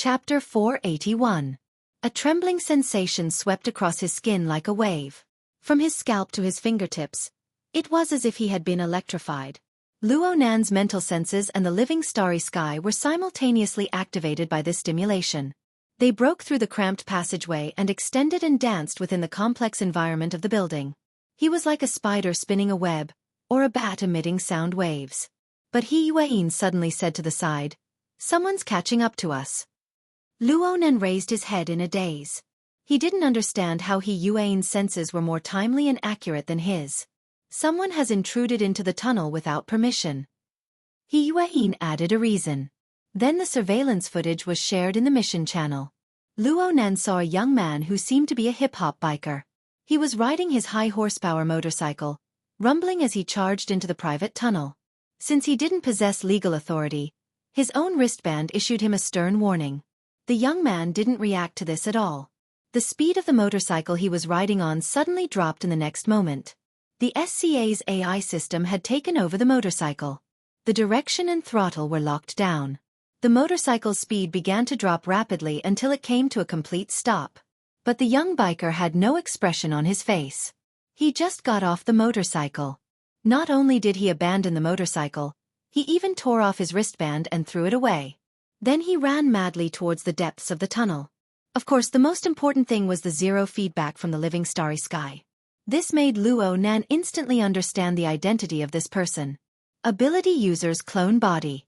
Chapter 481. A trembling sensation swept across his skin like a wave. From his scalp to his fingertips, it was as if he had been electrified. Luo Nan's mental senses and the living starry sky were simultaneously activated by this stimulation. They broke through the cramped passageway and extended and danced within the complex environment of the building. He was like a spider spinning a web, or a bat emitting sound waves. But He Yuan suddenly said to the side, "Someone's catching up to us." Luo Nan raised his head in a daze. He didn't understand how He Yuan's senses were more timely and accurate than his. Someone has intruded into the tunnel without permission. He Yuan added a reason. Then the surveillance footage was shared in the mission channel. Luo Nan saw a young man who seemed to be a hip-hop biker. He was riding his high-horsepower motorcycle, rumbling as he charged into the private tunnel. Since he didn't possess legal authority, his own wristband issued him a stern warning. The young man didn't react to this at all. The speed of the motorcycle he was riding on suddenly dropped in the next moment. The SCA's AI system had taken over the motorcycle. The direction and throttle were locked down. The motorcycle's speed began to drop rapidly until it came to a complete stop. But the young biker had no expression on his face. He just got off the motorcycle. Not only did he abandon the motorcycle, he even tore off his wristband and threw it away. Then he ran madly towards the depths of the tunnel. Of course, the most important thing was the zero feedback from the living starry sky. This made Luo Nan instantly understand the identity of this person. Ability user's clone body.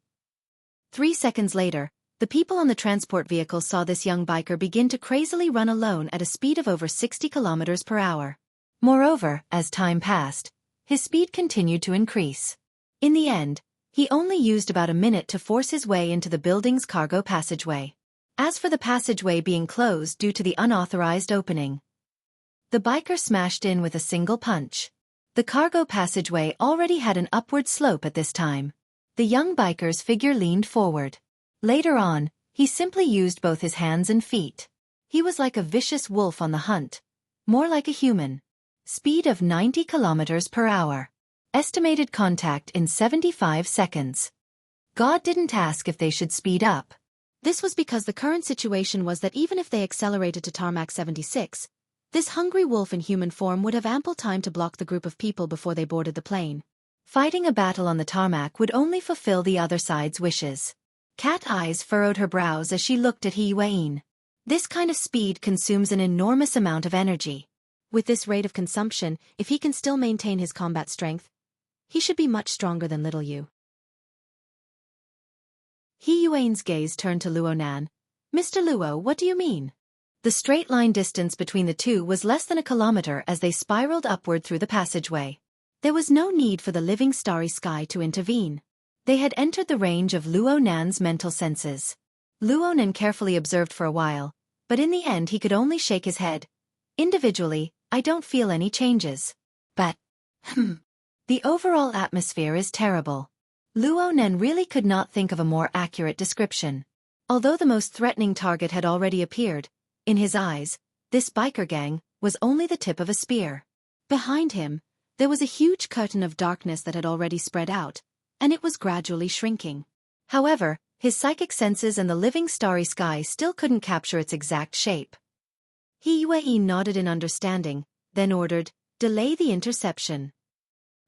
3 seconds later, the people on the transport vehicle saw this young biker begin to crazily run alone at a speed of over 60 kilometers per hour. Moreover, as time passed, his speed continued to increase. In the end, he only used about a minute to force his way into the building's cargo passageway. As for the passageway being closed due to the unauthorized opening, the biker smashed in with a single punch. The cargo passageway already had an upward slope at this time. The young biker's figure leaned forward. Later on, he simply used both his hands and feet. He was like a vicious wolf on the hunt, more like a human. Speed of 90 kilometers per hour. Estimated contact in 75 seconds. God didn't ask if they should speed up. This was because the current situation was that even if they accelerated to tarmac 76, this hungry wolf in human form would have ample time to block the group of people before they boarded the plane. Fighting a battle on the tarmac would only fulfill the other side's wishes. Cat eyes furrowed her brows as she looked at He Yuan. This kind of speed consumes an enormous amount of energy. With this rate of consumption, if he can still maintain his combat strength, he should be much stronger than little Yu. He Yuan's gaze turned to Luo Nan. "Mr. Luo, what do you mean?" The straight-line distance between the two was less than a kilometer as they spiraled upward through the passageway. There was no need for the living starry sky to intervene. They had entered the range of Luo Nan's mental senses. Luo Nan carefully observed for a while, but in the end he could only shake his head. "Individually, I don't feel any changes. But, the overall atmosphere is terrible." Luo Nan really could not think of a more accurate description. Although the most threatening target had already appeared, in his eyes, this biker gang was only the tip of a spear. Behind him, there was a huge curtain of darkness that had already spread out, and it was gradually shrinking. However, his psychic senses and the living starry sky still couldn't capture its exact shape. He Yuan nodded in understanding, then ordered, "Delay the interception."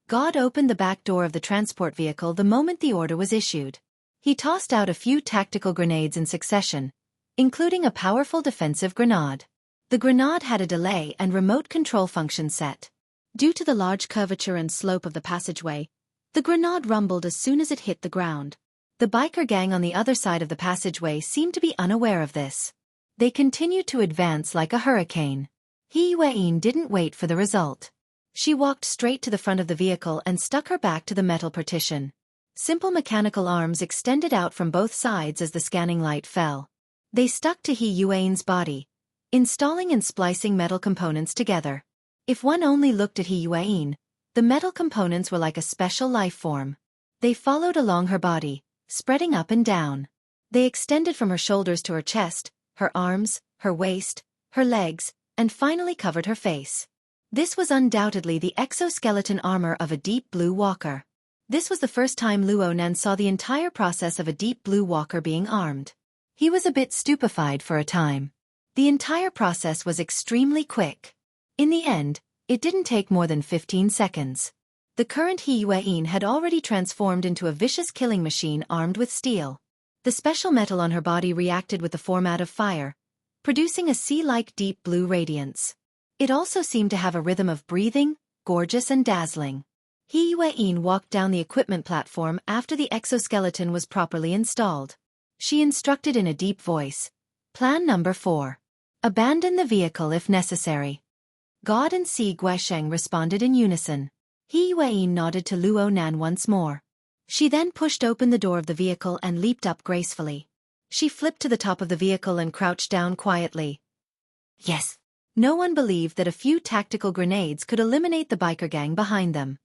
God opened the back door of the transport vehicle the moment the order was issued. He tossed out a few tactical grenades in succession, including a powerful defensive grenade. The grenade had a delay and remote control function set. Due to the large curvature and slope of the passageway, the grenade rumbled as soon as it hit the ground. The biker gang on the other side of the passageway seemed to be unaware of this. They continued to advance like a hurricane. He Yuan didn't wait for the result. She walked straight to the front of the vehicle and stuck her back to the metal partition. Simple mechanical arms extended out from both sides as the scanning light fell. They stuck to He Yuan's body, installing and splicing metal components together. If one only looked at He Yuan, the metal components were like a special life form. They followed along her body, spreading up and down. They extended from her shoulders to her chest, her arms, her waist, her legs, and finally covered her face. This was undoubtedly the exoskeleton armor of a deep blue walker. This was the first time Luo Nan saw the entire process of a deep blue walker being armed. He was a bit stupefied for a time. The entire process was extremely quick. In the end, it didn't take more than 15 seconds. The current Xiaofan had already transformed into a vicious killing machine armed with steel. The special metal on her body reacted with the format of fire, producing a sea-like deep blue radiance. It also seemed to have a rhythm of breathing, gorgeous and dazzling. Xiaofan walked down the equipment platform after the exoskeleton was properly installed. She instructed in a deep voice. Plan number 4. Abandon the vehicle if necessary. God and Si Guisheng responded in unison. Xiaofan nodded to Luo Nan once more. She then pushed open the door of the vehicle and leaped up gracefully. She flipped to the top of the vehicle and crouched down quietly. Yes. No one believed that a few tactical grenades could eliminate the biker gang behind them.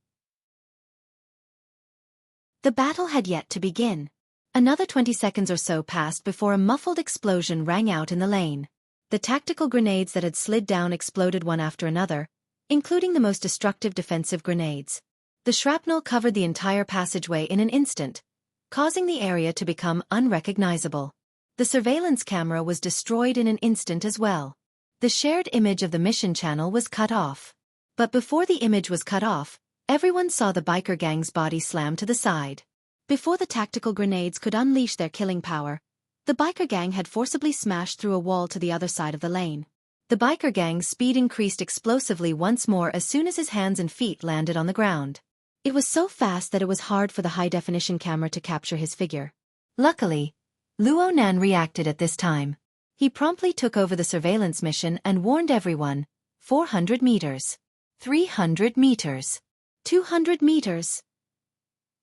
The battle had yet to begin. Another 20 seconds or so passed before a muffled explosion rang out in the lane. The tactical grenades that had slid down exploded one after another, including the most destructive defensive grenades. The shrapnel covered the entire passageway in an instant, causing the area to become unrecognizable. The surveillance camera was destroyed in an instant as well. The shared image of the mission channel was cut off. But before the image was cut off, everyone saw the biker gang's body slam to the side. Before the tactical grenades could unleash their killing power, the biker gang had forcibly smashed through a wall to the other side of the lane. The biker gang's speed increased explosively once more as soon as his hands and feet landed on the ground. It was so fast that it was hard for the high-definition camera to capture his figure. Luckily, Luo Nan reacted at this time. He promptly took over the surveillance mission and warned everyone, 400 meters, 300 meters, 200 meters.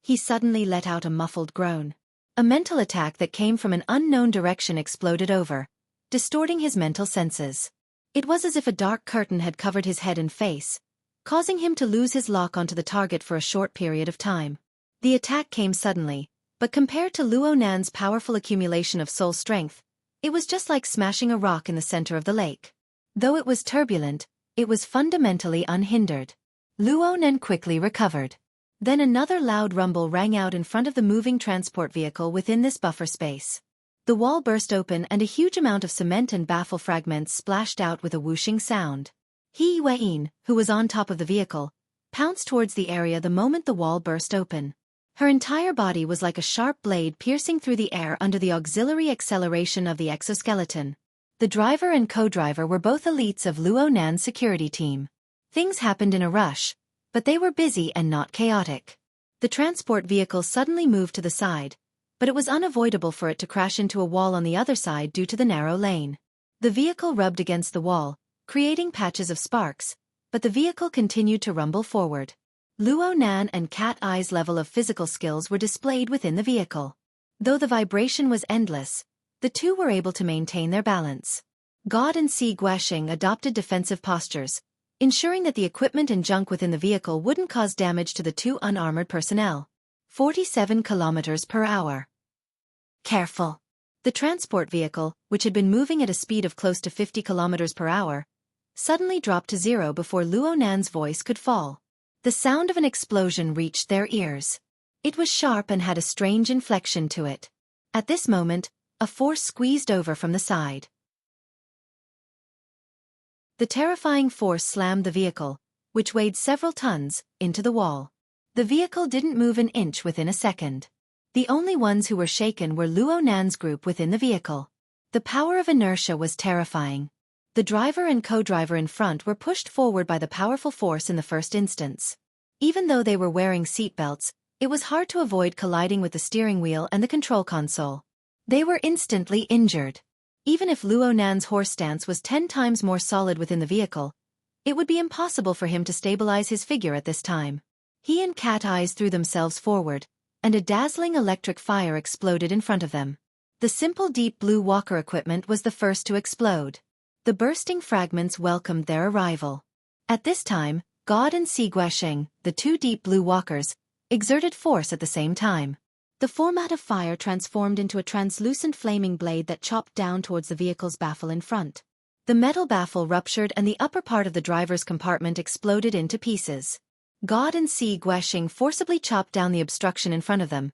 He suddenly let out a muffled groan. A mental attack that came from an unknown direction exploded over, distorting his mental senses. It was as if a dark curtain had covered his head and face, causing him to lose his lock onto the target for a short period of time. The attack came suddenly, but compared to Luo Nan's powerful accumulation of soul strength, it was just like smashing a rock in the center of the lake. Though it was turbulent, it was fundamentally unhindered. Luo Nan quickly recovered. Then another loud rumble rang out in front of the moving transport vehicle within this buffer space. The wall burst open and a huge amount of cement and baffle fragments splashed out with a whooshing sound. Xiaofan, who was on top of the vehicle, pounced towards the area the moment the wall burst open. Her entire body was like a sharp blade piercing through the air under the auxiliary acceleration of the exoskeleton. The driver and co-driver were both elites of Luo Nan's security team. Things happened in a rush, but they were busy and not chaotic. The transport vehicle suddenly moved to the side, but it was unavoidable for it to crash into a wall on the other side due to the narrow lane. The vehicle rubbed against the wall, creating patches of sparks, but the vehicle continued to rumble forward. Luo Nan and Cat Eye's level of physical skills were displayed within the vehicle. Though the vibration was endless, the two were able to maintain their balance. God and Si Guisheng adopted defensive postures, ensuring that the equipment and junk within the vehicle wouldn't cause damage to the two unarmored personnel. 47 kilometers per hour. Careful. The transport vehicle, which had been moving at a speed of close to 50 kilometers per hour, suddenly dropped to zero before Luo Nan's voice could fall. The sound of an explosion reached their ears. It was sharp and had a strange inflection to it. At this moment, a force squeezed over from the side. The terrifying force slammed the vehicle, which weighed several tons, into the wall. The vehicle didn't move an inch within a second. The only ones who were shaken were Luo Nan's group within the vehicle. The power of inertia was terrifying. The driver and co-driver in front were pushed forward by the powerful force in the first instance. Even though they were wearing seatbelts, it was hard to avoid colliding with the steering wheel and the control console. They were instantly injured. Even if Luo Nan's horse stance was 10 times more solid within the vehicle, it would be impossible for him to stabilize his figure at this time. He and Cat Eyes threw themselves forward, and a dazzling electric fire exploded in front of them. The simple deep blue walker equipment was the first to explode. The bursting fragments welcomed their arrival. At this time, God and Si Guisheng, the two deep blue walkers, exerted force at the same time. The format of fire transformed into a translucent flaming blade that chopped down towards the vehicle's baffle in front. The metal baffle ruptured and the upper part of the driver's compartment exploded into pieces. God and Si Guisheng forcibly chopped down the obstruction in front of them,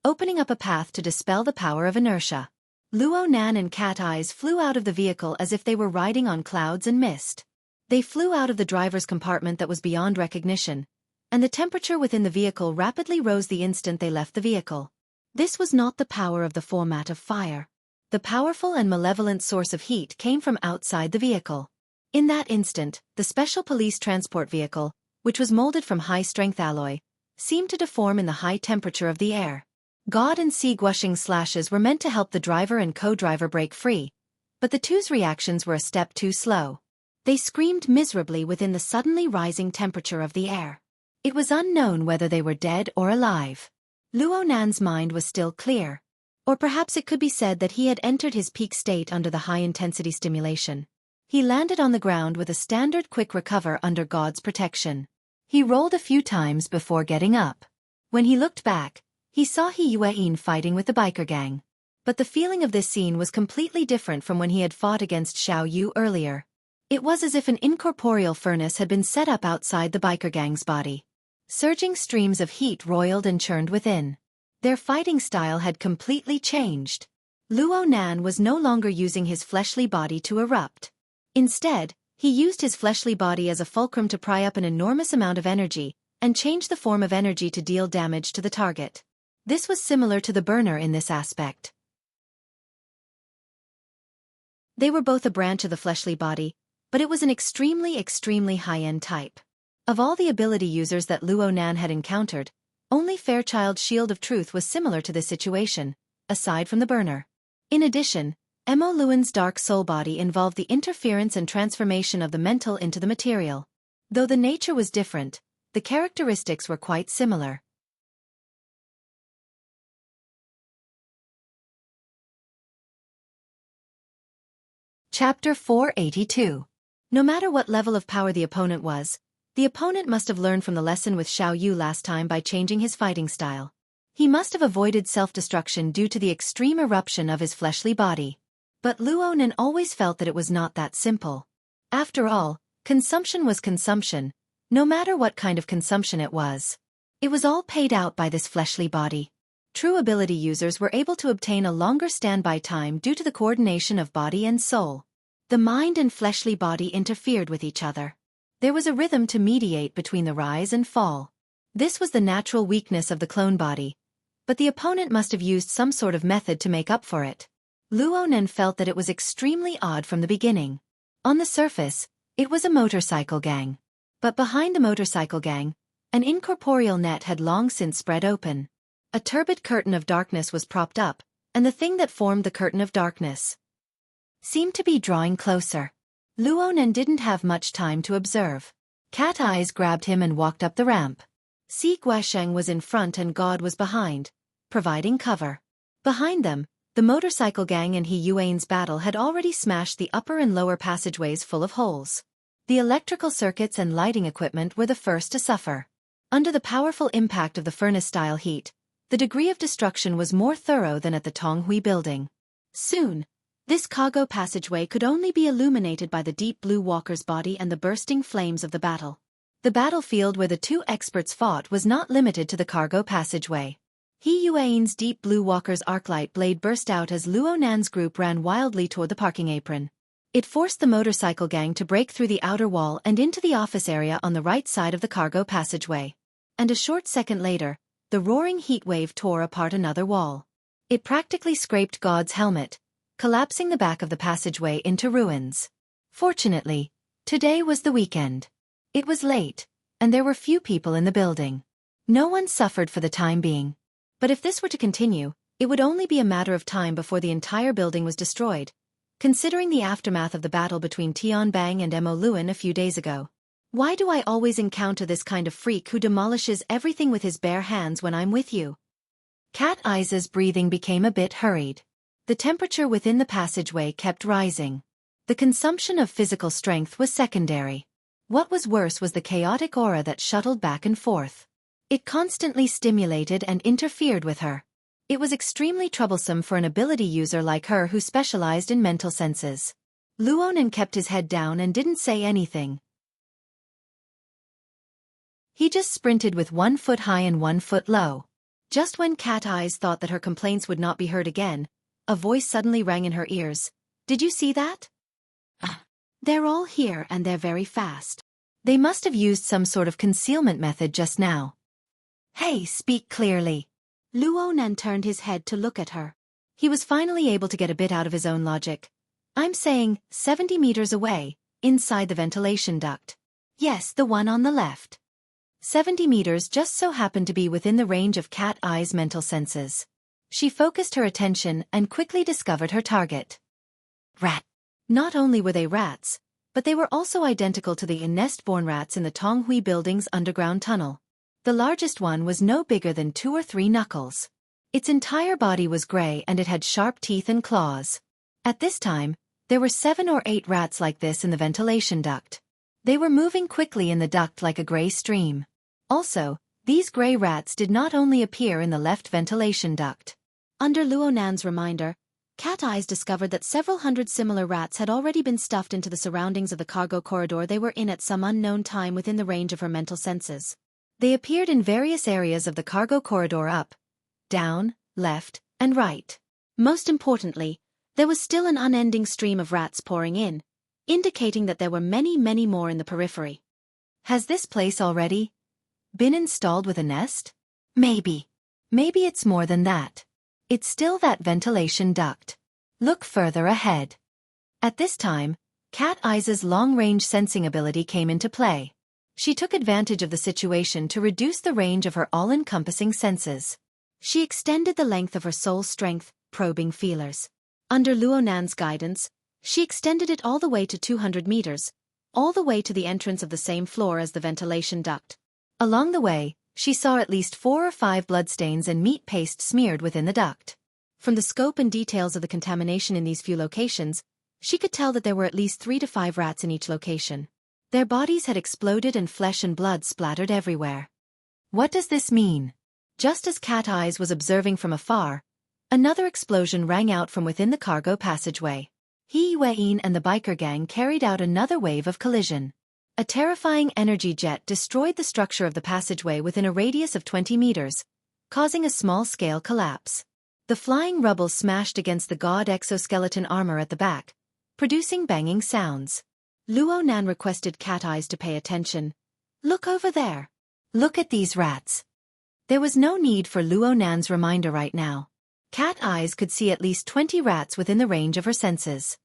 opening up a path to dispel the power of inertia. Luo Nan and Cat Eyes flew out of the vehicle as if they were riding on clouds and mist. They flew out of the driver's compartment that was beyond recognition, and the temperature within the vehicle rapidly rose the instant they left the vehicle. This was not the power of the format of fire. The powerful and malevolent source of heat came from outside the vehicle. In that instant, the special police transport vehicle, which was molded from high-strength alloy, seemed to deform in the high temperature of the air. God and Sea gushing slashes were meant to help the driver and co-driver break free, but the two's reactions were a step too slow. They screamed miserably within the suddenly rising temperature of the air. It was unknown whether they were dead or alive. Luo Nan's mind was still clear. Or perhaps it could be said that he had entered his peak state under the high-intensity stimulation. He landed on the ground with a standard quick recover under God's protection. He rolled a few times before getting up. When he looked back, he saw He Yueyin fighting with the biker gang. But the feeling of this scene was completely different from when he had fought against Xiao Yu earlier. It was as if an incorporeal furnace had been set up outside the biker gang's body. Surging streams of heat roiled and churned within. Their fighting style had completely changed. Luo Nan was no longer using his fleshly body to erupt. Instead, he used his fleshly body as a fulcrum to pry up an enormous amount of energy, and change the form of energy to deal damage to the target. This was similar to the burner in this aspect. They were both a branch of the fleshly body, but it was an extremely high-end type. Of all the ability users that Luo Nan had encountered, only Fairchild's Shield of Truth was similar to this situation, aside from the burner. In addition, Emo Luan's Dark Soul body involved the interference and transformation of the mental into the material. Though the nature was different, the characteristics were quite similar. Chapter 482. No matter what level of power the opponent was, the opponent must have learned from the lesson with Xiao Yu last time by changing his fighting style. He must have avoided self-destruction due to the extreme eruption of his fleshly body. But Luo Nan always felt that it was not that simple. After all, consumption was consumption, no matter what kind of consumption it was. It was all paid out by this fleshly body. True ability users were able to obtain a longer standby time due to the coordination of body and soul. The mind and fleshly body interfered with each other. There was a rhythm to mediate between the rise and fall. This was the natural weakness of the clone body, but the opponent must have used some sort of method to make up for it. Luo Nan felt that it was extremely odd from the beginning. On the surface, it was a motorcycle gang. But behind the motorcycle gang, an incorporeal net had long since spread open. A turbid curtain of darkness was propped up, and the thing that formed the curtain of darkness seemed to be drawing closer. Luo Nan didn't have much time to observe. Cat Eyes grabbed him and walked up the ramp. Si Guasheng was in front and God was behind, providing cover. Behind them, the motorcycle gang and He Yuan's battle had already smashed the upper and lower passageways full of holes. The electrical circuits and lighting equipment were the first to suffer. Under the powerful impact of the furnace-style heat, the degree of destruction was more thorough than at the Tonghui building. Soon, this cargo passageway could only be illuminated by the deep blue walker's body and the bursting flames of the battle. The battlefield where the two experts fought was not limited to the cargo passageway. He Yuan's deep blue walker's arclight blade burst out as Luo Nan's group ran wildly toward the parking apron. It forced the motorcycle gang to break through the outer wall and into the office area on the right side of the cargo passageway. And a short second later, the roaring heat wave tore apart another wall. It practically scraped God's helmet, collapsing the back of the passageway into ruins. Fortunately, today was the weekend. It was late, and there were few people in the building. No one suffered for the time being. But if this were to continue, it would only be a matter of time before the entire building was destroyed, considering the aftermath of the battle between Tian Bang and Emo Luan a few days ago. Why do I always encounter this kind of freak who demolishes everything with his bare hands when I'm with you? Cat Eyes' breathing became a bit hurried. The temperature within the passageway kept rising. The consumption of physical strength was secondary. What was worse was the chaotic aura that shuttled back and forth. It constantly stimulated and interfered with her. It was extremely troublesome for an ability user like her who specialized in mental senses. Luo Nan kept his head down and didn't say anything. He just sprinted with 1 foot high and 1 foot low. Just when Cat Eyes thought that her complaints would not be heard again, A voice suddenly rang in her ears. Did you see that? They're all here and they're very fast. They must have used some sort of concealment method just now. Hey, speak clearly. Luo Nan turned his head to look at her. He was finally able to get a bit out of his own logic. I'm saying 70 meters away, inside the ventilation duct. Yes, the one on the left. 70 meters just so happened to be within the range of Cat Eye's mental senses. She focused her attention and quickly discovered her target. Rat. Not only were they rats, but they were also identical to the nest-born rats in the Tonghui Building's underground tunnel. The largest one was no bigger than 2 or 3 knuckles. Its entire body was gray and it had sharp teeth and claws. At this time, there were 7 or 8 rats like this in the ventilation duct. They were moving quickly in the duct like a gray stream. Also, these gray rats did not only appear in the left ventilation duct. Under Luo Nan's reminder, Cat Eyes discovered that several hundred similar rats had already been stuffed into the surroundings of the cargo corridor they were in at some unknown time within the range of her mental senses. They appeared in various areas of the cargo corridor up, down, left, and right. Most importantly, there was still an unending stream of rats pouring in, indicating that there were many, many more in the periphery. Has this place already been installed with a nest? Maybe. Maybe it's more than that. It's still that ventilation duct. Look further ahead. At this time, Cat Eyes' long-range sensing ability came into play. She took advantage of the situation to reduce the range of her all-encompassing senses. She extended the length of her soul strength, probing feelers. Under Luo Nan's guidance, she extended it all the way to 200 meters, all the way to the entrance of the same floor as the ventilation duct. Along the way, she saw at least 4 or 5 bloodstains and meat paste smeared within the duct. From the scope and details of the contamination in these few locations, she could tell that there were at least 3 to 5 rats in each location. Their bodies had exploded and flesh and blood splattered everywhere. What does this mean? Just as Cat Eyes was observing from afar, another explosion rang out from within the cargo passageway. He Yueyin and the biker gang carried out another wave of collision. A terrifying energy jet destroyed the structure of the passageway within a radius of 20 meters, causing a small-scale collapse. The flying rubble smashed against the god exoskeleton armor at the back, producing banging sounds. Luo Nan requested Cat Eyes to pay attention. Look over there. Look at these rats. There was no need for Luo Nan's reminder right now. Cat Eyes could see at least 20 rats within the range of her senses.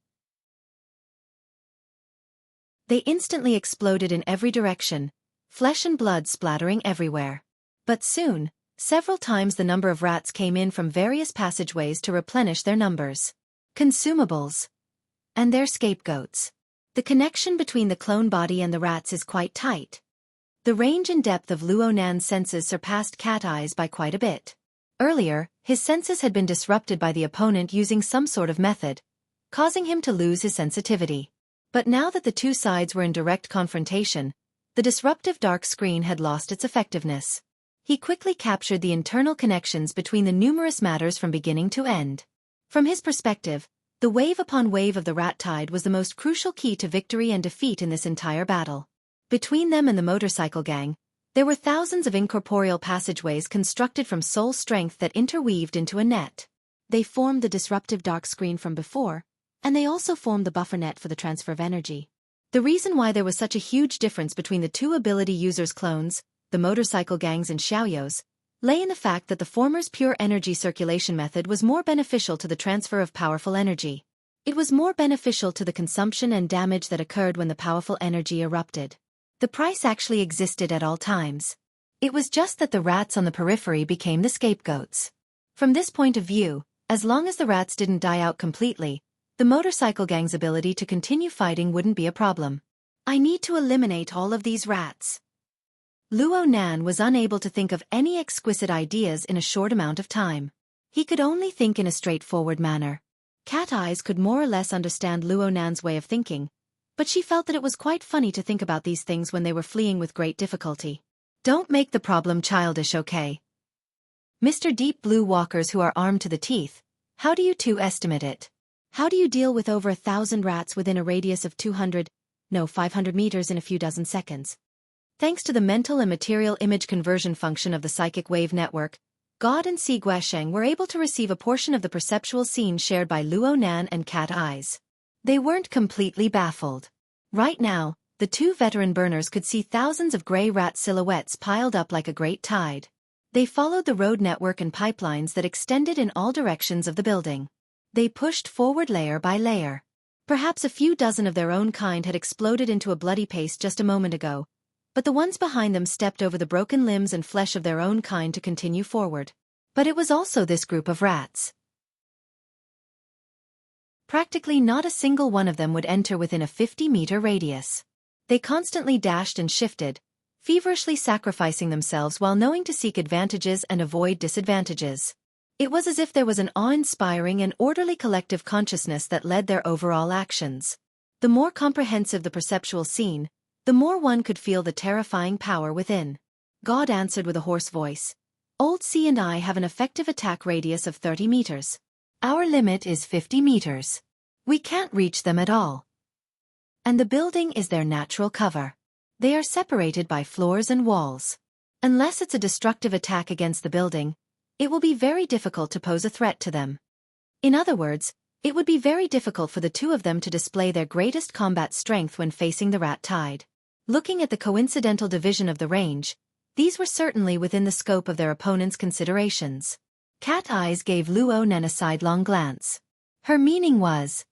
They instantly exploded in every direction, flesh and blood splattering everywhere. But soon, several times the number of rats came in from various passageways to replenish their numbers. Consumables. And their scapegoats. The connection between the clone body and the rats is quite tight. The range and depth of Luo Nan's senses surpassed Cat Eyes by quite a bit. Earlier, his senses had been disrupted by the opponent using some sort of method, causing him to lose his sensitivity. But now that the two sides were in direct confrontation, the disruptive dark screen had lost its effectiveness. He quickly captured the internal connections between the numerous matters from beginning to end. From his perspective, the wave upon wave of the rat tide was the most crucial key to victory and defeat in this entire battle. Between them and the motorcycle gang, there were thousands of incorporeal passageways constructed from soul strength that interweaved into a net. They formed the disruptive dark screen from before, and they also formed the buffer net for the transfer of energy. The reason why there was such a huge difference between the two ability users' clones, the motorcycle gangs and Xiaoyos, lay in the fact that the former's pure energy circulation method was more beneficial to the transfer of powerful energy. It was more beneficial to the consumption and damage that occurred when the powerful energy erupted. The price actually existed at all times. It was just that the rats on the periphery became the scapegoats. From this point of view, as long as the rats didn't die out completely, the motorcycle gang's ability to continue fighting wouldn't be a problem. I need to eliminate all of these rats. Luo Nan was unable to think of any exquisite ideas in a short amount of time. He could only think in a straightforward manner. Cat Eyes could more or less understand Luo Nan's way of thinking, but she felt that it was quite funny to think about these things when they were fleeing with great difficulty. Don't make the problem childish, okay? Mr. Deep Blue Walkers who are armed to the teeth, how do you two estimate it? How do you deal with over 1,000 rats within a radius of 500 meters in a few dozen seconds? Thanks to the mental and material image conversion function of the psychic wave network, God and Si Guasheng were able to receive a portion of the perceptual scene shared by Luo Nan and Cat Eyes. They weren't completely baffled. Right now, the two veteran burners could see thousands of gray rat silhouettes piled up like a great tide. They followed the road network and pipelines that extended in all directions of the building. They pushed forward layer by layer. Perhaps a few dozen of their own kind had exploded into a bloody paste just a moment ago, but the ones behind them stepped over the broken limbs and flesh of their own kind to continue forward. But it was also this group of rats. Practically not a single one of them would enter within a 50-meter radius. They constantly dashed and shifted, feverishly sacrificing themselves while knowing to seek advantages and avoid disadvantages. It was as if there was an awe-inspiring and orderly collective consciousness that led their overall actions. The more comprehensive the perceptual scene, the more one could feel the terrifying power within. God answered with a hoarse voice. Old C and I have an effective attack radius of 30 meters. Our limit is 50 meters. We can't reach them at all. And the building is their natural cover. They are separated by floors and walls. Unless it's a destructive attack against the building, it will be very difficult to pose a threat to them. In other words, it would be very difficult for the two of them to display their greatest combat strength when facing the rat tide. Looking at the coincidental division of the range, these were certainly within the scope of their opponent's considerations. Cat Eyes gave Luo Nan a sidelong glance. Her meaning was,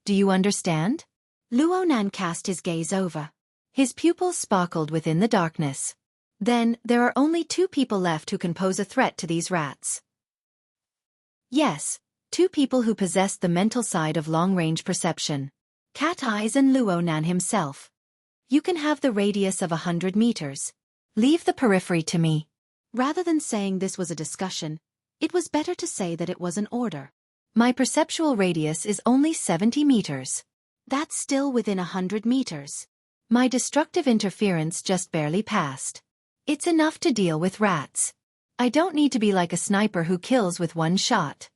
"Do you understand?" Luo Nan cast his gaze over. His pupils sparkled within the darkness. Then, there are only two people left who can pose a threat to these rats. Yes, two people who possess the mental side of long-range perception. Cat Eyes and Luo Nan himself. You can have the radius of 100 meters. Leave the periphery to me. Rather than saying this was a discussion, it was better to say that it was an order. My perceptual radius is only 70 meters. That's still within 100 meters. My destructive interference just barely passed. It's enough to deal with rats. I don't need to be like a sniper who kills with one shot.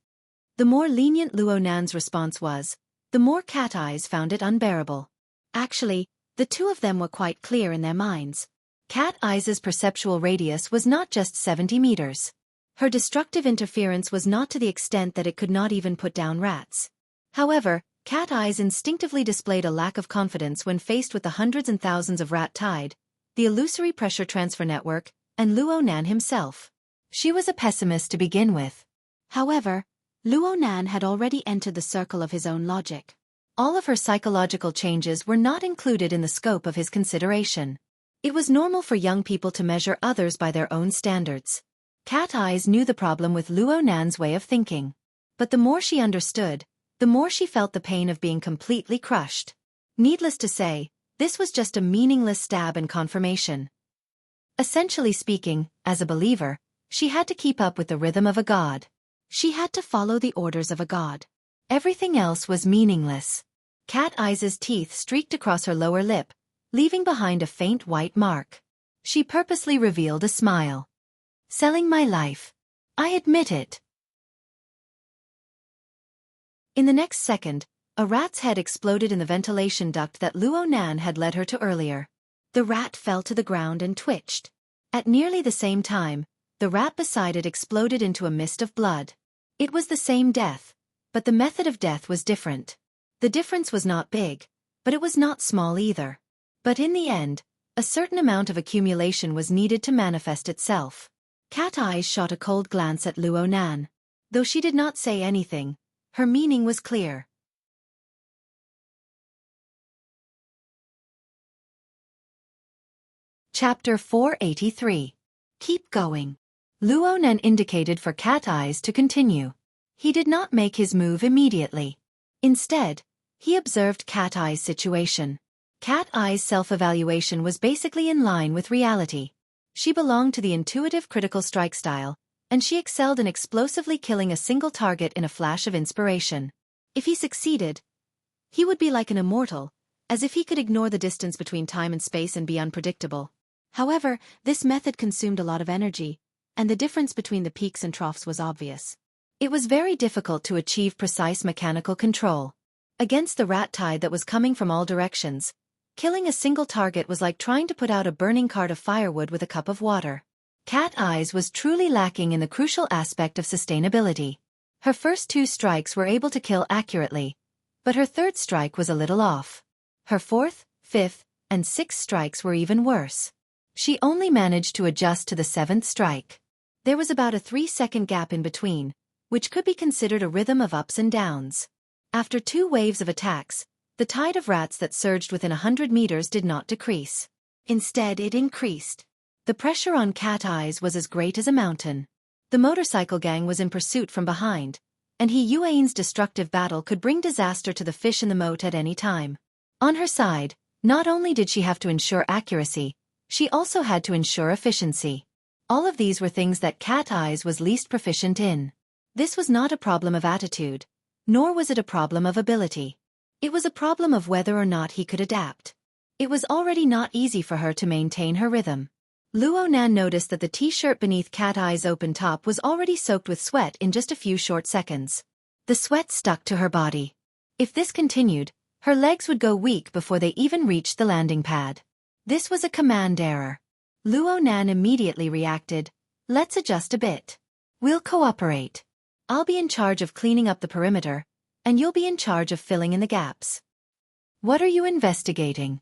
The more lenient Luo Nan's response was, the more Cat Eyes found it unbearable. Actually, the two of them were quite clear in their minds. Cat Eyes' perceptual radius was not just 70 meters. Her destructive interference was not to the extent that it could not even put down rats. However, Cat Eyes instinctively displayed a lack of confidence when faced with the hundreds and thousands of rat tide, the illusory pressure transfer network, and Luo Nan himself. She was a pessimist to begin with. However, Luo Nan had already entered the circle of his own logic. All of her psychological changes were not included in the scope of his consideration. It was normal for young people to measure others by their own standards. Cat Eyes knew the problem with Luo Nan's way of thinking. But the more she understood, the more she felt the pain of being completely crushed. Needless to say, this was just a meaningless stab and confirmation. Essentially speaking, as a believer, she had to keep up with the rhythm of a god. She had to follow the orders of a god. Everything else was meaningless. Cat Eyes' teeth streaked across her lower lip, leaving behind a faint white mark. She purposely revealed a smile. Selling my life. I admit it. In the next second, a rat's head exploded in the ventilation duct that Luo Nan had led her to earlier. The rat fell to the ground and twitched. At nearly the same time, the rat beside it exploded into a mist of blood. It was the same death, but the method of death was different. The difference was not big, but it was not small either. But in the end, a certain amount of accumulation was needed to manifest itself. Cat Eyes shot a cold glance at Luo Nan. Though she did not say anything, her meaning was clear. Chapter 483. Keep going. Luo Nan indicated for Cat Eyes to continue. He did not make his move immediately. Instead, he observed Cat Eyes' situation. Cat Eyes' self-evaluation was basically in line with reality. She belonged to the intuitive critical strike style, and she excelled in explosively killing a single target in a flash of inspiration. If he succeeded, he would be like an immortal, as if he could ignore the distance between time and space and be unpredictable. However, this method consumed a lot of energy, and the difference between the peaks and troughs was obvious. It was very difficult to achieve precise mechanical control. Against the rat tide that was coming from all directions, killing a single target was like trying to put out a burning cart of firewood with a cup of water. Cat Eyes was truly lacking in the crucial aspect of sustainability. Her first 2 strikes were able to kill accurately, but her 3rd strike was a little off. Her 4th, 5th, and 6th strikes were even worse. She only managed to adjust to the 7th strike. There was about a 3-second gap in between, which could be considered a rhythm of ups and downs. After 2 waves of attacks, the tide of rats that surged within 100 meters did not decrease. Instead, it increased. The pressure on Cat Eyes was as great as a mountain. The motorcycle gang was in pursuit from behind, and Yuan's destructive battle could bring disaster to the fish in the moat at any time. On her side, not only did she have to ensure accuracy, she also had to ensure efficiency. All of these were things that Cat Eyes was least proficient in. This was not a problem of attitude, nor was it a problem of ability. It was a problem of whether or not he could adapt. It was already not easy for her to maintain her rhythm. Luonan noticed that the t-shirt beneath Cat Eye's open top was already soaked with sweat in just a few short seconds. The sweat stuck to her body. If this continued, her legs would go weak before they even reached the landing pad. This was a command error. Luonan immediately reacted, "Let's adjust a bit. We'll cooperate. I'll be in charge of cleaning up the perimeter, and you'll be in charge of filling in the gaps." "What are you investigating?"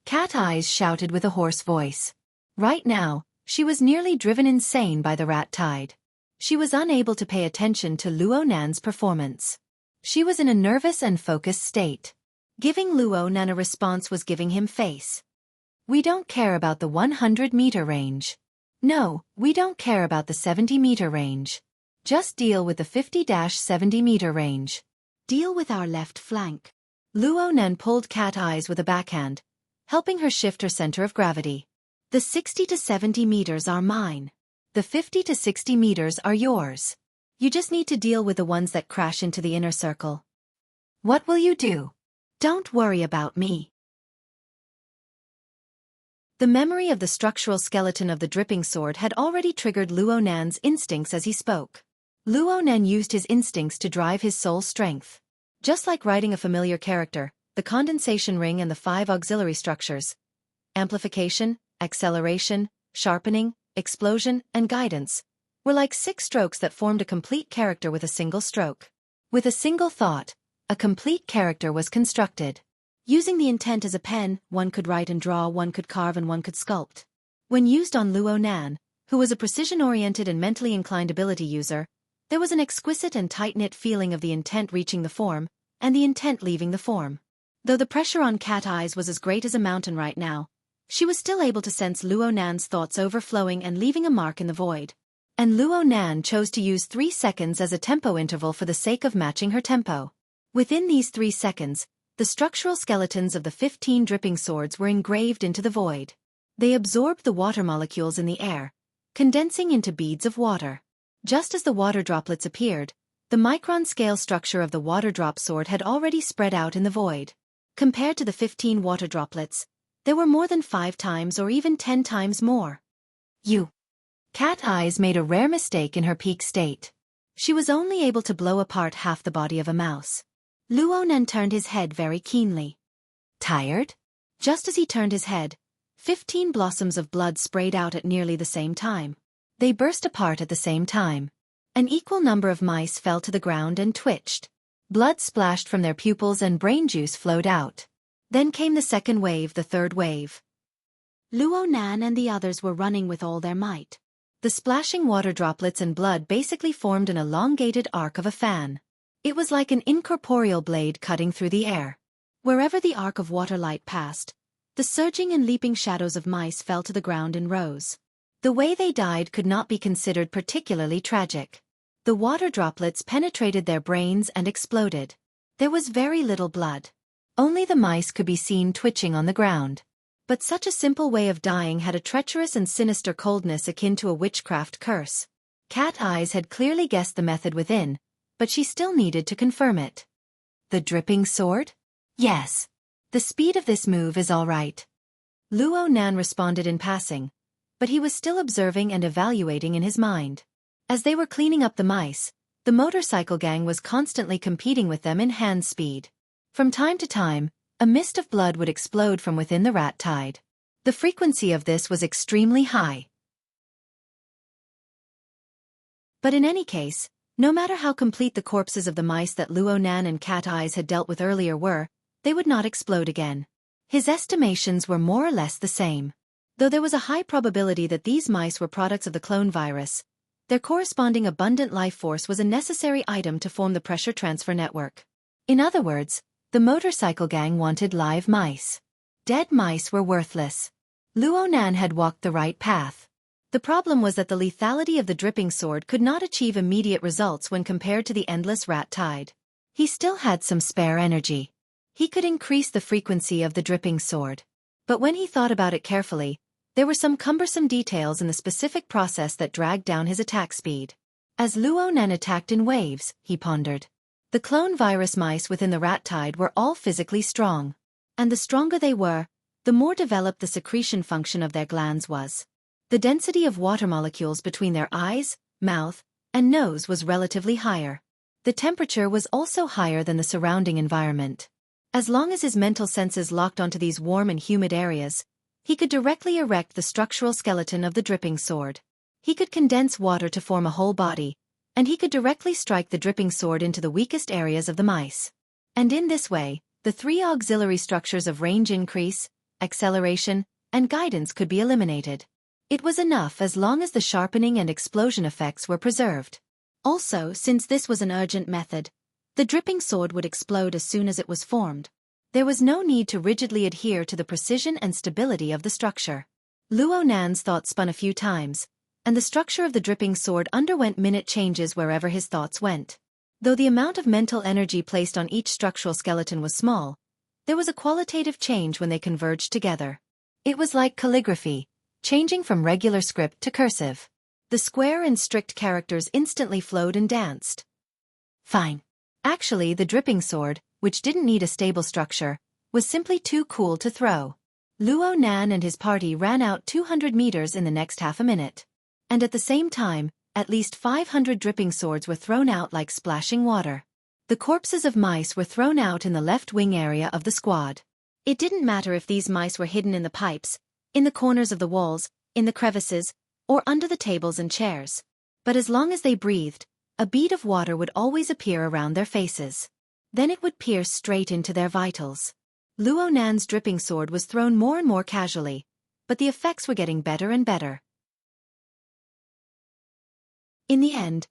Cat Eyes shouted with a hoarse voice. Right now, she was nearly driven insane by the rat tide. She was unable to pay attention to Luonan's performance. She was in a nervous and focused state. Giving Luonan a response was giving him face. "We don't care about the 100-meter range. No, we don't care about the 70-meter range. Just deal with the 50-70-meter range. Deal with our left flank." Luonan pulled Cat Eyes with a backhand, helping her shift her center of gravity. "The 60 to 70 meters are mine. The 50 to 60 meters are yours. You just need to deal with the ones that crash into the inner circle." "What will you do?" "Don't worry about me." The memory of the structural skeleton of the dripping sword had already triggered Luonan's instincts as he spoke. Luonan used his instincts to drive his soul strength. Just like writing a familiar character, the condensation ring and the 5 auxiliary structures, amplification, acceleration, sharpening, explosion, and guidance, were like 6 strokes that formed a complete character with a single stroke. With a single thought, a complete character was constructed. Using the intent as a pen, one could write and draw, one could carve, and one could sculpt. When used on Luonan, who was a precision-oriented and mentally inclined ability user, there was an exquisite and tight-knit feeling of the intent reaching the form, and the intent leaving the form. Though the pressure on Cat Eyes was as great as a mountain right now, she was still able to sense Luonan's thoughts overflowing and leaving a mark in the void. And Luonan chose to use 3 seconds as a tempo interval for the sake of matching her tempo. Within these 3 seconds, the structural skeletons of the 15 dripping swords were engraved into the void. They absorbed the water molecules in the air, condensing into beads of water. Just as the water droplets appeared, the micron-scale structure of the water drop sword had already spread out in the void. Compared to the 15 water droplets, there were more than 5 times or even 10 times more. Cat Eyes made a rare mistake in her peak state. She was only able to blow apart half the body of a mouse. Luonan turned his head very keenly. "Tired?" Just as he turned his head, 15 blossoms of blood sprayed out at nearly the same time. They burst apart at the same time. An equal number of mice fell to the ground and twitched. Blood splashed from their pupils and brain juice flowed out. Then came the second wave, the third wave. Luonan and the others were running with all their might. The splashing water droplets and blood basically formed an elongated arc of a fan. It was like an incorporeal blade cutting through the air. Wherever the arc of water light passed, the surging and leaping shadows of mice fell to the ground in rows. The way they died could not be considered particularly tragic. The water droplets penetrated their brains and exploded. There was very little blood. Only the mice could be seen twitching on the ground. But such a simple way of dying had a treacherous and sinister coldness akin to a witchcraft curse. Cat Eyes had clearly guessed the method within, but she still needed to confirm it. "The dripping sword?" "Yes. The speed of this move is all right." Luonan responded in passing, but he was still observing and evaluating in his mind. As they were cleaning up the mice, the motorcycle gang was constantly competing with them in hand speed. From time to time, a mist of blood would explode from within the rat tide. The frequency of this was extremely high. But in any case, no matter how complete the corpses of the mice that Luo Nan and Cat Eyes had dealt with earlier were, they would not explode again. His estimations were more or less the same. Though there was a high probability that these mice were products of the clone virus, their corresponding abundant life force was a necessary item to form the pressure transfer network. In other words, the motorcycle gang wanted live mice. Dead mice were worthless. Luo Nan had walked the right path. The problem was that the lethality of the dripping sword could not achieve immediate results when compared to the endless rat tide. He still had some spare energy. He could increase the frequency of the dripping sword. But when he thought about it carefully, there were some cumbersome details in the specific process that dragged down his attack speed. As Luo Nan attacked in waves, he pondered. The clone virus mice within the rat tide were all physically strong. And the stronger they were, the more developed the secretion function of their glands was. The density of water molecules between their eyes, mouth, and nose was relatively higher. The temperature was also higher than the surrounding environment. As long as his mental senses locked onto these warm and humid areas, he could directly erect the structural skeleton of the dripping sword. He could condense water to form a whole body, and he could directly strike the dripping sword into the weakest areas of the mice. And in this way, the three auxiliary structures of range increase, acceleration, and guidance could be eliminated. It was enough as long as the sharpening and explosion effects were preserved. Also, since this was an urgent method, the dripping sword would explode as soon as it was formed. There was no need to rigidly adhere to the precision and stability of the structure. Luo Nan's thoughts spun a few times, and the structure of the dripping sword underwent minute changes wherever his thoughts went. Though the amount of mental energy placed on each structural skeleton was small, there was a qualitative change when they converged together. It was like calligraphy, changing from regular script to cursive. The square and strict characters instantly flowed and danced. Fine. Actually, the dripping sword, which didn't need a stable structure, was simply too cool to throw. Luo Nan and his party ran out 200 meters in the next half a minute. And at the same time, at least 500 dripping swords were thrown out like splashing water. The corpses of mice were thrown out in the left wing area of the squad. It didn't matter if these mice were hidden in the pipes, in the corners of the walls, in the crevices, or under the tables and chairs. But as long as they breathed, a bead of water would always appear around their faces. Then it would pierce straight into their vitals. Luo Nan's dripping sword was thrown more and more casually, but the effects were getting better and better. In the end,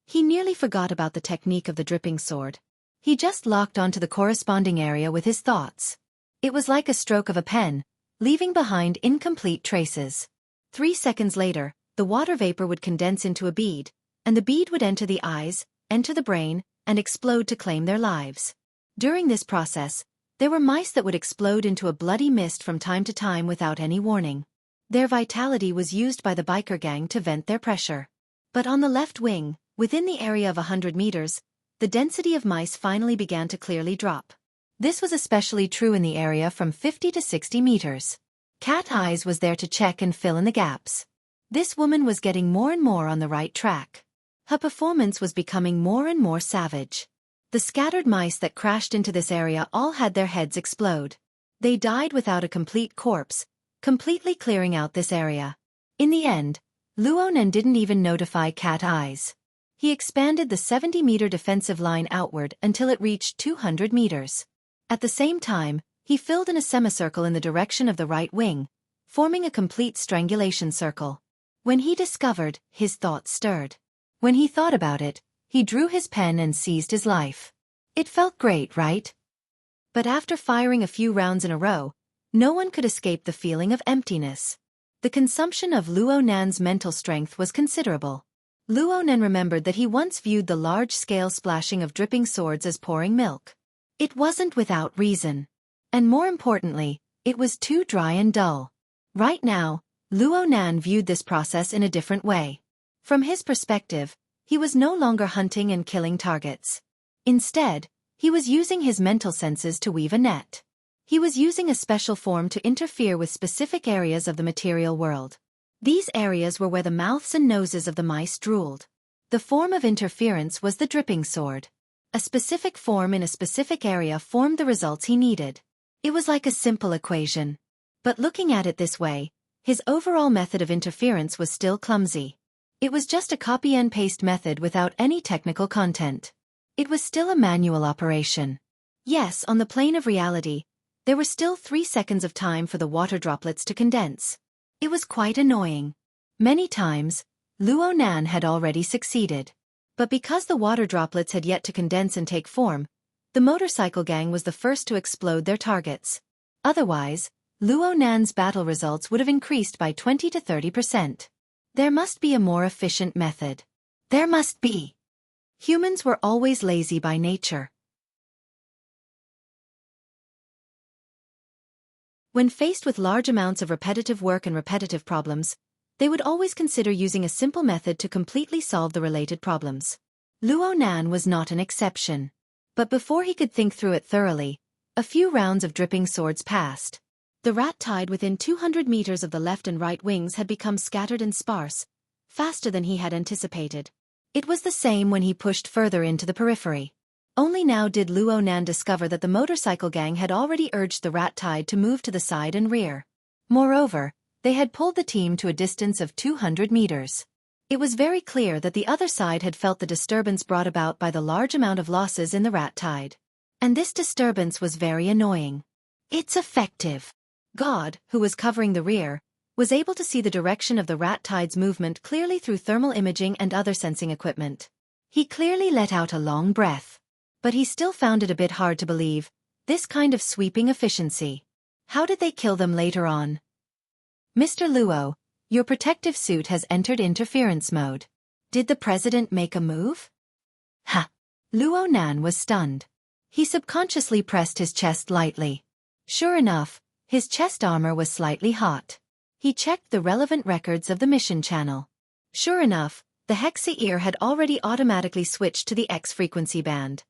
he nearly forgot about the technique of the dripping sword. He just locked onto the corresponding area with his thoughts. It was like a stroke of a pen, leaving behind incomplete traces. 3 seconds later, the water vapor would condense into a bead, and the bead would enter the eyes, enter the brain, and explode to claim their lives. During this process, there were mice that would explode into a bloody mist from time to time without any warning. Their vitality was used by the biker gang to vent their pressure. But on the left wing, within the area of 100 meters, the density of mice finally began to clearly drop. This was especially true in the area from 50 to 60 meters. Cat Eyes was there to check and fill in the gaps. This woman was getting more and more on the right track. Her performance was becoming more and more savage. The scattered mice that crashed into this area all had their heads explode. They died without a complete corpse, completely clearing out this area. In the end, Luo Nan didn't even notify Cat Eyes. He expanded the 70-meter defensive line outward until it reached 200 meters. At the same time, he filled in a semicircle in the direction of the right wing, forming a complete strangulation circle. When he discovered, his thoughts stirred. When he thought about it, he drew his pen and seized his life. It felt great, right? But after firing a few rounds in a row, no one could escape the feeling of emptiness. The consumption of Luo Nan's mental strength was considerable. Luo Nan remembered that he once viewed the large-scale splashing of dripping swords as pouring milk. It wasn't without reason. And more importantly, it was too dry and dull. Right now, Luo Nan viewed this process in a different way. From his perspective, he was no longer hunting and killing targets. Instead, he was using his mental senses to weave a net. He was using a special form to interfere with specific areas of the material world. These areas were where the mouths and noses of the mice drooled. The form of interference was the dripping sword. A specific form in a specific area formed the results he needed. It was like a simple equation. But looking at it this way, his overall method of interference was still clumsy. It was just a copy-and-paste method without any technical content. It was still a manual operation. Yes, on the plane of reality, there were still 3 seconds of time for the water droplets to condense. It was quite annoying. Many times, Luo Nan had already succeeded. But because the water droplets had yet to condense and take form, the motorcycle gang was the first to explode their targets. Otherwise, Luo Nan's battle results would have increased by 20 to 30%. There must be a more efficient method. There must be. Humans were always lazy by nature. When faced with large amounts of repetitive work and repetitive problems, they would always consider using a simple method to completely solve the related problems. Luo Nan was not an exception. But before he could think through it thoroughly, a few rounds of dripping swords passed. The rat tide within 200 meters of the left and right wings had become scattered and sparse, faster than he had anticipated. It was the same when he pushed further into the periphery. Only now did Luo Nan discover that the motorcycle gang had already urged the rat tide to move to the side and rear. Moreover, they had pulled the team to a distance of 200 meters. It was very clear that the other side had felt the disturbance brought about by the large amount of losses in the rat tide. And this disturbance was very annoying. It's effective. God, who was covering the rear, was able to see the direction of the rat tide's movement clearly through thermal imaging and other sensing equipment. He clearly let out a long breath. But he still found it a bit hard to believe, this kind of sweeping efficiency. How did they kill them later on? Mr. Luo, your protective suit has entered interference mode. Did the president make a move? Ha! Luo Nan was stunned. He subconsciously pressed his chest lightly. Sure enough, his chest armor was slightly hot. He checked the relevant records of the mission channel. Sure enough, the Hexa ear had already automatically switched to the X frequency band.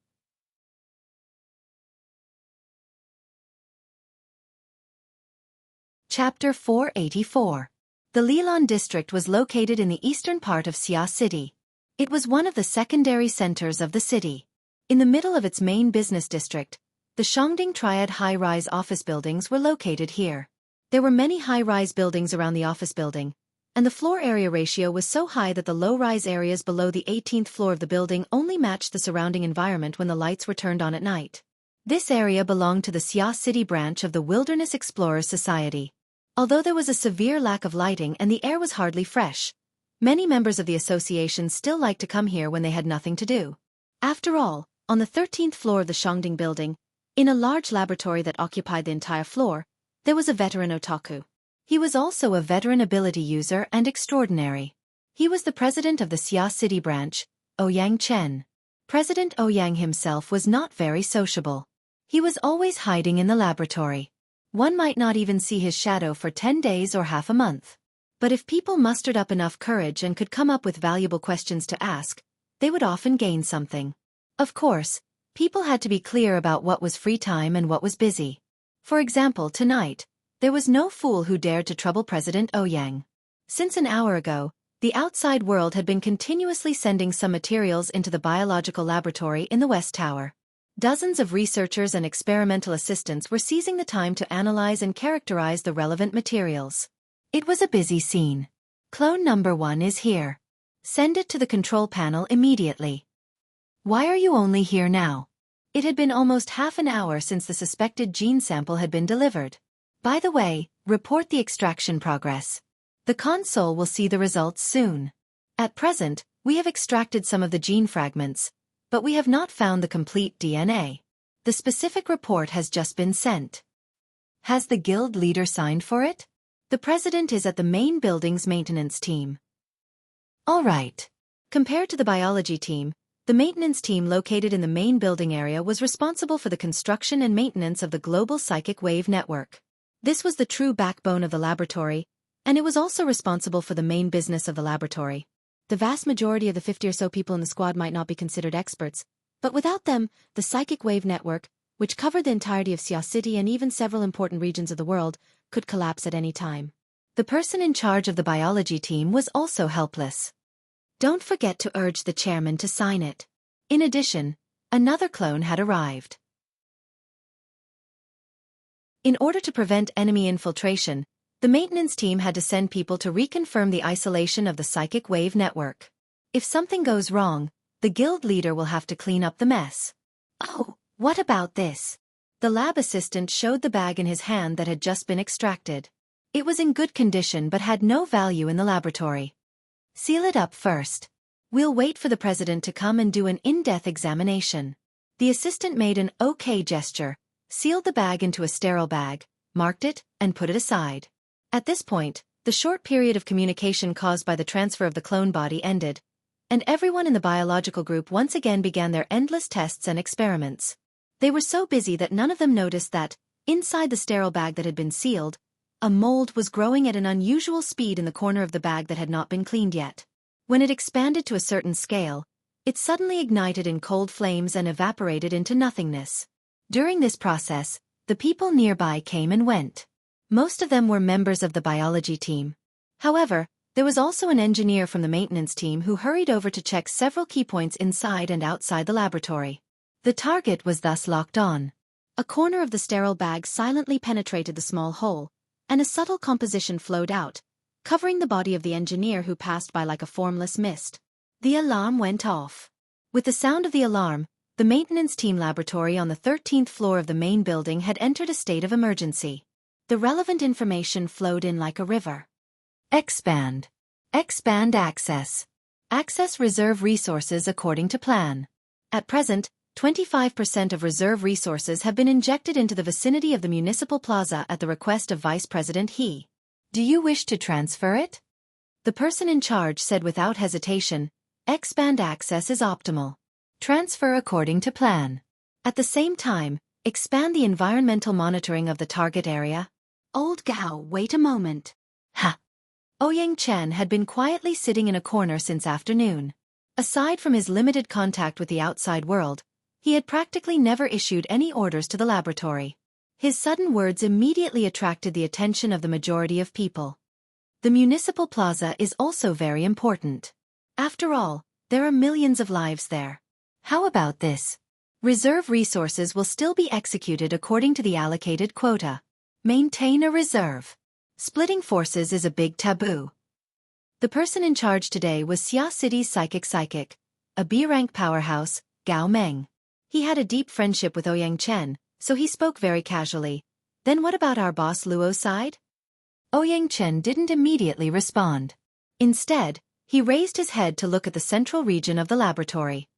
Chapter 484. The Lilan district was located in the eastern part of Xia City. It was one of the secondary centers of the city. In the middle of its main business district, the Shangding Triad high-rise office buildings were located here. There were many high-rise buildings around the office building, and the floor area ratio was so high that the low-rise areas below the 18th floor of the building only matched the surrounding environment when the lights were turned on at night. This area belonged to the Xia City branch of the Wilderness Explorers Society. Although there was a severe lack of lighting and the air was hardly fresh, many members of the association still liked to come here when they had nothing to do. After all, on the 13th floor of the Shangding building, in a large laboratory that occupied the entire floor, there was a veteran otaku. He was also a veteran ability user and extraordinary. He was the president of the Xia City branch, Ouyang Chen. President Ouyang himself was not very sociable. He was always hiding in the laboratory. One might not even see his shadow for 10 days or half a month. But if people mustered up enough courage and could come up with valuable questions to ask, they would often gain something. Of course, people had to be clear about what was free time and what was busy. For example, tonight, there was no fool who dared to trouble President Ouyang. Since an hour ago, the outside world had been continuously sending some materials into the biological laboratory in the West Tower. Dozens of researchers and experimental assistants were seizing the time to analyze and characterize the relevant materials. It was a busy scene. Clone number 1 is here. Send it to the control panel immediately. Why are you only here now? It had been almost half an hour since the suspected gene sample had been delivered. By the way, report the extraction progress. The console will see the results soon. At present, we have extracted some of the gene fragments, but we have not found the complete DNA. The specific report has just been sent. Has the guild leader signed for it? The president is at the main building's maintenance team. All right. Compared to the biology team, the maintenance team located in the main building area was responsible for the construction and maintenance of the global psychic wave network. This was the true backbone of the laboratory, and it was also responsible for the main business of the laboratory. The vast majority of the 50 or so people in the squad might not be considered experts, but without them, the psychic wave network, which covered the entirety of Xia City and even several important regions of the world, could collapse at any time. The person in charge of the biology team was also helpless. Don't forget to urge the chairman to sign it. In addition, another clone had arrived. In order to prevent enemy infiltration, The maintenance team had to send people to reconfirm the isolation of the psychic wave network. If something goes wrong, the guild leader will have to clean up the mess. Oh, what about this? The lab assistant showed the bag in his hand that had just been extracted. It was in good condition but had no value in the laboratory. Seal it up first. We'll wait for the president to come and do an in-depth examination. The assistant made an okay gesture, sealed the bag into a sterile bag, marked it, and put it aside. At this point, the short period of communication caused by the transfer of the clone body ended, and everyone in the biological group once again began their endless tests and experiments. They were so busy that none of them noticed that, inside the sterile bag that had been sealed, a mold was growing at an unusual speed in the corner of the bag that had not been cleaned yet. When it expanded to a certain scale, it suddenly ignited in cold flames and evaporated into nothingness. During this process, the people nearby came and went. Most of them were members of the biology team. However, there was also an engineer from the maintenance team who hurried over to check several key points inside and outside the laboratory. The target was thus locked on. A corner of the sterile bag silently penetrated the small hole, and a subtle composition flowed out, covering the body of the engineer who passed by like a formless mist. The alarm went off. With the sound of the alarm, the maintenance team laboratory on the 13th floor of the main building had entered a state of emergency. The relevant information flowed in like a river. Expand. Expand access. Access reserve resources according to plan. At present, 25% of reserve resources have been injected into the vicinity of the municipal plaza at the request of Vice President He. Do you wish to transfer it? The person in charge said without hesitation, expand access is optimal. Transfer according to plan. At the same time, expand the environmental monitoring of the target area. Old Gao, wait a moment. Ha! Ouyang Chen had been quietly sitting in a corner since afternoon. Aside from his limited contact with the outside world, he had practically never issued any orders to the laboratory. His sudden words immediately attracted the attention of the majority of people. The municipal plaza is also very important. After all, there are millions of lives there. How about this? Reserve resources will still be executed according to the allocated quota. Maintain a reserve. Splitting forces is a big taboo. The person in charge today was Xia City's psychic, a B-rank powerhouse, Gao Meng. He had a deep friendship with Ouyang Chen, so he spoke very casually. Then what about our boss Luo's side? Ouyang Chen didn't immediately respond. Instead, he raised his head to look at the central region of the laboratory.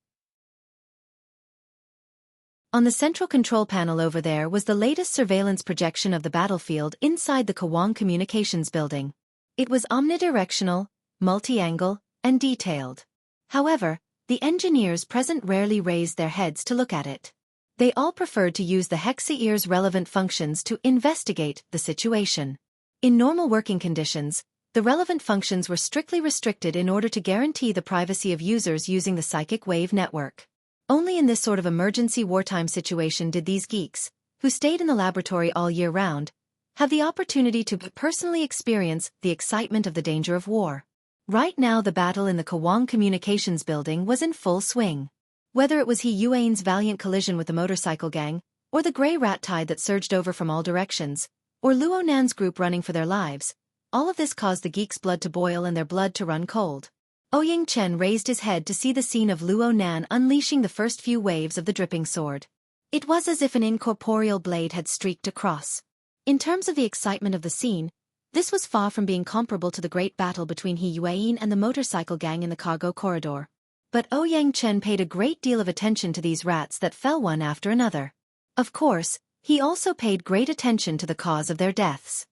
On the central control panel over there was the latest surveillance projection of the battlefield inside the Kawang Communications building. It was omnidirectional, multi-angle, and detailed. However, the engineers present rarely raised their heads to look at it. They all preferred to use the Hexa-ear's relevant functions to investigate the situation. In normal working conditions, the relevant functions were strictly restricted in order to guarantee the privacy of users using the psychic wave network. Only in this sort of emergency wartime situation did these geeks, who stayed in the laboratory all year round, have the opportunity to personally experience the excitement of the danger of war. Right now the battle in the Kawang Communications building was in full swing. Whether it was He Yuan's valiant collision with the motorcycle gang, or the grey rat tide that surged over from all directions, or Luo Nan's group running for their lives, all of this caused the geeks' blood to boil and their blood to run cold. Ouyang Chen raised his head to see the scene of Luo Nan unleashing the first few waves of the dripping sword. It was as if an incorporeal blade had streaked across. In terms of the excitement of the scene, this was far from being comparable to the great battle between He Yuan and the motorcycle gang in the cargo corridor. But Ouyang Chen paid a great deal of attention to these rats that fell one after another. Of course, he also paid great attention to the cause of their deaths.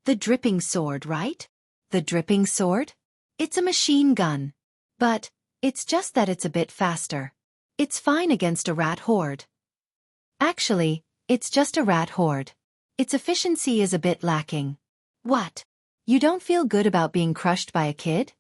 The dripping sword, right? The dripping sword? It's a machine gun. But, it's just that it's a bit faster. It's fine against a rat horde. Actually, it's just a rat horde. Its efficiency is a bit lacking. What? You don't feel good about being crushed by a kid?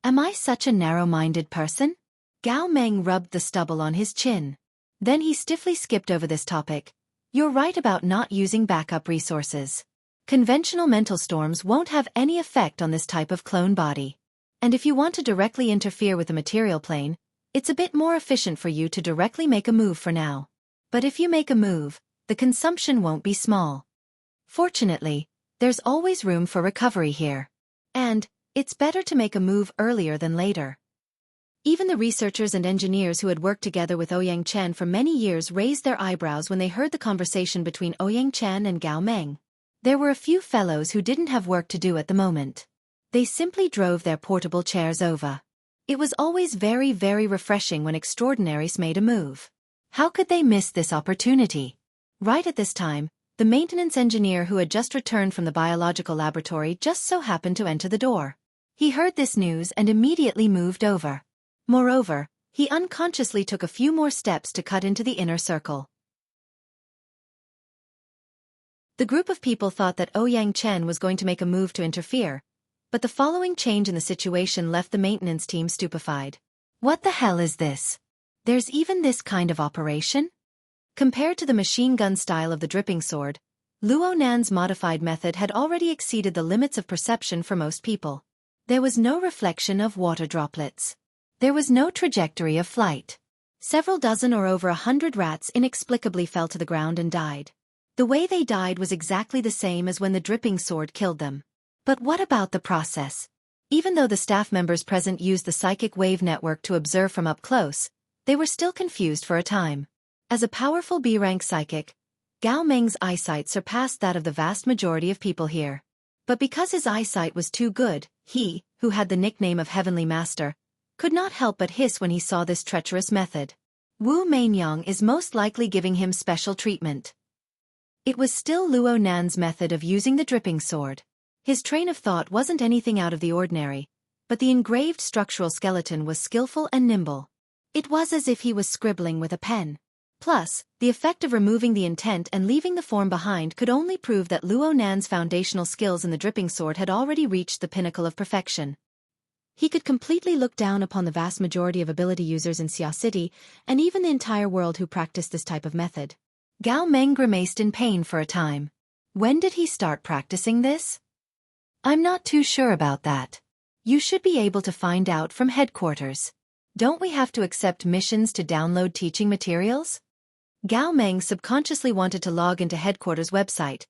Am I such a narrow-minded person? Gao Meng rubbed the stubble on his chin. Then he stiffly skipped over this topic. You're right about not using backup resources. Conventional mental storms won't have any effect on this type of clone body. And if you want to directly interfere with the material plane, it's a bit more efficient for you to directly make a move for now. But if you make a move, the consumption won't be small. Fortunately, There's always room for recovery here. And, it's better to make a move earlier than later. Even the researchers and engineers who had worked together with Ouyang Chen for many years raised their eyebrows when they heard the conversation between Ouyang Chen and Gao Meng. There were a few fellows who didn't have work to do at the moment. They simply drove their portable chairs over. It was always very, very refreshing when extraordinaries made a move. How could they miss this opportunity? Right at this time, the maintenance engineer who had just returned from the biological laboratory just so happened to enter the door. He heard this news and immediately moved over. Moreover, he unconsciously took a few more steps to cut into the inner circle. The group of people thought that Ouyang Chen was going to make a move to interfere, but the following change in the situation left the maintenance team stupefied. What the hell is this? There's even this kind of operation? Compared to the machine gun style of the dripping sword, Luo Nan's modified method had already exceeded the limits of perception for most people. There was no reflection of water droplets. There was no trajectory of flight. Several dozen or over 100 rats inexplicably fell to the ground and died. The way they died was exactly the same as when the dripping sword killed them. But what about the process? Even though the staff members present used the psychic wave network to observe from up close, they were still confused for a time. As a powerful B-rank psychic, Gao Meng's eyesight surpassed that of the vast majority of people here. But because his eyesight was too good, he, who had the nickname of Heavenly Master, could not help but hiss when he saw this treacherous method. Wu Meinyang is most likely giving him special treatment. It was still Luo Nan's method of using the dripping sword. His train of thought wasn't anything out of the ordinary, but the engraved structural skeleton was skillful and nimble. It was as if he was scribbling with a pen. Plus, the effect of removing the intent and leaving the form behind could only prove that Luo Nan's foundational skills in the dripping sword had already reached the pinnacle of perfection. He could completely look down upon the vast majority of ability users in Xia City, and even the entire world who practiced this type of method. Gao Meng grimaced in pain for a time. When did he start practicing this? I'm not too sure about that. You should be able to find out from headquarters. Don't we have to accept missions to download teaching materials? Gao Meng subconsciously wanted to log into headquarters' website,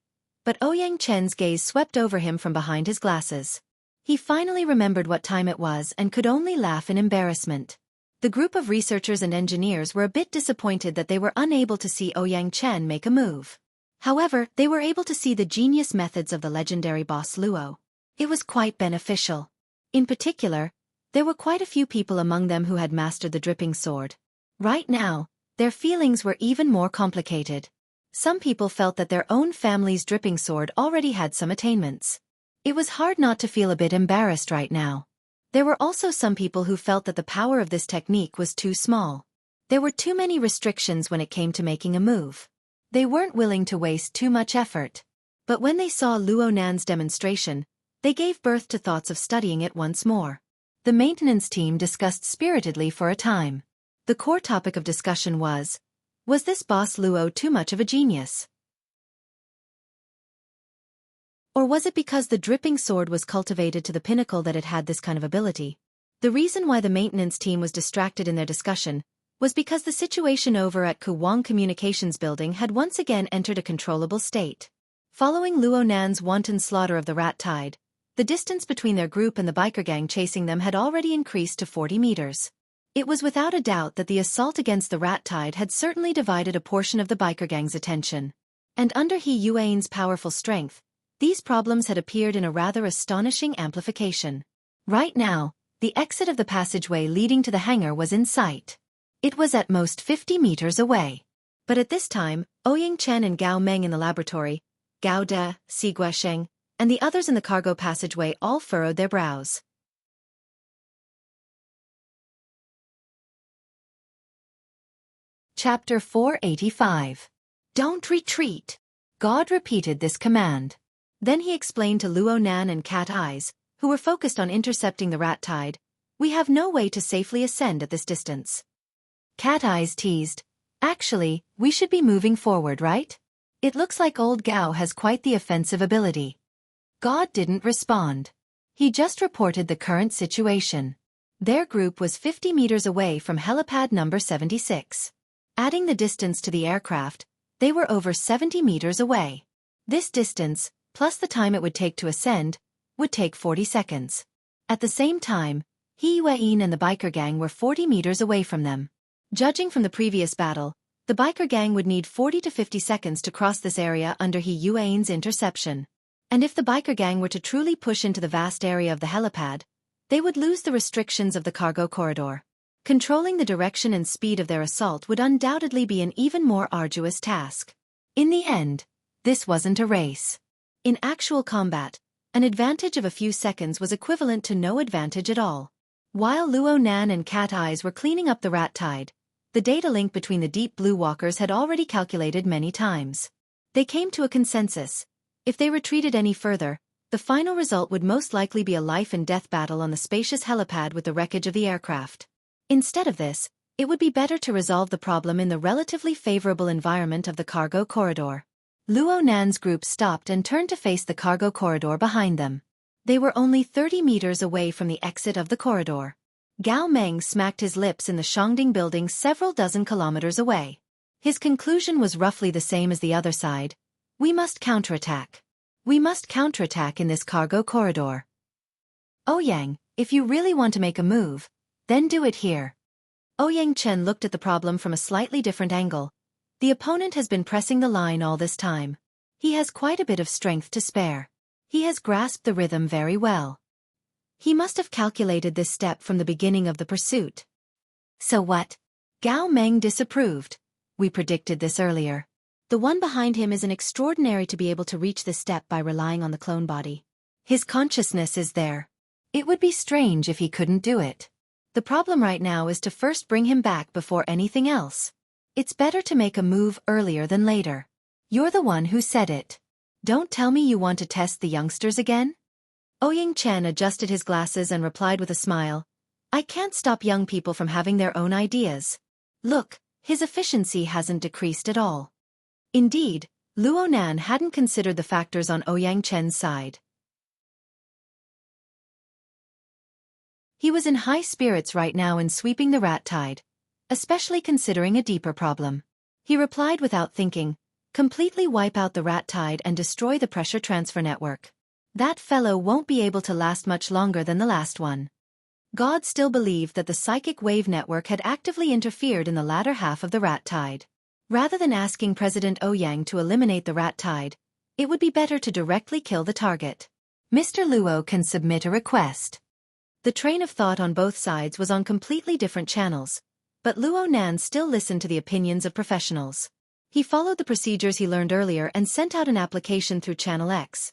but Ouyang Chen's gaze swept over him from behind his glasses. He finally remembered what time it was and could only laugh in embarrassment. The group of researchers and engineers were a bit disappointed that they were unable to see Ouyang Chen make a move. However, they were able to see the genius methods of the legendary boss Luo. It was quite beneficial. In particular, there were quite a few people among them who had mastered the dripping sword. Right now, their feelings were even more complicated. Some people felt that their own family's dripping sword already had some attainments. It was hard not to feel a bit embarrassed right now. There were also some people who felt that the power of this technique was too small. There were too many restrictions when it came to making a move. They weren't willing to waste too much effort. But when they saw Luo Nan's demonstration, they gave birth to thoughts of studying it once more. The maintenance team discussed spiritedly for a time. The core topic of discussion was this boss Luo too much of a genius? Or was it because the dripping sword was cultivated to the pinnacle that it had this kind of ability? The reason why the maintenance team was distracted in their discussion was because the situation over at Kuwang Communications Building had once again entered a controllable state. Following Luo Nan's wanton slaughter of the rat tide, the distance between their group and the biker gang chasing them had already increased to 40 meters. It was without a doubt that the assault against the rat tide had certainly divided a portion of the biker gang's attention. And under He Yuan's powerful strength, these problems had appeared in a rather astonishing amplification. Right now, the exit of the passageway leading to the hangar was in sight. It was at most 50 meters away. But at this time, Ouyang Chen and Gao Meng in the laboratory, Gao De, Si Guasheng, and the others in the cargo passageway all furrowed their brows. Chapter 485. Don't retreat. God repeated this command. Then he explained to Luo Nan and Cat Eyes, who were focused on intercepting the rat tide, "We have no way to safely ascend at this distance." Cat Eyes teased, "Actually, we should be moving forward, right? It looks like old Gao has quite the offensive ability." God didn't respond. He just reported the current situation. Their group was 50 meters away from helipad number 76. Adding the distance to the aircraft, they were over 70 meters away. This distance, plus the time it would take to ascend, would take 40 seconds. At the same time, He Yuan and the biker gang were 40 meters away from them. Judging from the previous battle, the biker gang would need 40 to 50 seconds to cross this area under He Yuan's interception. And if the biker gang were to truly push into the vast area of the helipad, they would lose the restrictions of the cargo corridor. Controlling the direction and speed of their assault would undoubtedly be an even more arduous task. In the end, this wasn't a race. In actual combat, an advantage of a few seconds was equivalent to no advantage at all. While Luo Nan and Cat Eyes were cleaning up the rat tide, the data link between the Deep Blue Walkers had already calculated many times. They came to a consensus. If they retreated any further, the final result would most likely be a life-and-death battle on the spacious helipad with the wreckage of the aircraft. Instead of this, it would be better to resolve the problem in the relatively favorable environment of the cargo corridor. Luo Nan's group stopped and turned to face the cargo corridor behind them. They were only 30 meters away from the exit of the corridor. Gao Meng smacked his lips in the Shangding building several dozen kilometers away. His conclusion was roughly the same as the other side. We must counterattack. We must counterattack in this cargo corridor. Ouyang, if you really want to make a move, then do it here. Ouyang Chen looked at the problem from a slightly different angle. The opponent has been pressing the line all this time. He has quite a bit of strength to spare. He has grasped the rhythm very well. He must have calculated this step from the beginning of the pursuit. So what? Gao Meng disapproved. We predicted this earlier. The one behind him is an extraordinary to be able to reach this step by relying on the clone body. His consciousness is there. It would be strange if he couldn't do it. The problem right now is to first bring him back before anything else. It's better to make a move earlier than later. You're the one who said it. Don't tell me you want to test the youngsters again? Ouyang Chen adjusted his glasses and replied with a smile. I can't stop young people from having their own ideas. Look, his efficiency hasn't decreased at all. Indeed, Luo Nan hadn't considered the factors on Ouyang Chen's side. He was in high spirits right now in sweeping the rat tide, especially considering a deeper problem. He replied without thinking, completely wipe out the rat tide and destroy the pressure transfer network. That fellow won't be able to last much longer than the last one. God still believed that the psychic wave network had actively interfered in the latter half of the rat tide. Rather than asking President Ouyang to eliminate the rat tide, it would be better to directly kill the target. Mr. Luo can submit a request. The train of thought on both sides was on completely different channels, but Luo Nan still listened to the opinions of professionals. He followed the procedures he learned earlier and sent out an application through Channel X.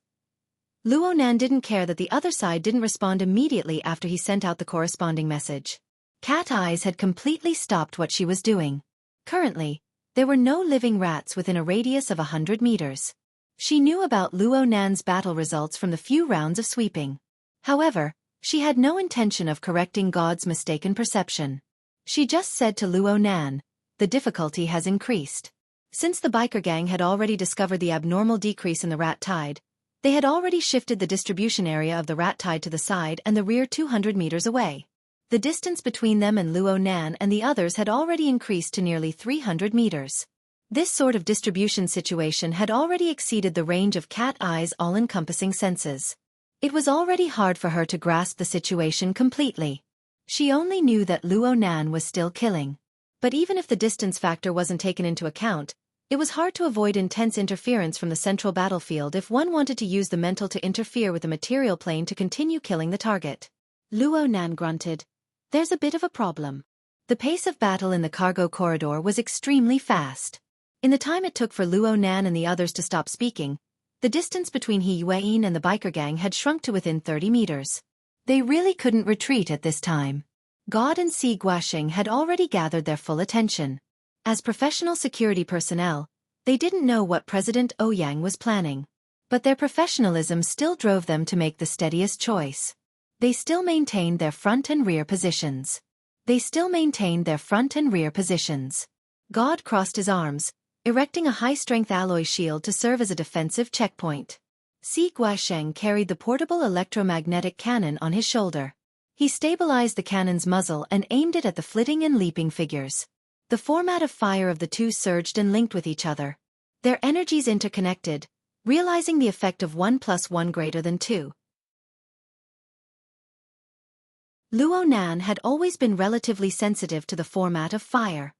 Luo Nan didn't care that the other side didn't respond immediately after he sent out the corresponding message. Cat Eyes had completely stopped what she was doing. Currently, there were no living rats within a radius of 100 meters. She knew about Luo Nan's battle results from the few rounds of sweeping. However, she had no intention of correcting God's mistaken perception. She just said to Luo Nan, the difficulty has increased. Since the biker gang had already discovered the abnormal decrease in the rat tide, they had already shifted the distribution area of the rat tide to the side and the rear 200 meters away. The distance between them and Luo Nan and the others had already increased to nearly 300 meters. This sort of distribution situation had already exceeded the range of Cat Eye's all-encompassing senses. It was already hard for her to grasp the situation completely. She only knew that Luo Nan was still killing. But even if the distance factor wasn't taken into account, it was hard to avoid intense interference from the central battlefield if one wanted to use the mental to interfere with the material plane to continue killing the target. Luo Nan grunted. There's a bit of a problem. The pace of battle in the cargo corridor was extremely fast. In the time it took for Luo Nan and the others to stop speaking, the distance between He Yuan and the biker gang had shrunk to within 30 meters. They really couldn't retreat at this time. God and Si Guosheng had already gathered their full attention. As professional security personnel, they didn't know what President Ouyang was planning. But their professionalism still drove them to make the steadiest choice. They still maintained their front and rear positions. God crossed his arms, erecting a high-strength alloy shield to serve as a defensive checkpoint. Si Guosheng carried the portable electromagnetic cannon on his shoulder. He stabilized the cannon's muzzle and aimed it at the flitting and leaping figures. The format of fire of the two surged and linked with each other. Their energies interconnected, realizing the effect of 1 + 1 greater than 2. Luo Nan had always been relatively sensitive to the format of fire.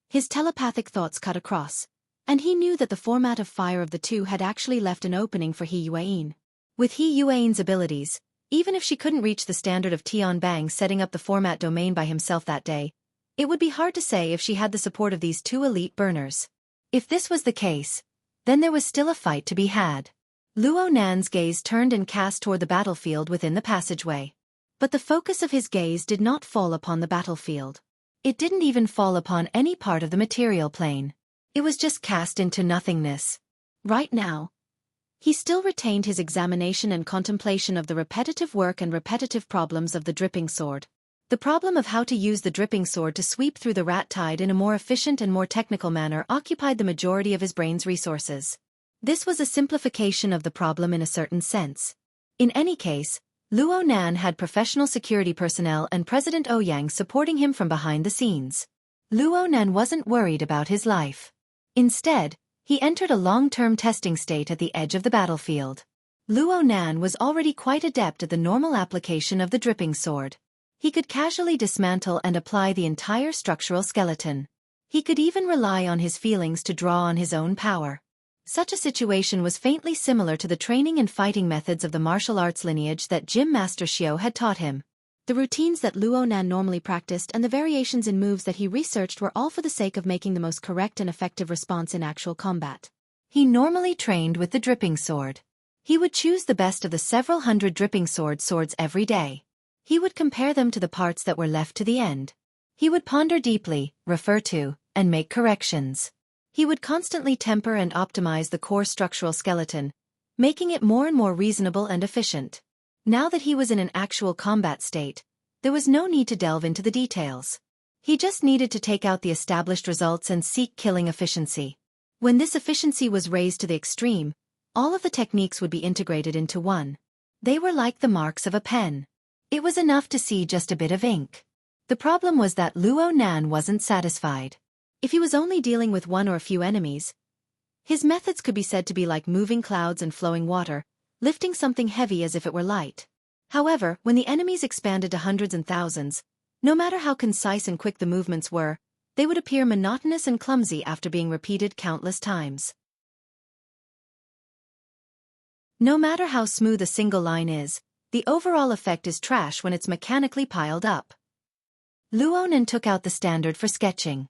His telepathic thoughts cut across, and he knew that the format of fire of the two had actually left an opening for He Yuan. With He Yuan's abilities, even if she couldn't reach the standard of Tian Bang setting up the format domain by himself that day, it would be hard to say if she had the support of these two elite burners. If this was the case, then there was still a fight to be had. Luo Nan's gaze turned and cast toward the battlefield within the passageway. But the focus of his gaze did not fall upon the battlefield. It didn't even fall upon any part of the material plane. It was just cast into nothingness. Right now, he still retained his examination and contemplation of the repetitive work and repetitive problems of the dripping sword. The problem of how to use the dripping sword to sweep through the rat tide in a more efficient and more technical manner occupied the majority of his brain's resources. This was a simplification of the problem in a certain sense. In any case, Luo Nan had professional security personnel and President Ouyang supporting him from behind the scenes. Luo Nan wasn't worried about his life. Instead, he entered a long-term testing state at the edge of the battlefield. Luo Nan was already quite adept at the normal application of the dripping sword. He could casually dismantle and apply the entire structural skeleton. He could even rely on his feelings to draw on his own power. Such a situation was faintly similar to the training and fighting methods of the martial arts lineage that Gym Master Xiao had taught him. The routines that Luo Nan normally practiced and the variations in moves that he researched were all for the sake of making the most correct and effective response in actual combat. He normally trained with the dripping sword. He would choose the best of the several hundred dripping swords every day. He would compare them to the parts that were left to the end. He would ponder deeply, refer to, and make corrections. He would constantly temper and optimize the core structural skeleton, making it more and more reasonable and efficient. Now that he was in an actual combat state, there was no need to delve into the details. He just needed to take out the established results and seek killing efficiency. When this efficiency was raised to the extreme, all of the techniques would be integrated into one. They were like the marks of a pen. It was enough to see just a bit of ink. The problem was that Luo Nan wasn't satisfied. If he was only dealing with one or a few enemies, his methods could be said to be like moving clouds and flowing water, lifting something heavy as if it were light. However, when the enemies expanded to hundreds and thousands, no matter how concise and quick the movements were, they would appear monotonous and clumsy after being repeated countless times. No matter how smooth a single line is, the overall effect is trash when it's mechanically piled up. Luo Nan took out the standard for sketching.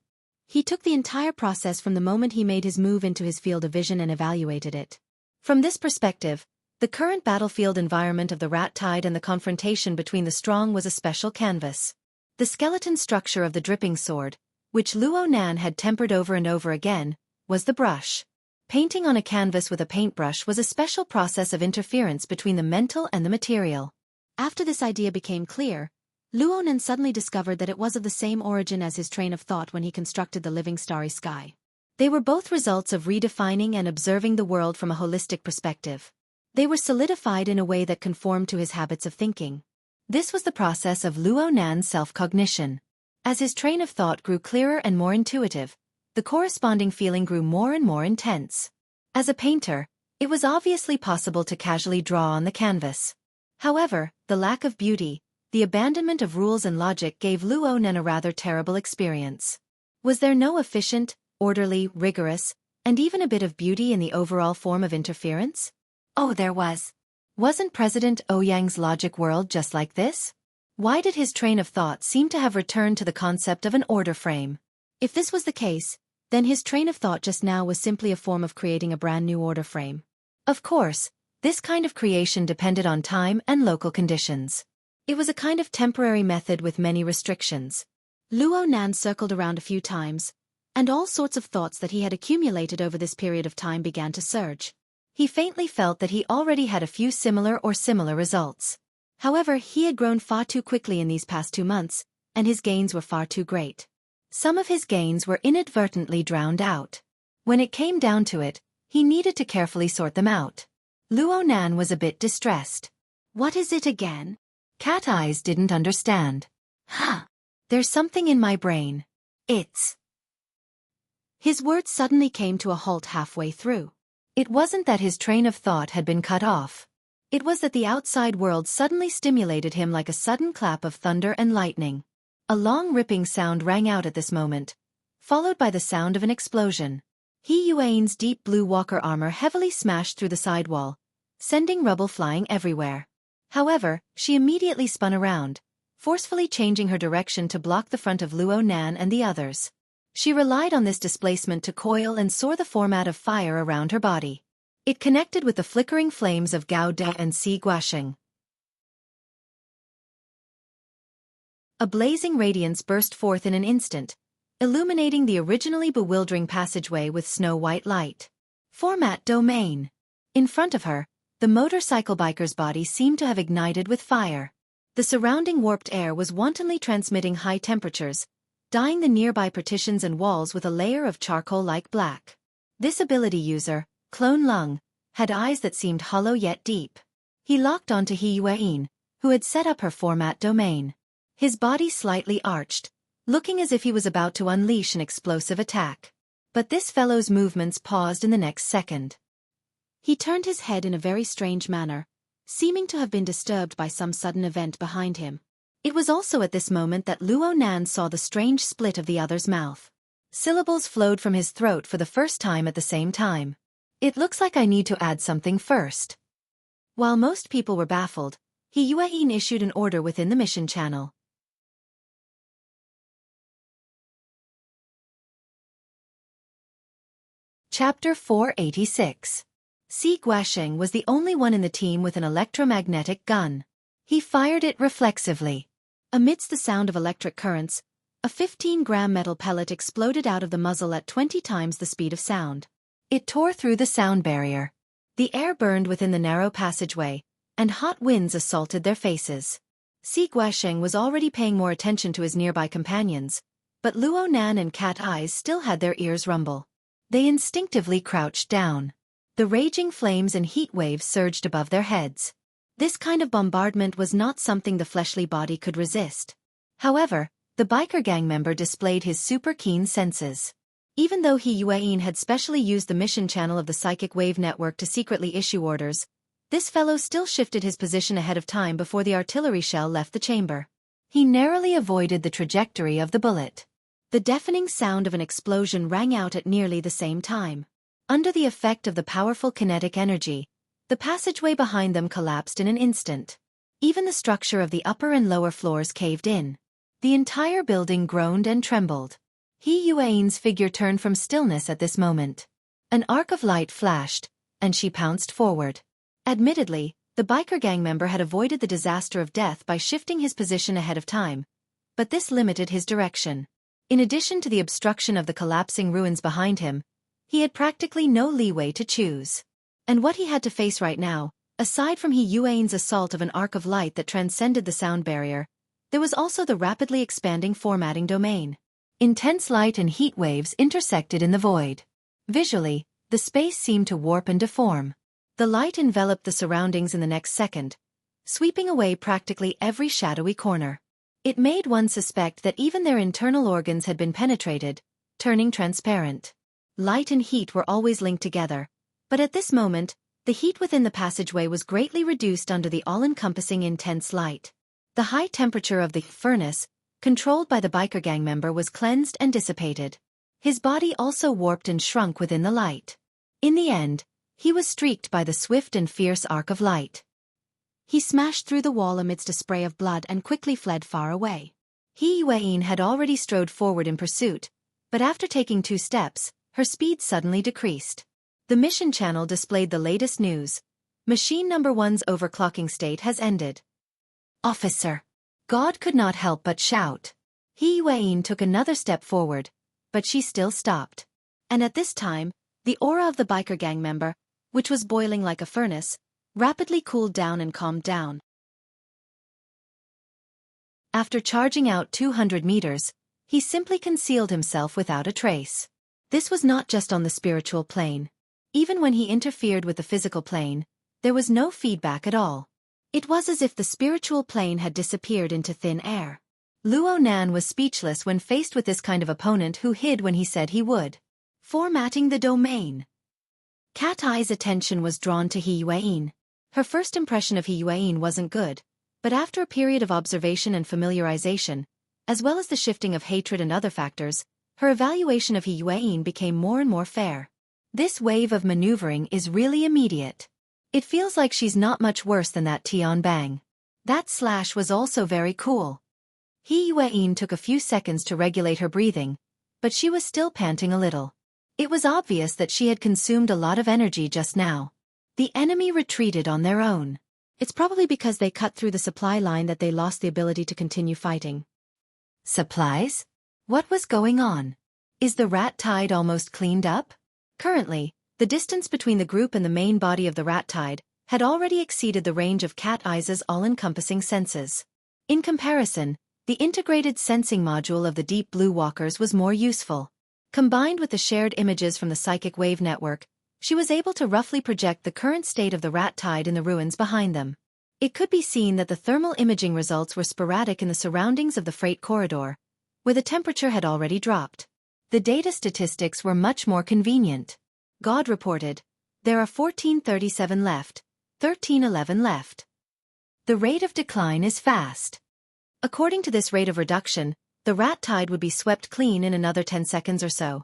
He took the entire process from the moment he made his move into his field of vision and evaluated it. From this perspective, the current battlefield environment of the rat tide and the confrontation between the strong was a special canvas. The skeleton structure of the dripping sword, which Luo Nan had tempered over and over again, was the brush. Painting on a canvas with a paintbrush was a special process of interference between the mental and the material. After this idea became clear, Luo Nan suddenly discovered that it was of the same origin as his train of thought when he constructed the living starry sky. They were both results of redefining and observing the world from a holistic perspective. They were solidified in a way that conformed to his habits of thinking. This was the process of Luo Nan's self-cognition. As his train of thought grew clearer and more intuitive, the corresponding feeling grew more and more intense. As a painter, it was obviously possible to casually draw on the canvas. However, the lack of beauty, the abandonment of rules and logic gave Luo Nan a rather terrible experience. Was there no efficient, orderly, rigorous, and even a bit of beauty in the overall form of interference? Oh, there was. Wasn't President Ouyang's logic world just like this? Why did his train of thought seem to have returned to the concept of an order frame? If this was the case, then his train of thought just now was simply a form of creating a brand new order frame. Of course, this kind of creation depended on time and local conditions. It was a kind of temporary method with many restrictions. Luo Nan circled around a few times, and all sorts of thoughts that he had accumulated over this period of time began to surge. He faintly felt that he already had a few similar results. However, he had grown far too quickly in these past 2 months, and his gains were far too great. Some of his gains were inadvertently drowned out. When it came down to it, he needed to carefully sort them out. Luo Nan was a bit distressed. What is it again? Cat Eyes didn't understand. There's something in my brain. It's... His words suddenly came to a halt halfway through. It wasn't that his train of thought had been cut off. It was that the outside world suddenly stimulated him like a sudden clap of thunder and lightning. A long ripping sound rang out at this moment, followed by the sound of an explosion. He Yuan's deep blue walker armor heavily smashed through the sidewall, sending rubble flying everywhere. However, she immediately spun around, forcefully changing her direction to block the front of Luo Nan and the others. She relied on this displacement to coil and soar the format of fire around her body. It connected with the flickering flames of Gao De and Si Guasheng. A blazing radiance burst forth in an instant, illuminating the originally bewildering passageway with snow-white light. Format domain. In front of her, the motorcycle biker's body seemed to have ignited with fire. The surrounding warped air was wantonly transmitting high temperatures, dyeing the nearby partitions and walls with a layer of charcoal-like black. This ability user, Clone Lung, had eyes that seemed hollow yet deep. He locked onto He Yuan, who had set up her format domain. His body slightly arched, looking as if he was about to unleash an explosive attack. But this fellow's movements paused in the next second. He turned his head in a very strange manner, seeming to have been disturbed by some sudden event behind him. It was also at this moment that Luo Nan saw the strange split of the other's mouth. Syllables flowed from his throat for the first time at the same time. It looks like I need to add something first. While most people were baffled, He Yuan issued an order within the mission channel. Chapter 486. Si Guasheng was the only one in the team with an electromagnetic gun. He fired it reflexively. Amidst the sound of electric currents, a 15-gram metal pellet exploded out of the muzzle at 20 times the speed of sound. It tore through the sound barrier. The air burned within the narrow passageway, and hot winds assaulted their faces. Si Guasheng was already paying more attention to his nearby companions, but Luo Nan and Cat Eyes still had their ears rumble. They instinctively crouched down. The raging flames and heat waves surged above their heads. This kind of bombardment was not something the fleshly body could resist. However, the biker gang member displayed his super keen senses. Even though He Yuan had specially used the mission channel of the psychic wave network to secretly issue orders, this fellow still shifted his position ahead of time before the artillery shell left the chamber. He narrowly avoided the trajectory of the bullet. The deafening sound of an explosion rang out at nearly the same time. Under the effect of the powerful kinetic energy, the passageway behind them collapsed in an instant. Even the structure of the upper and lower floors caved in. The entire building groaned and trembled. He Yuan's figure turned from stillness at this moment. An arc of light flashed, and she pounced forward. Admittedly, the biker gang member had avoided the disaster of death by shifting his position ahead of time, but this limited his direction. In addition to the obstruction of the collapsing ruins behind him, he had practically no leeway to choose. And what he had to face right now, aside from He Yuan's assault of an arc of light that transcended the sound barrier, there was also the rapidly expanding formatting domain. Intense light and heat waves intersected in the void. Visually, the space seemed to warp and deform. The light enveloped the surroundings in the next second, sweeping away practically every shadowy corner. It made one suspect that even their internal organs had been penetrated, turning transparent. Light and heat were always linked together, but at this moment, the heat within the passageway was greatly reduced under the all-encompassing intense light. The high temperature of the furnace, controlled by the biker gang member, was cleansed and dissipated. His body also warped and shrunk within the light. In the end, he was streaked by the swift and fierce arc of light. He smashed through the wall amidst a spray of blood and quickly fled far away. He Yuan had already strode forward in pursuit, but after taking 2 steps, her speed suddenly decreased. The mission channel displayed the latest news. Machine number 1's overclocking state has ended. Officer! God could not help but shout. He Yuan took another step forward, but she still stopped. And at this time, the aura of the biker gang member, which was boiling like a furnace, rapidly cooled down and calmed down. After charging out 200 meters, he simply concealed himself without a trace. This was not just on the spiritual plane. Even when he interfered with the physical plane, there was no feedback at all. It was as if the spiritual plane had disappeared into thin air. Luo Nan was speechless when faced with this kind of opponent who hid when he said he would. Formatting the domain. Cat Eye's attention was drawn to He Yueyin. Her first impression of He Yueyin wasn't good, but after a period of observation and familiarization, as well as the shifting of hatred and other factors, her evaluation of He Yueyin became more and more fair. This wave of maneuvering is really immediate. It feels like she's not much worse than that Tian Bang. That slash was also very cool. He Yueyin took a few seconds to regulate her breathing, but she was still panting a little. It was obvious that she had consumed a lot of energy just now. The enemy retreated on their own. It's probably because they cut through the supply line that they lost the ability to continue fighting. Supplies? What was going on? Is the rat tide almost cleaned up? Currently, the distance between the group and the main body of the rat tide had already exceeded the range of Cat Eye's all-encompassing senses. In comparison, the integrated sensing module of the Deep Blue Walkers was more useful. Combined with the shared images from the psychic wave network, she was able to roughly project the current state of the rat tide in the ruins behind them. It could be seen that the thermal imaging results were sporadic in the surroundings of the freight corridor, where the temperature had already dropped. The data statistics were much more convenient. God reported, "There are 1437 left, 1311 left. The rate of decline is fast." According to this rate of reduction, the rat tide would be swept clean in another 10 seconds or so.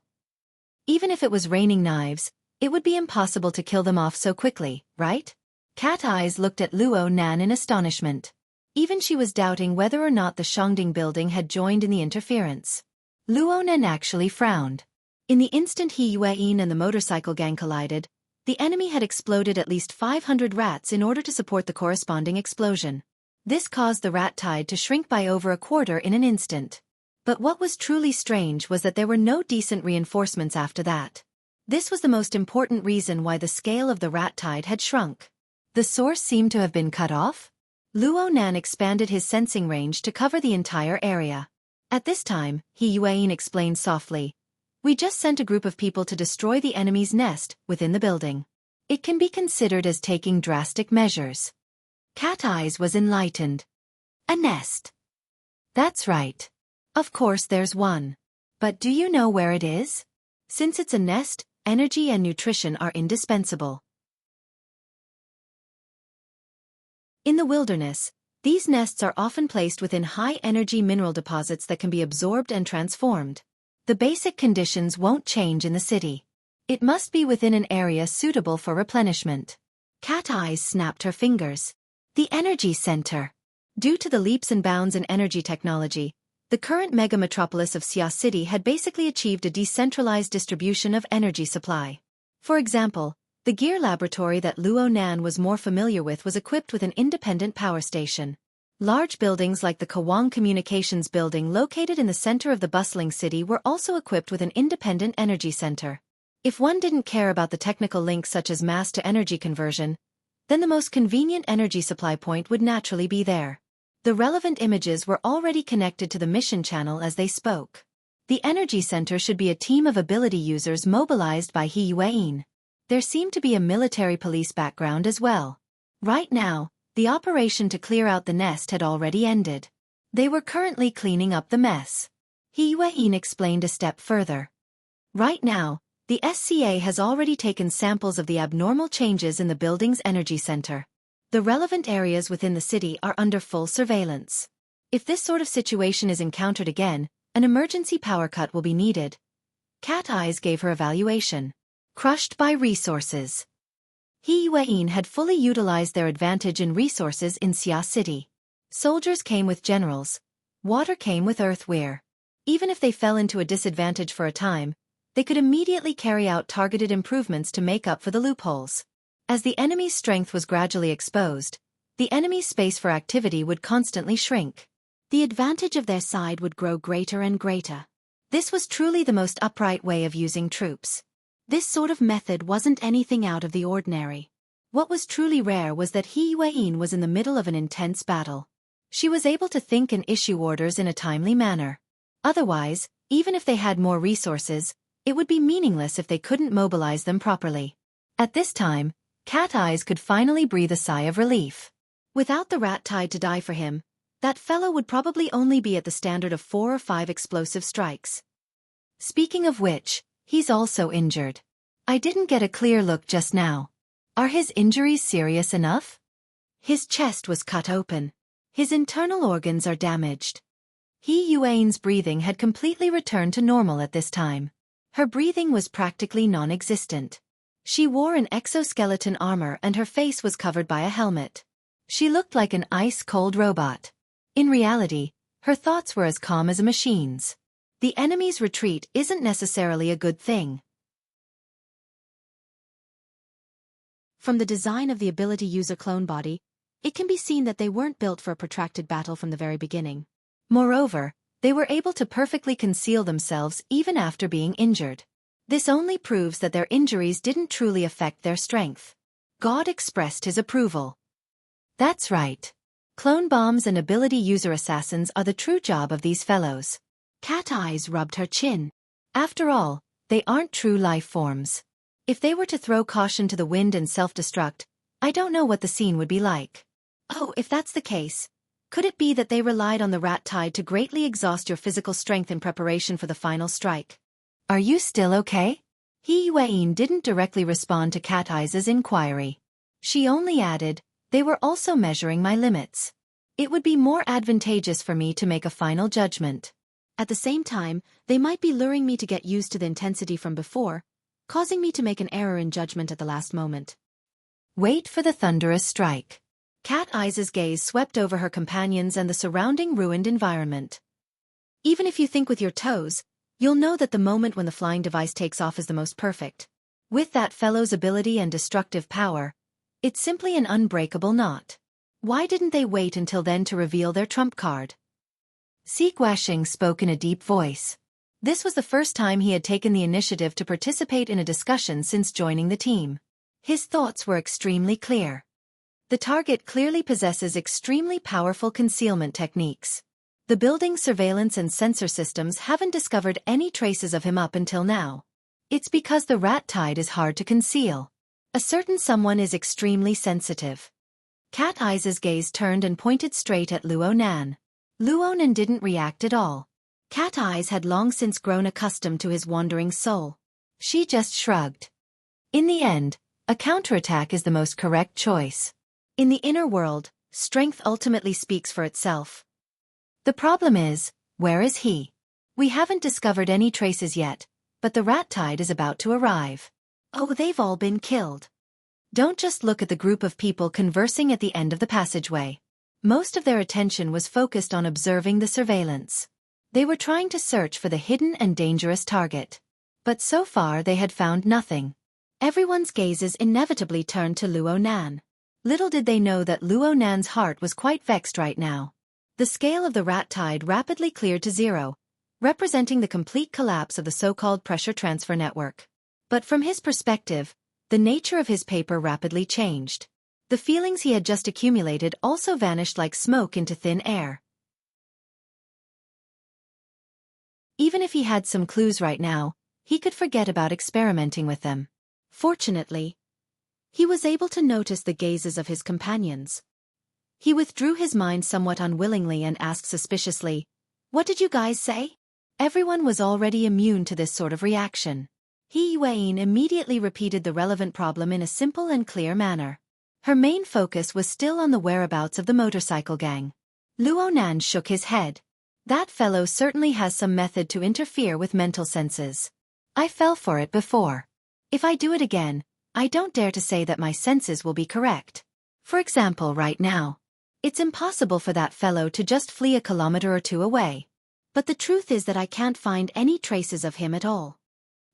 Even if it was raining knives, it would be impossible to kill them off so quickly, right? Cat Eyes looked at Luo Nan in astonishment. Even she was doubting whether or not the Shangding building had joined in the interference. Luo Nan actually frowned. In the instant He Yueyin and the motorcycle gang collided, the enemy had exploded at least 500 rats in order to support the corresponding explosion. This caused the rat tide to shrink by over a quarter in an instant. But what was truly strange was that there were no decent reinforcements after that. This was the most important reason why the scale of the rat tide had shrunk. The source seemed to have been cut off? Luo Nan expanded his sensing range to cover the entire area. At this time, He Yueyin explained softly, "We just sent a group of people to destroy the enemy's nest within the building. It can be considered as taking drastic measures." Cat Eyes was enlightened. A nest. That's right. Of course there's one. But do you know where it is? Since it's a nest, energy and nutrition are indispensable. In the wilderness, these nests are often placed within high-energy mineral deposits that can be absorbed and transformed. The basic conditions won't change in the city. It must be within an area suitable for replenishment. Cat Eyes snapped her fingers. The energy center. Due to the leaps and bounds in energy technology, the current mega-metropolis of Xia City had basically achieved a decentralized distribution of energy supply. For example, the gear laboratory that Luo Nan was more familiar with was equipped with an independent power station. Large buildings like the Kawang Communications Building located in the center of the bustling city were also equipped with an independent energy center. If one didn't care about the technical links such as mass-to-energy conversion, then the most convenient energy supply point would naturally be there. The relevant images were already connected to the mission channel as they spoke. The energy center should be a team of ability users mobilized by He Yueyin. There seemed to be a military police background as well. Right now, the operation to clear out the nest had already ended. They were currently cleaning up the mess. He Yueyin explained a step further. Right now, the SCA has already taken samples of the abnormal changes in the building's energy center. The relevant areas within the city are under full surveillance. If this sort of situation is encountered again, an emergency power cut will be needed. Cat Eyes gave her evaluation. Crushed by resources. He Yueyin had fully utilized their advantage in resources in Xia City. Soldiers came with generals. Water came with earthware. Even if they fell into a disadvantage for a time, they could immediately carry out targeted improvements to make up for the loopholes. As the enemy's strength was gradually exposed, the enemy's space for activity would constantly shrink. The advantage of their side would grow greater and greater. This was truly the most upright way of using troops. This sort of method wasn't anything out of the ordinary. What was truly rare was that He Yueyin was in the middle of an intense battle. She was able to think and issue orders in a timely manner. Otherwise, even if they had more resources, it would be meaningless if they couldn't mobilize them properly. At this time, Cat Eyes could finally breathe a sigh of relief. Without the rat tide to die for him, that fellow would probably only be at the standard of 4 or 5 explosive strikes. Speaking of which, he's also injured. I didn't get a clear look just now. Are his injuries serious enough? His chest was cut open. His internal organs are damaged. He Yuan's breathing had completely returned to normal at this time. Her breathing was practically non-existent. She wore an exoskeleton armor and her face was covered by a helmet. She looked like an ice-cold robot. In reality, her thoughts were as calm as a machine's. The enemy's retreat isn't necessarily a good thing. From the design of the ability user clone body, it can be seen that they weren't built for a protracted battle from the very beginning. Moreover, they were able to perfectly conceal themselves even after being injured. This only proves that their injuries didn't truly affect their strength. God expressed his approval. That's right. Clone bombs and ability user assassins are the true job of these fellows. Cat Eyes rubbed her chin. After all, they aren't true life forms. If they were to throw caution to the wind and self-destruct, I don't know what the scene would be like. Oh, if that's the case, could it be that they relied on the rat tide to greatly exhaust your physical strength in preparation for the final strike? Are you still okay? He Yuan didn't directly respond to Cat Eyes' inquiry. She only added, they were also measuring my limits. It would be more advantageous for me to make a final judgment. At the same time, they might be luring me to get used to the intensity from before, causing me to make an error in judgment at the last moment. Wait for the thunderous strike. Cat Eyes' gaze swept over her companions and the surrounding ruined environment. Even if you think with your toes, you'll know that the moment when the flying device takes off is the most perfect. With that fellow's ability and destructive power, it's simply an unbreakable knot. Why didn't they wait until then to reveal their trump card? Si Guashing spoke in a deep voice. This was the first time he had taken the initiative to participate in a discussion since joining the team. His thoughts were extremely clear. The target clearly possesses extremely powerful concealment techniques. The building's surveillance and sensor systems haven't discovered any traces of him up until now. It's because the rat tide is hard to conceal. A certain someone is extremely sensitive. Cat Eyes' gaze turned and pointed straight at Luo Nan. Luo Nan didn't react at all. Cat Eyes had long since grown accustomed to his wandering soul. She just shrugged. In the end, a counterattack is the most correct choice. In the inner world, strength ultimately speaks for itself. The problem is, where is he? We haven't discovered any traces yet, but the rat tide is about to arrive. Oh, they've all been killed. Don't just look at the group of people conversing at the end of the passageway. Most of their attention was focused on observing the surveillance. They were trying to search for the hidden and dangerous target. But so far they had found nothing. Everyone's gazes inevitably turned to Luo Nan. Little did they know that Luo Nan's heart was quite vexed right now. The scale of the rat tide rapidly cleared to zero, representing the complete collapse of the so-called pressure transfer network. But from his perspective, the nature of his paper rapidly changed. The feelings he had just accumulated also vanished like smoke into thin air. Even if he had some clues right now, he could forget about experimenting with them. Fortunately, he was able to notice the gazes of his companions. He withdrew his mind somewhat unwillingly and asked suspiciously, "What did you guys say?" Everyone was already immune to this sort of reaction. He Yuan immediately repeated the relevant problem in a simple and clear manner. Her main focus was still on the whereabouts of the motorcycle gang. Luo Nan shook his head. That fellow certainly has some method to interfere with mental senses. I fell for it before. If I do it again, I don't dare to say that my senses will be correct. For example, right now, it's impossible for that fellow to just flee a kilometer or two away. But the truth is that I can't find any traces of him at all.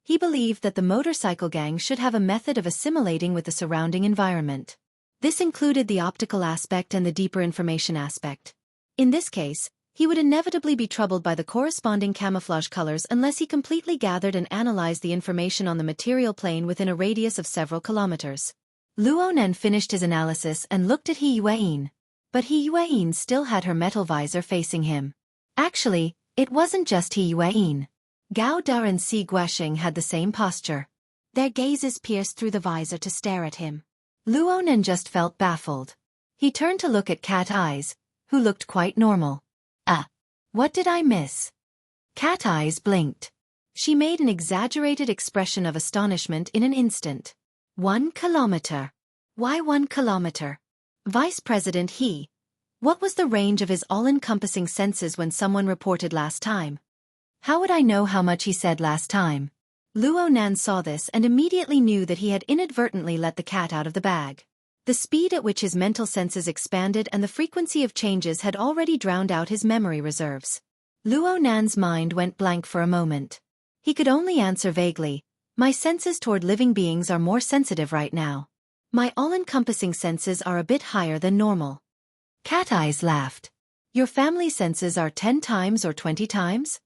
He believed that the motorcycle gang should have a method of assimilating with the surrounding environment. This included the optical aspect and the deeper information aspect. In this case, he would inevitably be troubled by the corresponding camouflage colors unless he completely gathered and analyzed the information on the material plane within a radius of several kilometers. Luo Nan finished his analysis and looked at He Yuan. But He Yuan still had her metal visor facing him. Actually, it wasn't just He Yuan. Gao Da and Si Guashing had the same posture. Their gazes pierced through the visor to stare at him. Luo Nan just felt baffled. He turned to look at Cat Eyes, who looked quite normal. What did I miss? Cat Eyes blinked. She made an exaggerated expression of astonishment in an instant. 1 kilometer. Why 1 kilometer? Vice President He. What was the range of his all-encompassing senses when someone reported last time? How would I know how much he said last time? Luo Nan saw this and immediately knew that he had inadvertently let the cat out of the bag. The speed at which his mental senses expanded and the frequency of changes had already drowned out his memory reserves. Luo Nan's mind went blank for a moment. He could only answer vaguely, my senses toward living beings are more sensitive right now. My all-encompassing senses are a bit higher than normal. Cat Eyes laughed. Your family senses are 10 times or 20 times?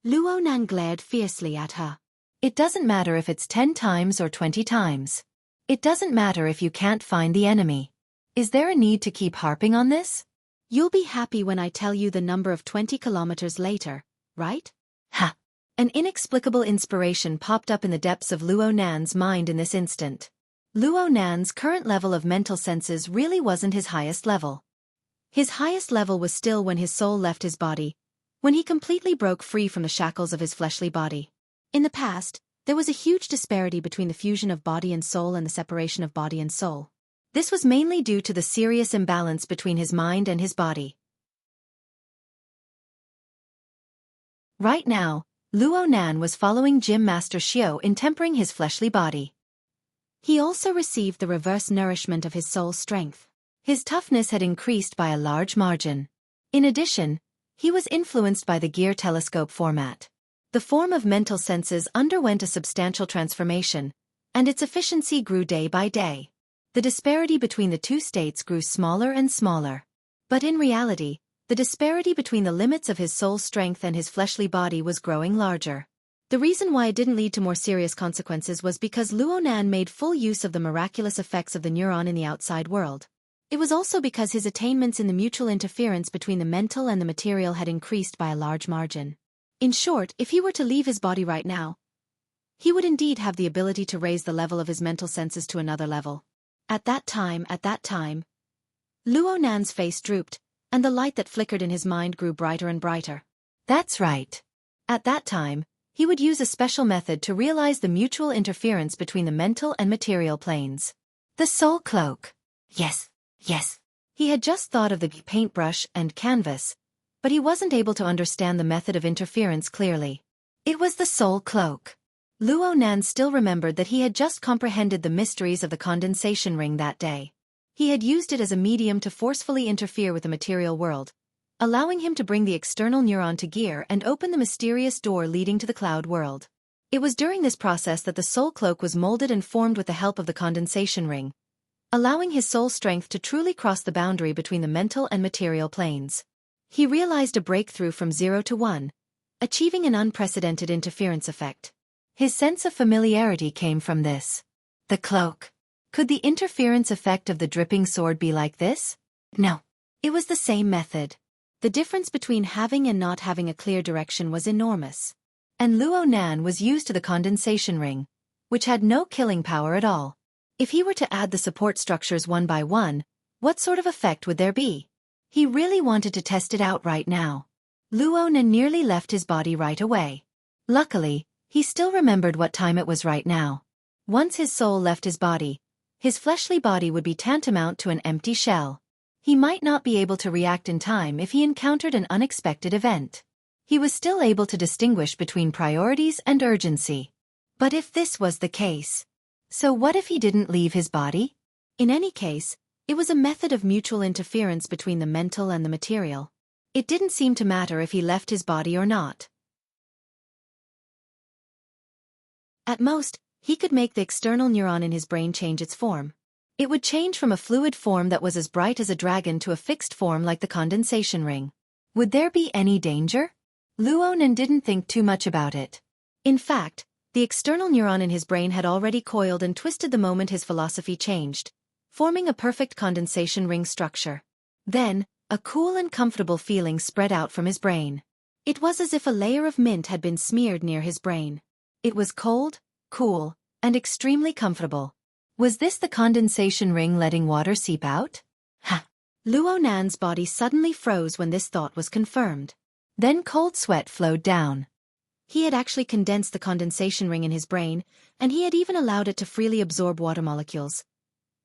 Luo Nan glared fiercely at her. It doesn't matter if it's 10 times or 20 times. It doesn't matter if you can't find the enemy. Is there a need to keep harping on this? You'll be happy when I tell you the number of 20 kilometers later, right? Ha! An inexplicable inspiration popped up in the depths of Luo Nan's mind in this instant. Luo Nan's current level of mental senses really wasn't his highest level. His highest level was still when his soul left his body, when he completely broke free from the shackles of his fleshly body. In the past, there was a huge disparity between the fusion of body and soul and the separation of body and soul. This was mainly due to the serious imbalance between his mind and his body. Right now, Luo Nan was following Gym Master Xiao in tempering his fleshly body. He also received the reverse nourishment of his soul strength. His toughness had increased by a large margin. In addition, he was influenced by the gear telescope format. The form of mental senses underwent a substantial transformation, and its efficiency grew day by day. The disparity between the two states grew smaller and smaller. But in reality, the disparity between the limits of his soul strength and his fleshly body was growing larger. The reason why it didn't lead to more serious consequences was because Luo Nan made full use of the miraculous effects of the neuron in the outside world. It was also because his attainments in the mutual interference between the mental and the material had increased by a large margin. In short, if he were to leave his body right now, he would indeed have the ability to raise the level of his mental senses to another level. At that time, Luo Nan's face drooped, and the light that flickered in his mind grew brighter and brighter. That's right. At that time, he would use a special method to realize the mutual interference between the mental and material planes. The soul cloak. Yes. He had just thought of the paintbrush and canvas, but he wasn't able to understand the method of interference clearly. It was the soul cloak. Luo Nan still remembered that he had just comprehended the mysteries of the condensation ring that day. He had used it as a medium to forcefully interfere with the material world, allowing him to bring the external neuron to gear and open the mysterious door leading to the cloud world. It was during this process that the soul cloak was molded and formed with the help of the condensation ring, allowing his soul strength to truly cross the boundary between the mental and material planes. He realized a breakthrough from 0 to 1, achieving an unprecedented interference effect. His sense of familiarity came from this. The cloak. Could the interference effect of the dripping sword be like this? No. It was the same method. The difference between having and not having a clear direction was enormous. And Luo Nan was used to the condensation ring, which had no killing power at all. If he were to add the support structures one by one, what sort of effect would there be? He really wanted to test it out right now. Luo Nan nearly left his body right away. Luckily, he still remembered what time it was right now. Once his soul left his body, his fleshly body would be tantamount to an empty shell. He might not be able to react in time if he encountered an unexpected event. He was still able to distinguish between priorities and urgency. But if this was the case, so what if he didn't leave his body? In any case, it was a method of mutual interference between the mental and the material. It didn't seem to matter if he left his body or not. At most, he could make the external neuron in his brain change its form. It would change from a fluid form that was as bright as a dragon to a fixed form like the condensation ring. Would there be any danger? Luo Nan didn't think too much about it. In fact, the external neuron in his brain had already coiled and twisted the moment his philosophy changed, forming a perfect condensation ring structure. Then, a cool and comfortable feeling spread out from his brain. It was as if a layer of mint had been smeared near his brain. It was cold, cool, and extremely comfortable. Was this the condensation ring letting water seep out? Ha! Luo Nan's body suddenly froze when this thought was confirmed. Then cold sweat flowed down. He had actually condensed the condensation ring in his brain, and he had even allowed it to freely absorb water molecules.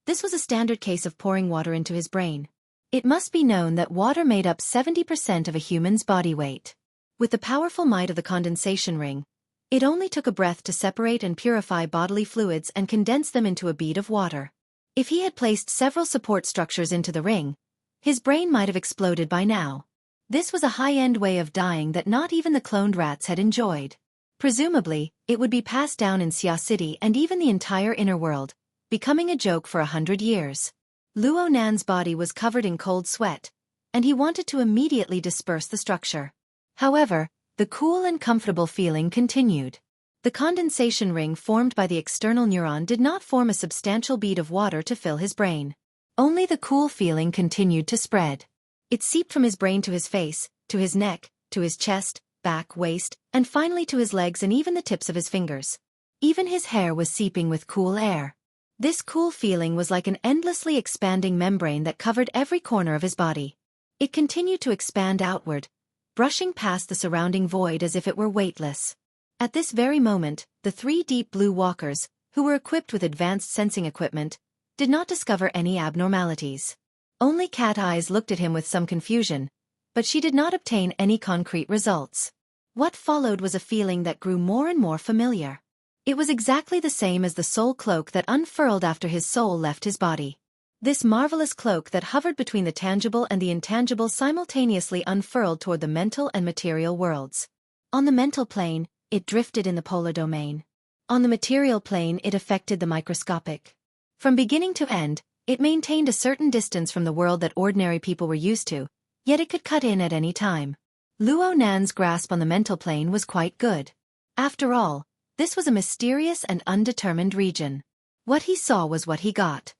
This was a standard case of pouring water into his brain. It must be known that water made up 70% of a human's body weight. With the powerful might of the condensation ring, it only took a breath to separate and purify bodily fluids and condense them into a bead of water. If he had placed several support structures into the ring, his brain might have exploded by now. This was a high-end way of dying that not even the cloned rats had enjoyed. Presumably, it would be passed down in Xia City and even the entire inner world, becoming a joke for 100 years. Luo Nan's body was covered in cold sweat, and he wanted to immediately disperse the structure. However, the cool and comfortable feeling continued. The condensation ring formed by the external neuron did not form a substantial bead of water to fill his brain. Only the cool feeling continued to spread. It seeped from his brain to his face, to his neck, to his chest, back, waist, and finally to his legs and even the tips of his fingers. Even his hair was seeping with cool air. This cool feeling was like an endlessly expanding membrane that covered every corner of his body. It continued to expand outward, brushing past the surrounding void as if it were weightless. At this very moment, the 3 deep blue walkers, who were equipped with advanced sensing equipment, did not discover any abnormalities. Only Cat Eyes looked at him with some confusion, but she did not obtain any concrete results. What followed was a feeling that grew more and more familiar. It was exactly the same as the soul cloak that unfurled after his soul left his body. This marvelous cloak that hovered between the tangible and the intangible simultaneously unfurled toward the mental and material worlds. On the mental plane, it drifted in the polar domain. On the material plane, it affected the microscopic. From beginning to end, it maintained a certain distance from the world that ordinary people were used to, yet it could cut in at any time. Luo Nan's grasp on the mental plane was quite good. After all, this was a mysterious and undetermined region. What he saw was what he got.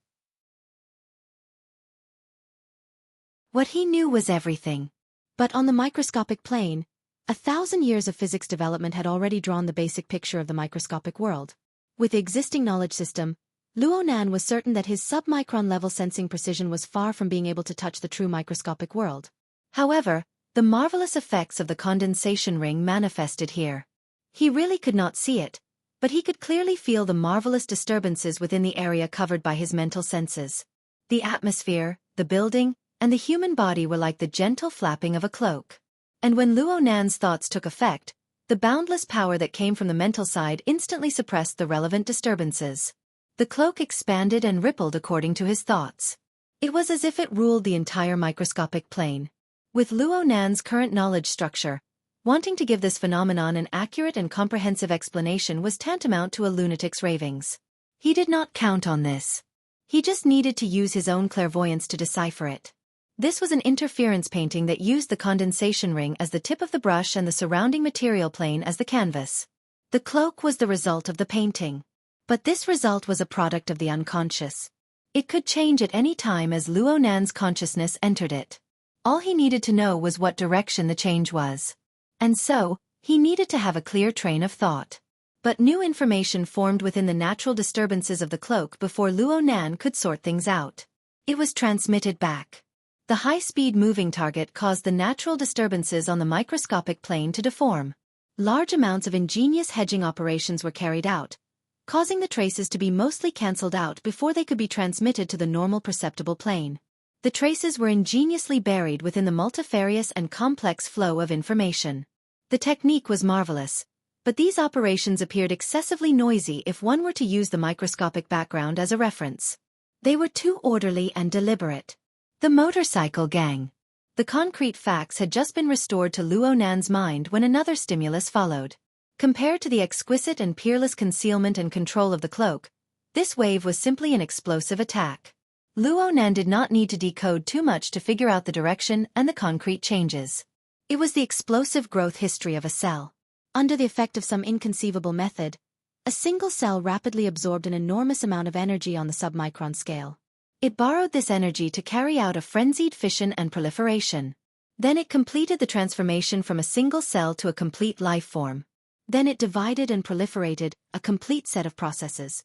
What he knew was everything. But on the microscopic plane, 1,000 years of physics development had already drawn the basic picture of the microscopic world. With the existing knowledge system, Luo Nan was certain that his submicron-level sensing precision was far from being able to touch the true microscopic world. However, the marvelous effects of the condensation ring manifested here. He really could not see it, but he could clearly feel the marvelous disturbances within the area covered by his mental senses. The atmosphere, the building, and the human body were like the gentle flapping of a cloak. And when Luo Nan's thoughts took effect, the boundless power that came from the mental side instantly suppressed the relevant disturbances. The cloak expanded and rippled according to his thoughts. It was as if it ruled the entire microscopic plane. With Luo Nan's current knowledge structure, wanting to give this phenomenon an accurate and comprehensive explanation was tantamount to a lunatic's ravings. He did not count on this. He just needed to use his own clairvoyance to decipher it. This was an interference painting that used the condensation ring as the tip of the brush and the surrounding material plane as the canvas. The cloak was the result of the painting. But this result was a product of the unconscious. It could change at any time as Luo Nan's consciousness entered it. All he needed to know was what direction the change was. And so, he needed to have a clear train of thought. But new information formed within the natural disturbances of the cloak before Luo Nan could sort things out. It was transmitted back. The high-speed moving target caused the natural disturbances on the microscopic plane to deform. Large amounts of ingenious hedging operations were carried out, causing the traces to be mostly cancelled out before they could be transmitted to the normal perceptible plane. The traces were ingeniously buried within the multifarious and complex flow of information. The technique was marvelous, but these operations appeared excessively noisy if one were to use the microscopic background as a reference. They were too orderly and deliberate. The motorcycle gang. The concrete facts had just been restored to Luo Nan's mind when another stimulus followed. Compared to the exquisite and peerless concealment and control of the cloak, this wave was simply an explosive attack. Luo Nan did not need to decode too much to figure out the direction and the concrete changes. It was the explosive growth history of a cell. Under the effect of some inconceivable method, a single cell rapidly absorbed an enormous amount of energy on the submicron scale. It borrowed this energy to carry out a frenzied fission and proliferation. Then it completed the transformation from a single cell to a complete life form. Then it divided and proliferated, a complete set of processes.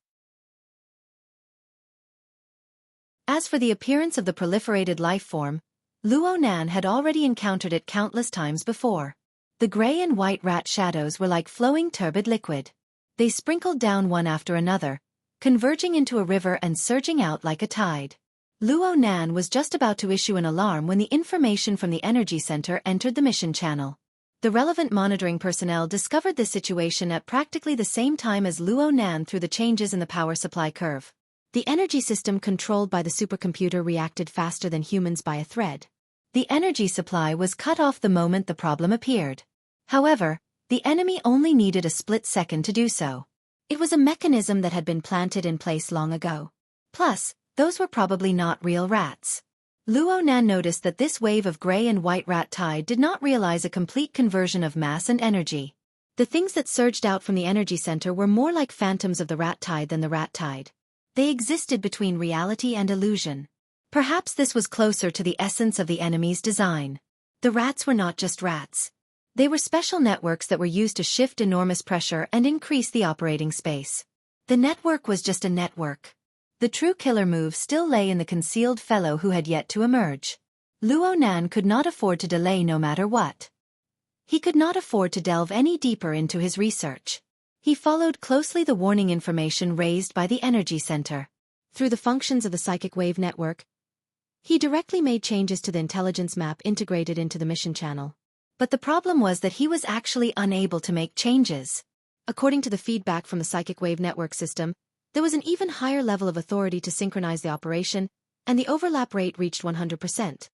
As for the appearance of the proliferated life form, Luo Nan had already encountered it countless times before. The gray and white rat shadows were like flowing turbid liquid. They sprinkled down one after another, converging into a river and surging out like a tide. Luo Nan was just about to issue an alarm when the information from the energy center entered the mission channel. The relevant monitoring personnel discovered this situation at practically the same time as Luo Nan through the changes in the power supply curve. The energy system controlled by the supercomputer reacted faster than humans by a thread. The energy supply was cut off the moment the problem appeared. However, the enemy only needed a split second to do so. It was a mechanism that had been planted in place long ago. Plus, those were probably not real rats. Luo Nan noticed that this wave of gray and white rat tide did not realize a complete conversion of mass and energy. The things that surged out from the energy center were more like phantoms of the rat tide than the rat tide. They existed between reality and illusion. Perhaps this was closer to the essence of the enemy's design. The rats were not just rats. They were special networks that were used to shift enormous pressure and increase the operating space. The network was just a network. The true killer move still lay in the concealed fellow who had yet to emerge. Luo Nan could not afford to delay no matter what. He could not afford to delve any deeper into his research. He followed closely the warning information raised by the energy center. Through the functions of the psychic wave network, he directly made changes to the intelligence map integrated into the mission channel. But the problem was that he was actually unable to make changes. According to the feedback from the psychic wave network system, there was an even higher level of authority to synchronize the operation, and the overlap rate reached 100%.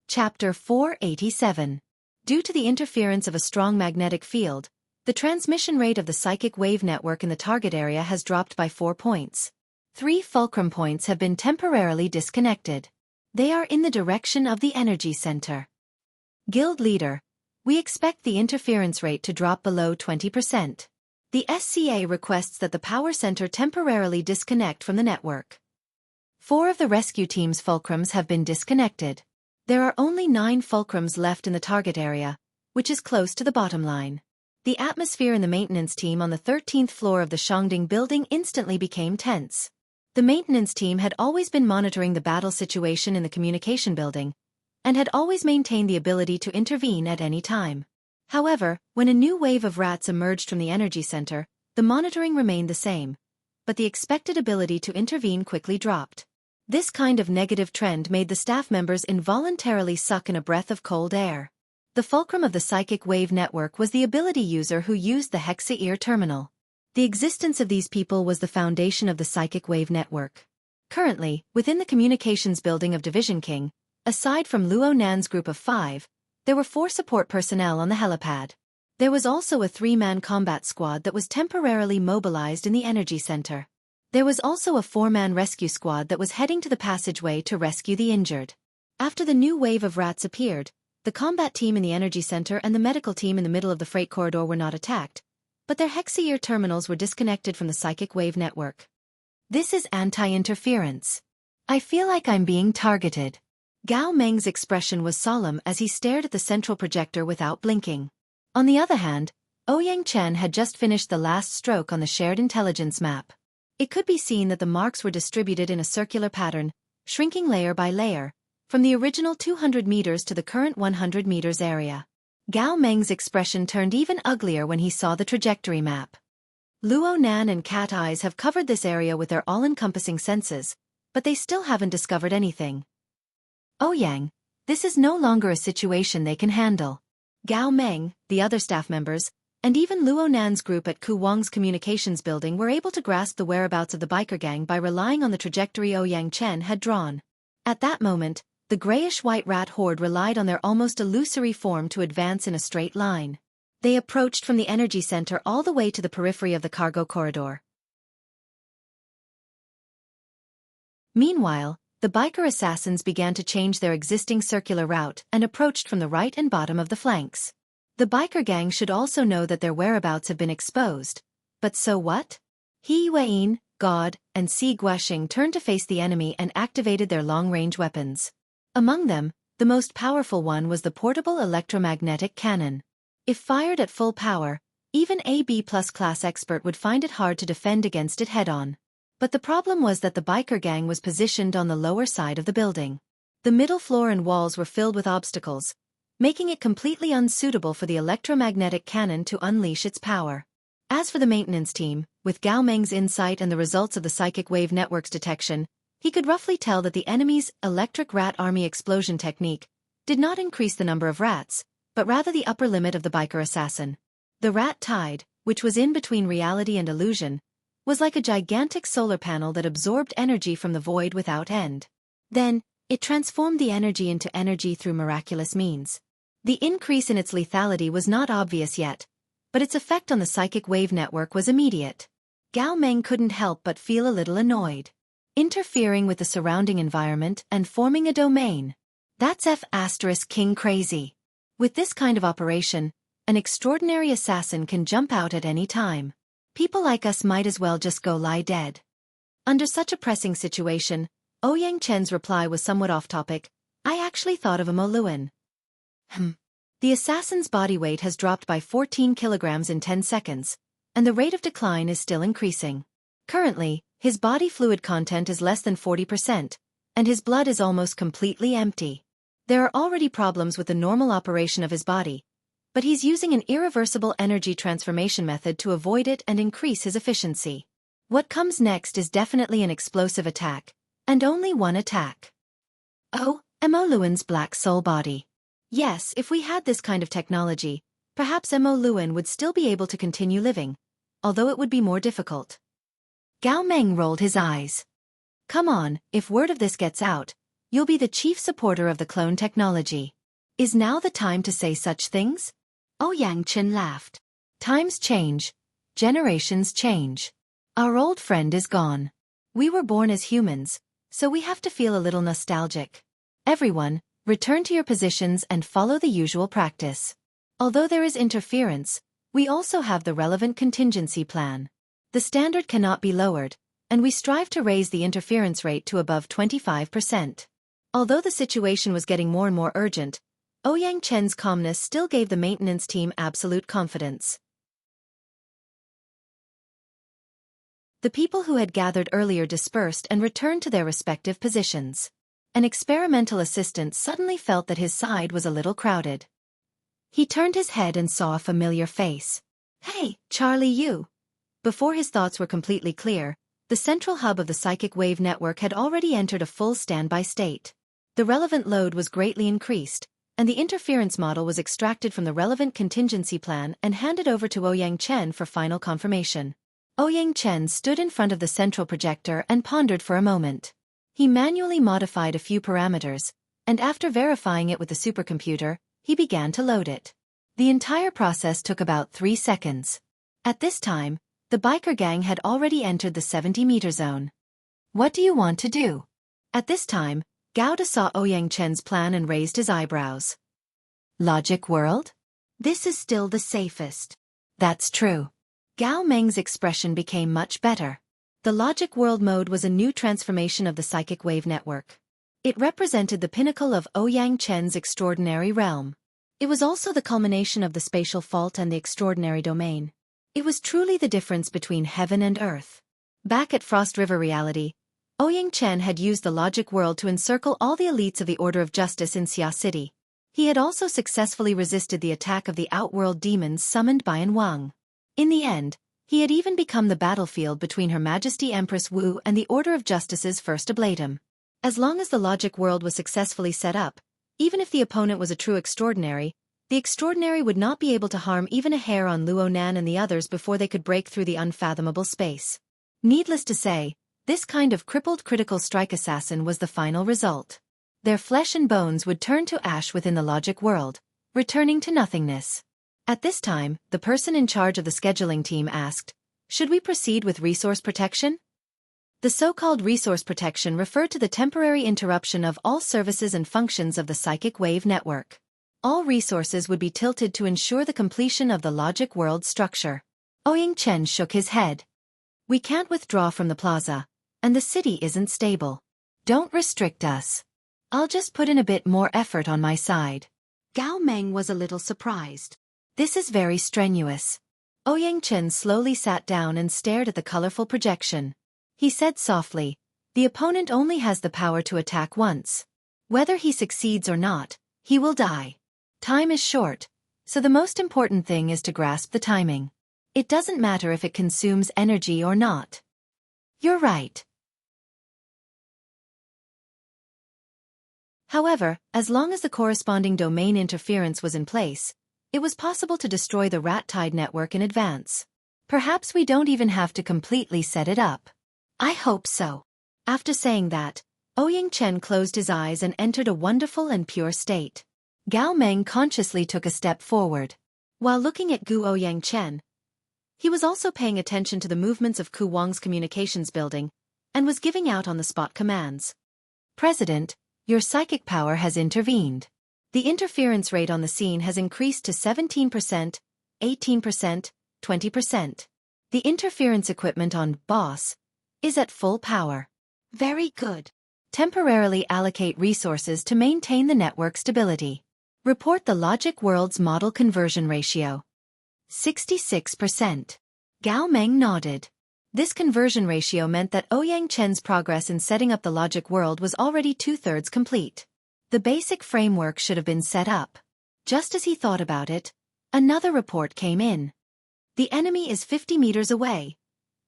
Chapter 487. Due to the interference of a strong magnetic field, the transmission rate of the psychic wave network in the target area has dropped by 4 points. 3 fulcrum points have been temporarily disconnected. They are in the direction of the energy center. Guild leader, we expect the interference rate to drop below 20%. The SCA requests that the power center temporarily disconnect from the network. 4 of the rescue team's fulcrums have been disconnected. There are only 9 fulcrums left in the target area, which is close to the bottom line. The atmosphere in the maintenance team on the 13th floor of the Shangding building instantly became tense. The maintenance team had always been monitoring the battle situation in the communication building, and had always maintained the ability to intervene at any time. However, when a new wave of rats emerged from the energy center, the monitoring remained the same, but the expected ability to intervene quickly dropped. This kind of negative trend made the staff members involuntarily suck in a breath of cold air. The fulcrum of the psychic wave network was the ability user who used the Hexa-ear terminal. The existence of these people was the foundation of the psychic wave network. Currently, within the communications building of Division King, aside from Luo Nan's group of 5, there were 4 support personnel on the helipad. There was also a 3-man combat squad that was temporarily mobilized in the energy center. There was also a 4-man rescue squad that was heading to the passageway to rescue the injured. After the new wave of rats appeared, the combat team in the energy center and the medical team in the middle of the freight corridor were not attacked, but their Hexa-ear terminals were disconnected from the psychic wave network. This is anti-interference. I feel like I'm being targeted. Gao Meng's expression was solemn as he stared at the central projector without blinking. On the other hand, Ouyang Chen had just finished the last stroke on the shared intelligence map. It could be seen that the marks were distributed in a circular pattern, shrinking layer by layer, from the original 200 meters to the current 100 meters area. Gao Meng's expression turned even uglier when he saw the trajectory map. Luo Nan and Cat Eyes have covered this area with their all-encompassing senses, but they still haven't discovered anything. Ouyang, this is no longer a situation they can handle. Gao Meng, the other staff members, and even Luo Nan's group at Ku Wang's communications building were able to grasp the whereabouts of the biker gang by relying on the trajectory Ouyang Chen had drawn. At that moment, the grayish-white rat horde relied on their almost illusory form to advance in a straight line. They approached from the energy center all the way to the periphery of the cargo corridor. Meanwhile, the biker assassins began to change their existing circular route and approached from the right and bottom of the flanks. The biker gang should also know that their whereabouts have been exposed. But so what? He Yueyin, God, and Si Guoxing turned to face the enemy and activated their long-range weapons. Among them, the most powerful one was the portable electromagnetic cannon. If fired at full power, even a B+ class expert would find it hard to defend against it head-on. But the problem was that the biker gang was positioned on the lower side of the building. The middle floor and walls were filled with obstacles, making it completely unsuitable for the electromagnetic cannon to unleash its power. As for the maintenance team, with Gao Meng's insight and the results of the psychic wave network's detection, he could roughly tell that the enemy's electric rat army explosion technique did not increase the number of rats, but rather the upper limit of the biker assassin. The rat tide, which was in between reality and illusion, was like a gigantic solar panel that absorbed energy from the void without end. Then, it transformed the energy into energy through miraculous means. The increase in its lethality was not obvious yet, but its effect on the psychic wave network was immediate. Gao Meng couldn't help but feel a little annoyed. Interfering with the surrounding environment and forming a domain. That's F*King crazy. With this kind of operation, an extraordinary assassin can jump out at any time. People like us might as well just go lie dead. Under such a pressing situation, Ouyang Chen's reply was somewhat off-topic. I actually thought of a Mo Luan. The assassin's body weight has dropped by 14 kilograms in 10 seconds, and the rate of decline is still increasing. Currently, his body fluid content is less than 40%, and his blood is almost completely empty. There are already problems with the normal operation of his body, but he's using an irreversible energy transformation method to avoid it and increase his efficiency. What comes next is definitely an explosive attack, and only one attack. Oh, Mo Luan's black soul body. Yes, if we had this kind of technology, perhaps Mo Luan would still be able to continue living, although it would be more difficult. Gao Meng rolled his eyes. Come on, if word of this gets out, you'll be the chief supporter of the clone technology. Is now the time to say such things? Ouyang Chen laughed. Times change. Generations change. Our old friend is gone. We were born as humans, so we have to feel a little nostalgic. Everyone, return to your positions and follow the usual practice. Although there is interference, we also have the relevant contingency plan. The standard cannot be lowered, and we strive to raise the interference rate to above 25%. Although the situation was getting more and more urgent, Ouyang Chen's calmness still gave the maintenance team absolute confidence. The people who had gathered earlier dispersed and returned to their respective positions. An experimental assistant suddenly felt that his side was a little crowded. He turned his head and saw a familiar face. Hey, Charlie you! Before his thoughts were completely clear, the central hub of the psychic wave network had already entered a full standby state. The relevant load was greatly increased, and the interference model was extracted from the relevant contingency plan and handed over to Ouyang Chen for final confirmation. Ouyang Chen stood in front of the central projector and pondered for a moment. He manually modified a few parameters, and after verifying it with the supercomputer, he began to load it. The entire process took about 3 seconds. At this time, the biker gang had already entered the 70-meter zone. What do you want to do? At this time, Gao De saw Ouyang Chen's plan and raised his eyebrows. Logic world? This is still the safest. That's true. Gao Meng's expression became much better. The logic world mode was a new transformation of the psychic wave network. It represented the pinnacle of Ouyang Chen's extraordinary realm. It was also the culmination of the spatial fault and the extraordinary domain. It was truly the difference between heaven and earth. Back at Frost River Reality, Ouyang Chen had used the logic world to encircle all the elites of the Order of Justice in Xia City. He had also successfully resisted the attack of the outworld demons summoned by An Wang. In the end, he had even become the battlefield between Her Majesty Empress Wu and the Order of Justice's first ablatum. As long as the logic world was successfully set up, even if the opponent was a true extraordinary, the extraordinary would not be able to harm even a hair on Luo Nan and the others before they could break through the unfathomable space. Needless to say, this kind of crippled critical strike assassin was the final result. Their flesh and bones would turn to ash within the logic world, returning to nothingness. At this time, the person in charge of the scheduling team asked, "Should we proceed with resource protection?" The so-called resource protection referred to the temporary interruption of all services and functions of the psychic wave network. All resources would be tilted to ensure the completion of the logic world structure. Ouyang Chen shook his head. We can't withdraw from the plaza, and the city isn't stable. Don't restrict us. I'll just put in a bit more effort on my side. Gao Meng was a little surprised. This is very strenuous. Ouyang Chen slowly sat down and stared at the colorful projection. He said softly, "The opponent only has the power to attack once. Whether he succeeds or not, he will die. Time is short, so the most important thing is to grasp the timing. It doesn't matter if it consumes energy or not." You're right. However, as long as the corresponding domain interference was in place, it was possible to destroy the rat tide network in advance. Perhaps we don't even have to completely set it up. I hope so. After saying that, Ouyang Chen closed his eyes and entered a wonderful and pure state. Gao Meng consciously took a step forward. While looking at Gu Ouyang Chen, he was also paying attention to the movements of Ku Wang's communications building and was giving out on-the-spot commands. "President, your psychic power has intervened. The interference rate on the scene has increased to 17%, 18%, 20%. The interference equipment on Boss is at full power. Very good. Temporarily allocate resources to maintain the network stability. Report the logic world's model conversion ratio. 66%. Gao Meng nodded. This conversion ratio meant that Ouyang Chen's progress in setting up the logic world was already 2/3 complete. The basic framework should have been set up. Just as he thought about it, another report came in. The enemy is 50 meters away.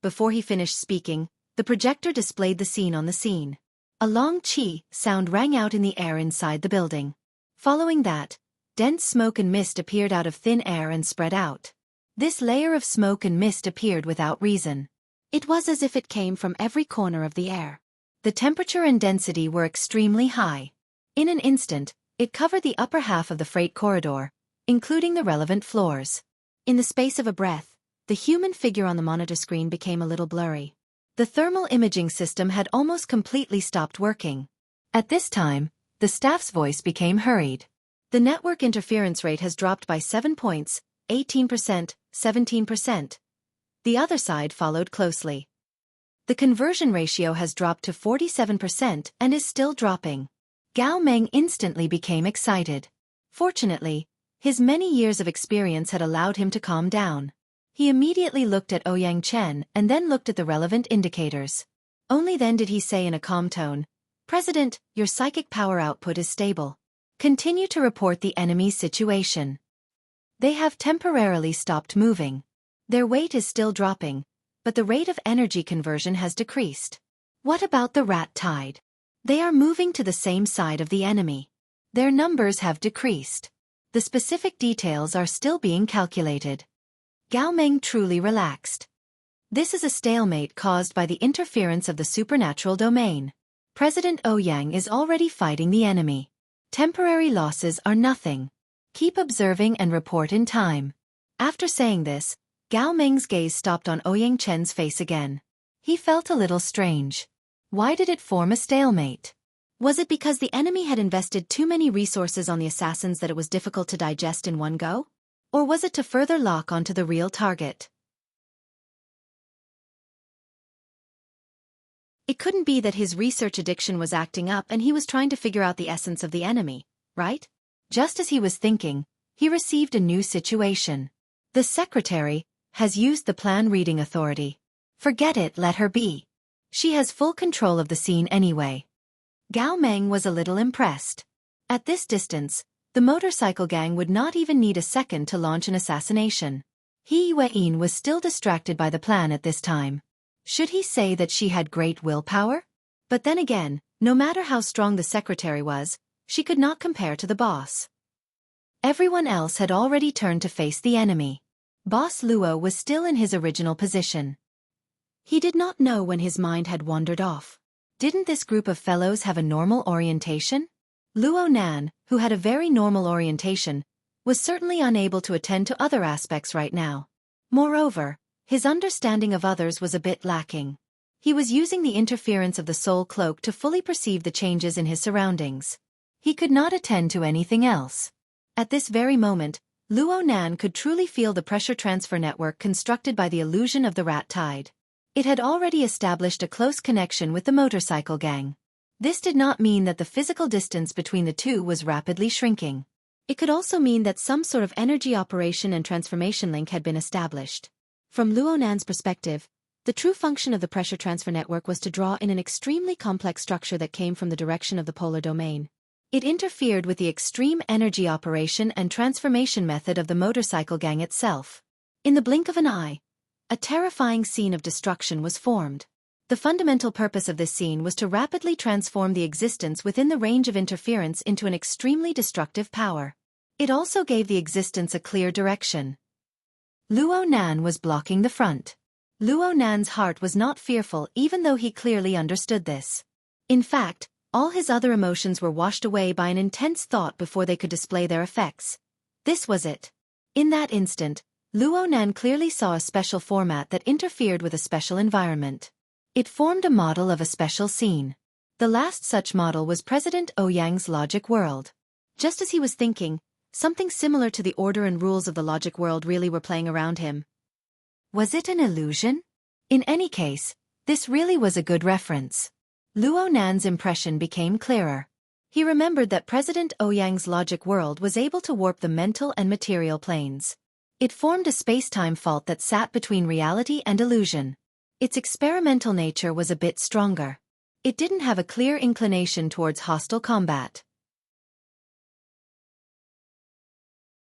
Before he finished speaking, the projector displayed the scene on the scene. A long chi sound rang out in the air inside the building. Following that, dense smoke and mist appeared out of thin air and spread out. This layer of smoke and mist appeared without reason. It was as if it came from every corner of the air. The temperature and density were extremely high. In an instant, it covered the upper half of the freight corridor, including the relevant floors. In the space of a breath, the human figure on the monitor screen became a little blurry. The thermal imaging system had almost completely stopped working. At this time, the staff's voice became hurried. The network interference rate has dropped by 7 points, 18%, 17%. The other side followed closely. The conversion ratio has dropped to 47% and is still dropping. Gao Meng instantly became excited. Fortunately, his many years of experience had allowed him to calm down. He immediately looked at Ouyang Chen and then looked at the relevant indicators. Only then did he say in a calm tone, "President, your psychic power output is stable. Continue to report the enemy's situation. They have temporarily stopped moving. Their weight is still dropping, but the rate of energy conversion has decreased. What about the rat tide? They are moving to the same side of the enemy. Their numbers have decreased. The specific details are still being calculated." Gao Meng truly relaxed. This is a stalemate caused by the interference of the supernatural domain. President Ouyang is already fighting the enemy. Temporary losses are nothing. Keep observing and report in time. After saying this, Gao Meng's gaze stopped on Ouyang Chen's face again. He felt a little strange. Why did it form a stalemate? Was it because the enemy had invested too many resources on the assassins that it was difficult to digest in one go? Or was it to further lock onto the real target? It couldn't be that his research addiction was acting up and he was trying to figure out the essence of the enemy, right? Just as he was thinking, he received a new situation. The secretary has used the plan reading authority. Forget it, let her be. She has full control of the scene anyway. Gao Meng was a little impressed. At this distance, the motorcycle gang would not even need a second to launch an assassination. He Yueyin was still distracted by the plan at this time. Should he say that she had great willpower? But then again, no matter how strong the secretary was, she could not compare to the boss. Everyone else had already turned to face the enemy. Boss Luo was still in his original position. He did not know when his mind had wandered off. Didn't this group of fellows have a normal orientation? Luo Nan, who had a very normal orientation, was certainly unable to attend to other aspects right now. Moreover, his understanding of others was a bit lacking. He was using the interference of the soul cloak to fully perceive the changes in his surroundings. He could not attend to anything else. At this very moment, Luo Nan could truly feel the pressure transfer network constructed by the illusion of the rat tide. It had already established a close connection with the motorcycle gang. This did not mean that the physical distance between the two was rapidly shrinking. It could also mean that some sort of energy operation and transformation link had been established. From Luo Nan's perspective, The true function of the pressure transfer network was to draw in an extremely complex structure that came from the direction of the polar domain. It interfered with the extreme energy operation and transformation method of the motorcycle gang itself. In the blink of an eye, a terrifying scene of destruction was formed. The fundamental purpose of this scene was to rapidly transform the existence within the range of interference into an extremely destructive power. It also gave the existence a clear direction. Luo Nan was blocking the front. Luo Nan's heart was not fearful even though he clearly understood this. In fact, all his other emotions were washed away by an intense thought before they could display their effects. This was it. In that instant, Luo Nan clearly saw a special format that interfered with a special environment. It formed a model of a special scene. The last such model was President Ouyang's logic world. Just as he was thinking, something similar to the order and rules of the logic world really were playing around him. Was it an illusion? In any case, this really was a good reference. Luo Nan's impression became clearer. He remembered that President Ouyang's logic world was able to warp the mental and material planes. It formed a space-time fault that sat between reality and illusion. Its experimental nature was a bit stronger. It didn't have a clear inclination towards hostile combat.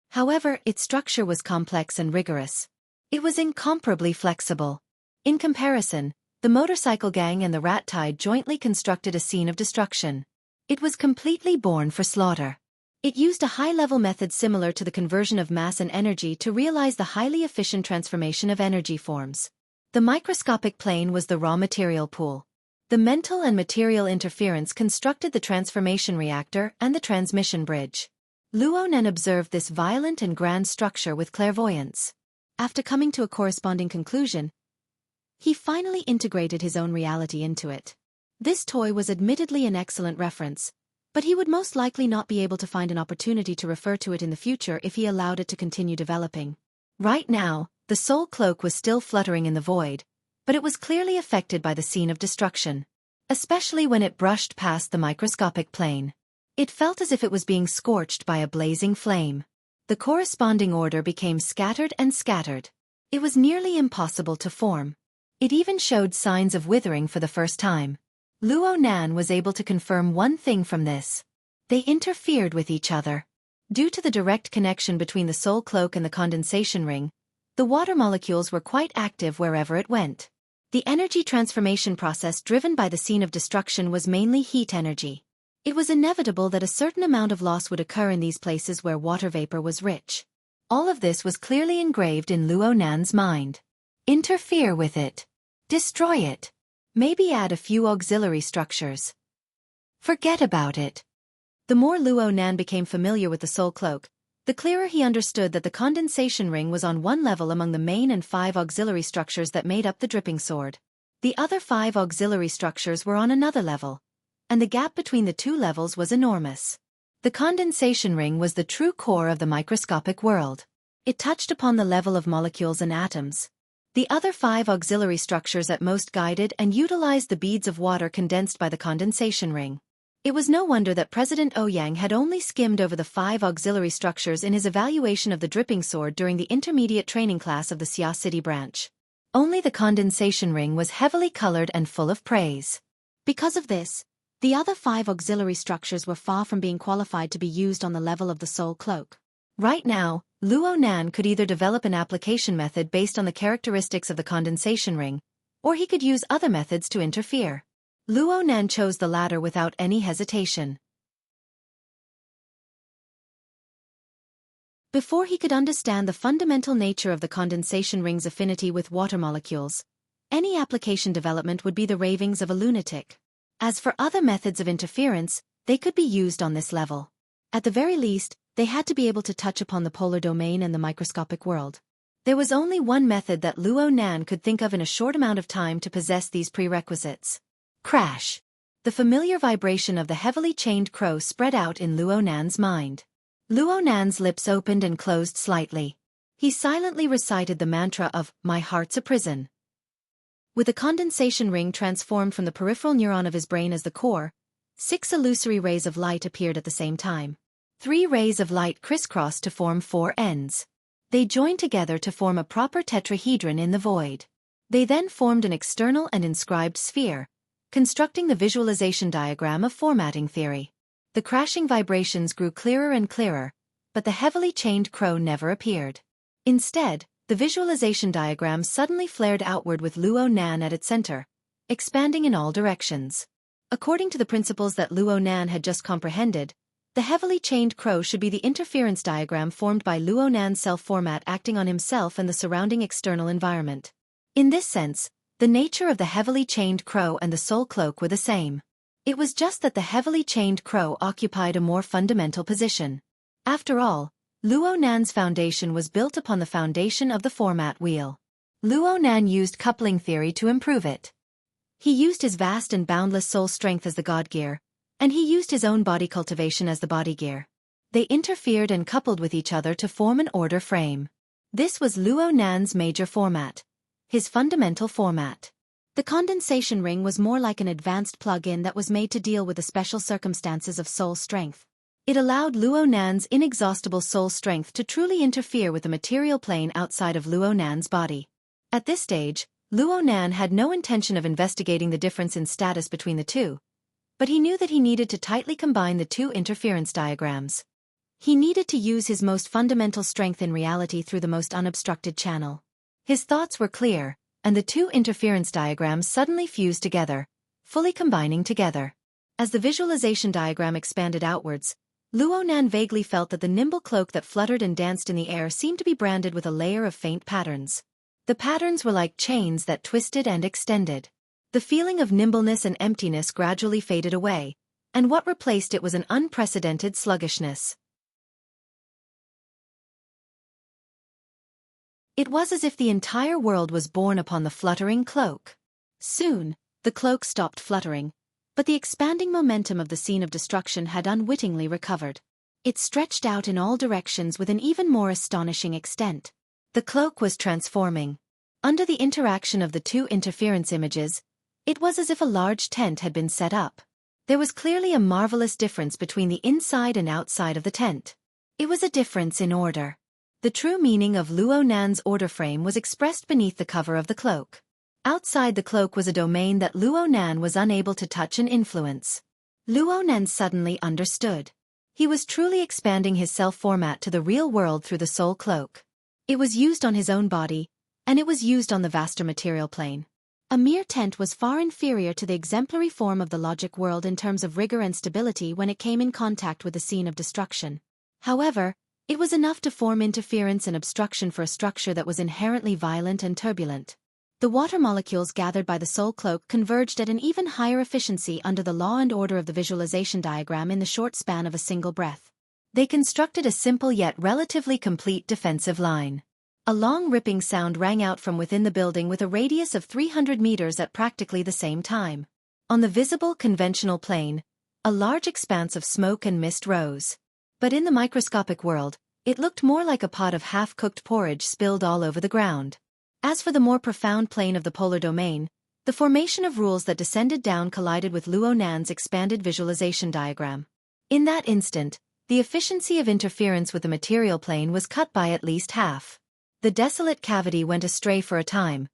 However, its structure was complex and rigorous. It was incomparably flexible. In comparison, the motorcycle gang and the rat tide jointly constructed a scene of destruction. It was completely born for slaughter. It used a high-level method similar to the conversion of mass and energy to realize the highly efficient transformation of energy forms. The microscopic plane was the raw material pool. The mental and material interference constructed the transformation reactor and the transmission bridge. Luo Nan observed this violent and grand structure with clairvoyance. After coming to a corresponding conclusion, he finally integrated his own reality into it. This toy was admittedly an excellent reference, but he would most likely not be able to find an opportunity to refer to it in the future if he allowed it to continue developing. Right now, the soul cloak was still fluttering in the void, but it was clearly affected by the scene of destruction, especially when it brushed past the microscopic plane. It felt as if it was being scorched by a blazing flame. The corresponding order became scattered and scattered. It was nearly impossible to form. It even showed signs of withering for the first time. Luo Nan was able to confirm one thing from this. They interfered with each other. Due to the direct connection between the soul cloak and the condensation ring, the water molecules were quite active wherever it went. The energy transformation process driven by the scene of destruction was mainly heat energy. It was inevitable that a certain amount of loss would occur in these places where water vapor was rich. All of this was clearly engraved in Luo Nan's mind. Interfere with it. Destroy it. Maybe add a few auxiliary structures. Forget about it. The more Luo Nan became familiar with the soul cloak, the clearer he understood that the condensation ring was on one level among the main and 5 auxiliary structures that made up the dripping sword. The other 5 auxiliary structures were on another level, and the gap between the 2 levels was enormous. The condensation ring was the true core of the microscopic world. It touched upon the level of molecules and atoms. The other 5 auxiliary structures at most guided and utilized the beads of water condensed by the condensation ring. It was no wonder that President Ouyang had only skimmed over the 5 auxiliary structures in his evaluation of the dripping sword during the intermediate training class of the Xia City branch. Only the condensation ring was heavily colored and full of praise. Because of this, the other 5 auxiliary structures were far from being qualified to be used on the level of the soul cloak. Right now, Luo Nan could either develop an application method based on the characteristics of the condensation ring, or he could use other methods to interfere. Luo Nan chose the latter without any hesitation. Before he could understand the fundamental nature of the condensation ring's affinity with water molecules, any application development would be the ravings of a lunatic. As for other methods of interference, they could be used on this level. At the very least, they had to be able to touch upon the polar domain and the microscopic world. There was only one method that Luo Nan could think of in a short amount of time to possess these prerequisites. Crash! The familiar vibration of the heavily chained crow spread out in Luo Nan's mind. Luo Nan's lips opened and closed slightly. He silently recited the mantra of, "My heart's a prison." With the condensation ring transformed from the peripheral neuron of his brain as the core, 6 illusory rays of light appeared at the same time. 3 rays of light crisscrossed to form 4 ends. They joined together to form a proper tetrahedron in the void. They then formed an external and inscribed sphere, constructing the visualization diagram of formatting theory. The crashing vibrations grew clearer and clearer, but the heavily chained crow never appeared. Instead, the visualization diagram suddenly flared outward with Luo Nan at its center, expanding in all directions. According to the principles that Luo Nan had just comprehended, the heavily chained crow should be the interference diagram formed by Luo Nan's self-format acting on himself and the surrounding external environment. In this sense, the nature of the heavily chained crow and the soul cloak were the same. It was just that the heavily chained crow occupied a more fundamental position. After all, Luo Nan's foundation was built upon the foundation of the format wheel. Luo Nan used coupling theory to improve it. He used his vast and boundless soul strength as the god gear, and he used his own body cultivation as the body gear. They interfered and coupled with each other to form an order frame. This was Luo Nan's major format, his fundamental format. The condensation ring was more like an advanced plug-in that was made to deal with the special circumstances of soul strength. It allowed Luo Nan's inexhaustible soul strength to truly interfere with the material plane outside of Luo Nan's body. At this stage, Luo Nan had no intention of investigating the difference in status between the two, but he knew that he needed to tightly combine the two interference diagrams. He needed to use his most fundamental strength in reality through the most unobstructed channel. His thoughts were clear, and the two interference diagrams suddenly fused together, fully combining together. As the visualization diagram expanded outwards, Luo Nan vaguely felt that the nimble cloak that fluttered and danced in the air seemed to be branded with a layer of faint patterns. The patterns were like chains that twisted and extended. The feeling of nimbleness and emptiness gradually faded away, and what replaced it was an unprecedented sluggishness. It was as if the entire world was born upon the fluttering cloak. Soon, the cloak stopped fluttering, but the expanding momentum of the scene of destruction had unwittingly recovered. It stretched out in all directions with an even more astonishing extent. The cloak was transforming. Under the interaction of the two interference images, it was as if a large tent had been set up. There was clearly a marvelous difference between the inside and outside of the tent. It was a difference in order. The true meaning of Luo Nan's order frame was expressed beneath the cover of the cloak. Outside the cloak was a domain that Luo Nan was unable to touch and influence. Luo Nan suddenly understood. He was truly expanding his self-format to the real world through the soul cloak. It was used on his own body, and it was used on the vaster material plane. A mere tent was far inferior to the exemplary form of the logic world in terms of rigor and stability when it came in contact with the scene of destruction. However, it was enough to form interference and obstruction for a structure that was inherently violent and turbulent. The water molecules gathered by the soul cloak converged at an even higher efficiency under the law and order of the visualization diagram in the short span of a single breath. They constructed a simple yet relatively complete defensive line. A long ripping sound rang out from within the building with a radius of 300 meters at practically the same time. On the visible conventional plane, a large expanse of smoke and mist rose. But in the microscopic world, it looked more like a pot of half-cooked porridge spilled all over the ground. As for the more profound plane of the polar domain, the formation of rules that descended down collided with Luo Nan's expanded visualization diagram. In that instant, the efficiency of interference with the material plane was cut by at least half. The desolate cavity went astray for a time,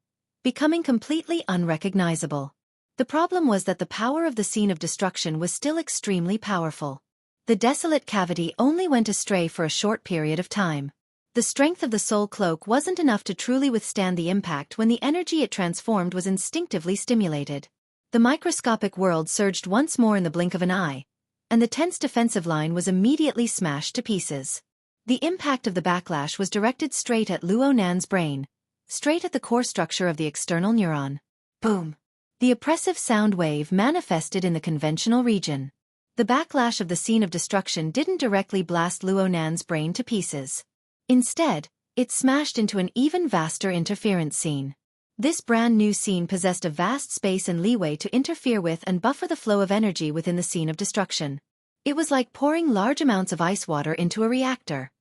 becoming completely unrecognizable. The problem was that the power of the scene of destruction was still extremely powerful. The desolate cavity only went astray for a short period of time. The strength of the soul cloak wasn't enough to truly withstand the impact when the energy it transformed was instinctively stimulated. The microscopic world surged once more in the blink of an eye, and the tent's defensive line was immediately smashed to pieces. The impact of the backlash was directed straight at Luo Nan's brain, straight at the core structure of the external neuron. Boom! The oppressive sound wave manifested in the conventional region. The backlash of the scene of destruction didn't directly blast Luo Nan's brain to pieces. Instead, it smashed into an even vaster interference scene. This brand new scene possessed a vast space and leeway to interfere with and buffer the flow of energy within the scene of destruction. It was like pouring large amounts of ice water into a reactor.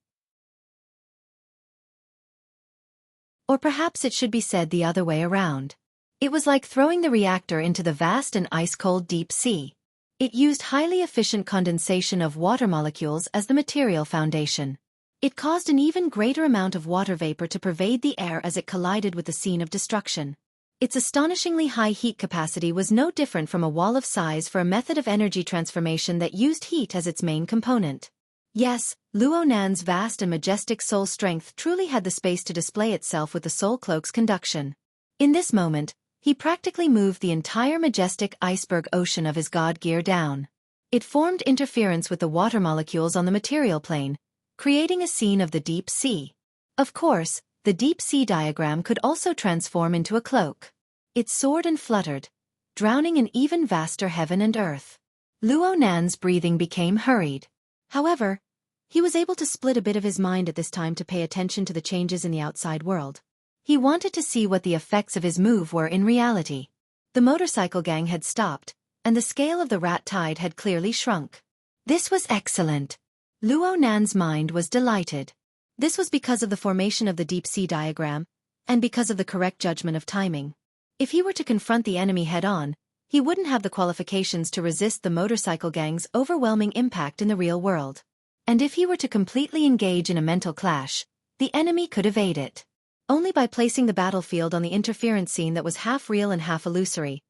Or perhaps it should be said the other way around. It was like throwing the reactor into the vast and ice-cold deep sea. It used highly efficient condensation of water molecules as the material foundation. It caused an even greater amount of water vapor to pervade the air as it collided with the scene of destruction. Its astonishingly high heat capacity was no different from a wall of size for a method of energy transformation that used heat as its main component. Yes, Luo Nan's vast and majestic soul strength truly had the space to display itself with the soul cloak's conduction. In this moment, he practically moved the entire majestic iceberg ocean of his god gear down. It formed interference with the water molecules on the material plane, creating a scene of the deep sea. Of course, the deep sea diagram could also transform into a cloak. It soared and fluttered, drowning in even vaster heaven and earth. Luo Nan's breathing became hurried. However, he was able to split a bit of his mind at this time to pay attention to the changes in the outside world. He wanted to see what the effects of his move were in reality. The motorcycle gang had stopped, and the scale of the rat tide had clearly shrunk. This was excellent. Luo Nan's mind was delighted. This was because of the formation of the deep sea diagram, and because of the correct judgment of timing. If he were to confront the enemy head-on, he wouldn't have the qualifications to resist the motorcycle gang's overwhelming impact in the real world. And if he were to completely engage in a mental clash, the enemy could evade it. Only by placing the battlefield on the interference scene that was half real and half illusory,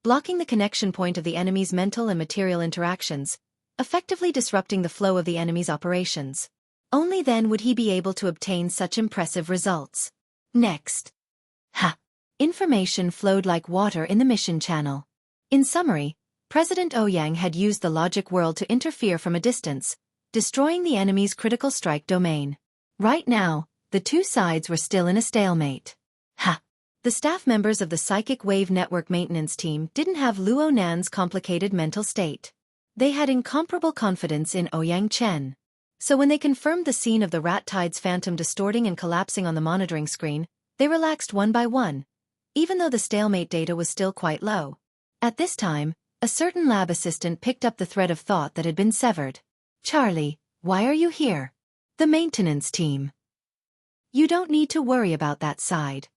blocking the connection point of the enemy's mental and material interactions, effectively disrupting the flow of the enemy's operations. Only then would he be able to obtain such impressive results. Next. Information flowed like water in the mission channel. In summary, President Ouyang had used the logic world to interfere from a distance, destroying the enemy's critical strike domain. Right now, the two sides were still in a stalemate. The staff members of the Psychic Wave Network maintenance team didn't have Luo Nan's complicated mental state. They had incomparable confidence in Ouyang Chen. So when they confirmed the scene of the rat tide's phantom distorting and collapsing on the monitoring screen, they relaxed one by one, even though the stalemate data was still quite low. At this time, a certain lab assistant picked up the thread of thought that had been severed. "Charlie, why are you here?" "The maintenance team." "You don't need to worry about that side."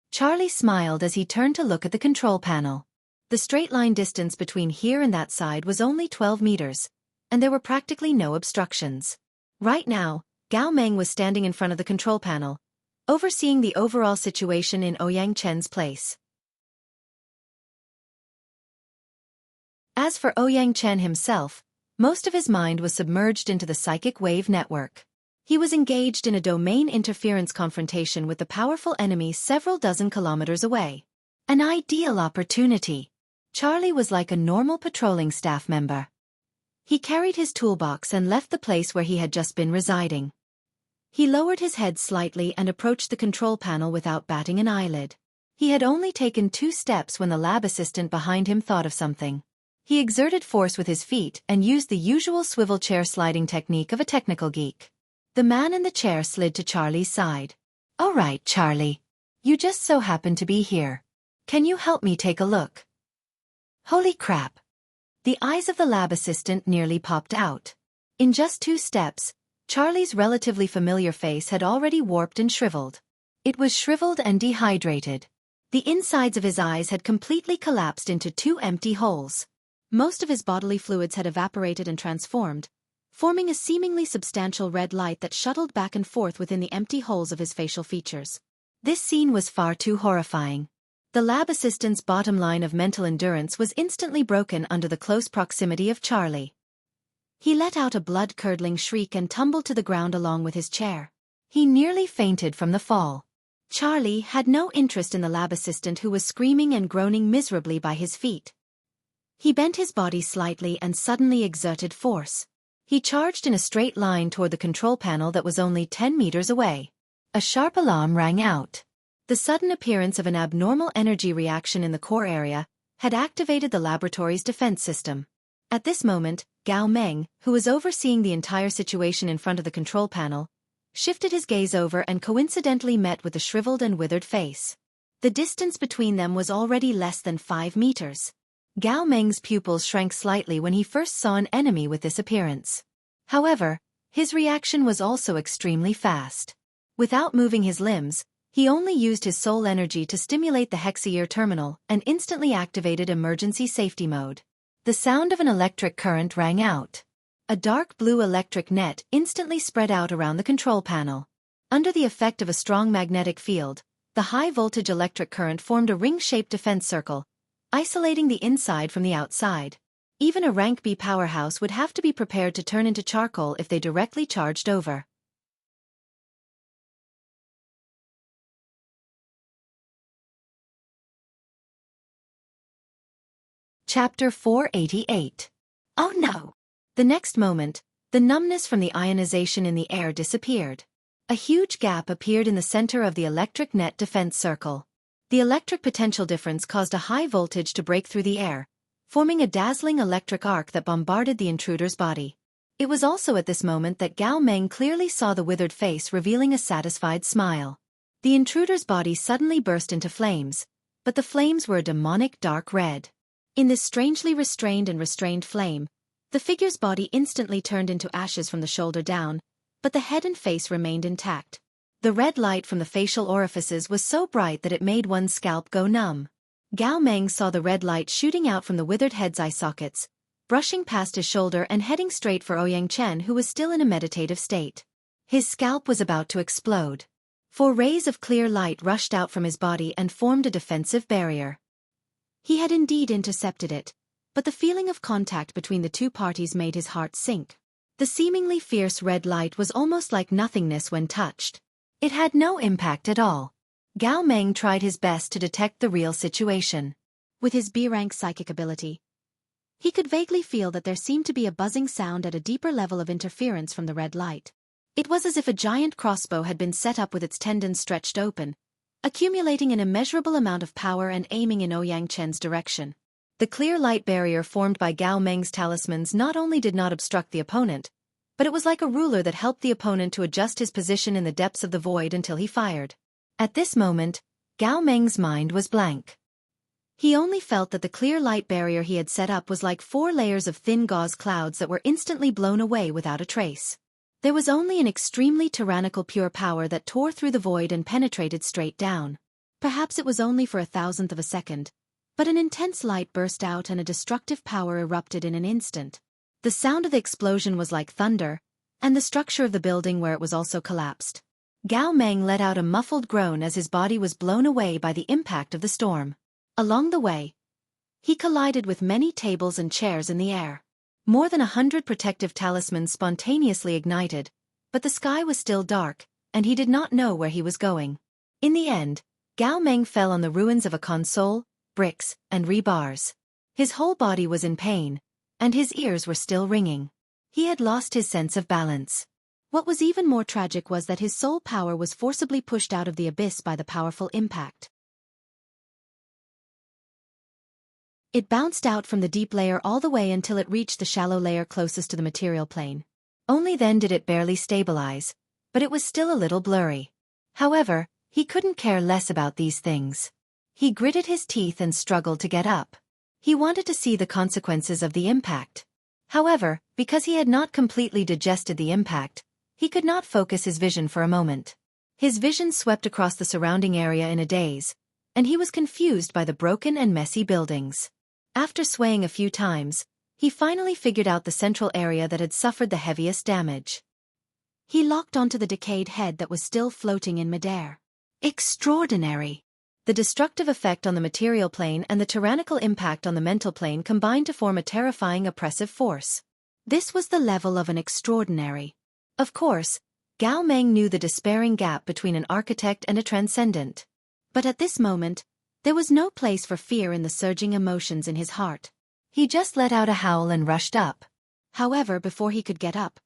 Charlie smiled as he turned to look at the control panel. The straight line distance between here and that side was only 12 meters, and there were practically no obstructions. Right now, Gao Meng was standing in front of the control panel, overseeing the overall situation in Ouyang Chen's place. As for Ouyang Chen himself, most of his mind was submerged into the psychic wave network. He was engaged in a domain interference confrontation with the powerful enemy several dozen kilometers away. An ideal opportunity. Charlie was like a normal patrolling staff member. He carried his toolbox and left the place where he had just been residing. He lowered his head slightly and approached the control panel without batting an eyelid. He had only taken 2 steps when the lab assistant behind him thought of something. He exerted force with his feet and used the usual swivel chair sliding technique of a technical geek. The man in the chair slid to Charlie's side. "All right, Charlie. You just so happen to be here. Can you help me take a look?" Holy crap! The eyes of the lab assistant nearly popped out. In just 2 steps, Charlie's relatively familiar face had already warped and shriveled. It was shriveled and dehydrated. The insides of his eyes had completely collapsed into 2 empty holes. Most of his bodily fluids had evaporated and transformed, forming a seemingly substantial red light that shuttled back and forth within the empty holes of his facial features. This scene was far too horrifying. The lab assistant's bottom line of mental endurance was instantly broken under the close proximity of Charlie. He let out a blood-curdling shriek and tumbled to the ground along with his chair. He nearly fainted from the fall. Charlie had no interest in the lab assistant who was screaming and groaning miserably by his feet. He bent his body slightly and suddenly exerted force. He charged in a straight line toward the control panel that was only 10 meters away. A sharp alarm rang out. The sudden appearance of an abnormal energy reaction in the core area had activated the laboratory's defense system. At this moment, Gao Meng, who was overseeing the entire situation in front of the control panel, shifted his gaze over and coincidentally met with the shriveled and withered face. The distance between them was already less than 5 meters. Gao Meng's pupils shrank slightly when he first saw an enemy with this appearance. However, his reaction was also extremely fast. Without moving his limbs, he only used his soul energy to stimulate the Hexier terminal and instantly activated emergency safety mode. The sound of an electric current rang out. A dark blue electric net instantly spread out around the control panel. Under the effect of a strong magnetic field, The high-voltage electric current formed a ring-shaped defense circle, isolating the inside from the outside. Even a rank B powerhouse would have to be prepared to turn into charcoal if they directly charged over. Chapter 488. Oh no! The next moment, the numbness from the ionization in the air disappeared. A huge gap appeared in the center of the electric net defense circle. The electric potential difference caused a high voltage to break through the air, forming a dazzling electric arc that bombarded the intruder's body. It was also at this moment that Gao Meng clearly saw the withered face revealing a satisfied smile. The intruder's body suddenly burst into flames, but the flames were a demonic dark red. In this strangely restrained and restrained flame, the figure's body instantly turned into ashes from the shoulder down, but the head and face remained intact. The red light from the facial orifices was so bright that it made one's scalp go numb. Gao Meng saw the red light shooting out from the withered head's eye sockets, brushing past his shoulder and heading straight for Ouyang Chen, who was still in a meditative state. His scalp was about to explode. 4 rays of clear light rushed out from his body and formed a defensive barrier. He had indeed intercepted it, but the feeling of contact between the two parties made his heart sink. The seemingly fierce red light was almost like nothingness when touched. It had no impact at all. Gao Meng tried his best to detect the real situation. With his B-rank psychic ability, he could vaguely feel that there seemed to be a buzzing sound at a deeper level of interference from the red light. It was as if a giant crossbow had been set up with its tendons stretched open, accumulating an immeasurable amount of power and aiming in Ouyang Chen's direction. The clear light barrier formed by Gao Meng's talismans not only did not obstruct the opponent, but it was like a ruler that helped the opponent to adjust his position in the depths of the void until he fired. At this moment, Gao Meng's mind was blank. He only felt that the clear light barrier he had set up was like 4 layers of thin gauze clouds that were instantly blown away without a trace. There was only an extremely tyrannical pure power that tore through the void and penetrated straight down. Perhaps it was only for 1,000th of a second, but an intense light burst out and a destructive power erupted in an instant. The sound of the explosion was like thunder, and the structure of the building where it was also collapsed. Gao Meng let out a muffled groan as his body was blown away by the impact of the storm. Along the way, he collided with many tables and chairs in the air. More than 100 protective talismans spontaneously ignited, but the sky was still dark, and he did not know where he was going. In the end, Gao Meng fell on the ruins of a console, bricks, and rebars. His whole body was in pain, and his ears were still ringing. He had lost his sense of balance. What was even more tragic was that his soul power was forcibly pushed out of the abyss by the powerful impact. It bounced out from the deep layer all the way until it reached the shallow layer closest to the material plane. Only then did it barely stabilize, but it was still a little blurry. However, he couldn't care less about these things. He gritted his teeth and struggled to get up. He wanted to see the consequences of the impact. However, because he had not completely digested the impact, he could not focus his vision for a moment. His vision swept across the surrounding area in a daze, and he was confused by the broken and messy buildings. After swaying a few times, he finally figured out the central area that had suffered the heaviest damage. He locked onto the decayed head that was still floating in midair. Extraordinary! The destructive effect on the material plane and the tyrannical impact on the mental plane combined to form a terrifying oppressive force. This was the level of an extraordinary. Of course, Gao Meng knew the despairing gap between an architect and a transcendent. But at this moment, there was no place for fear in the surging emotions in his heart. He just let out a howl and rushed up. However, before he could get up,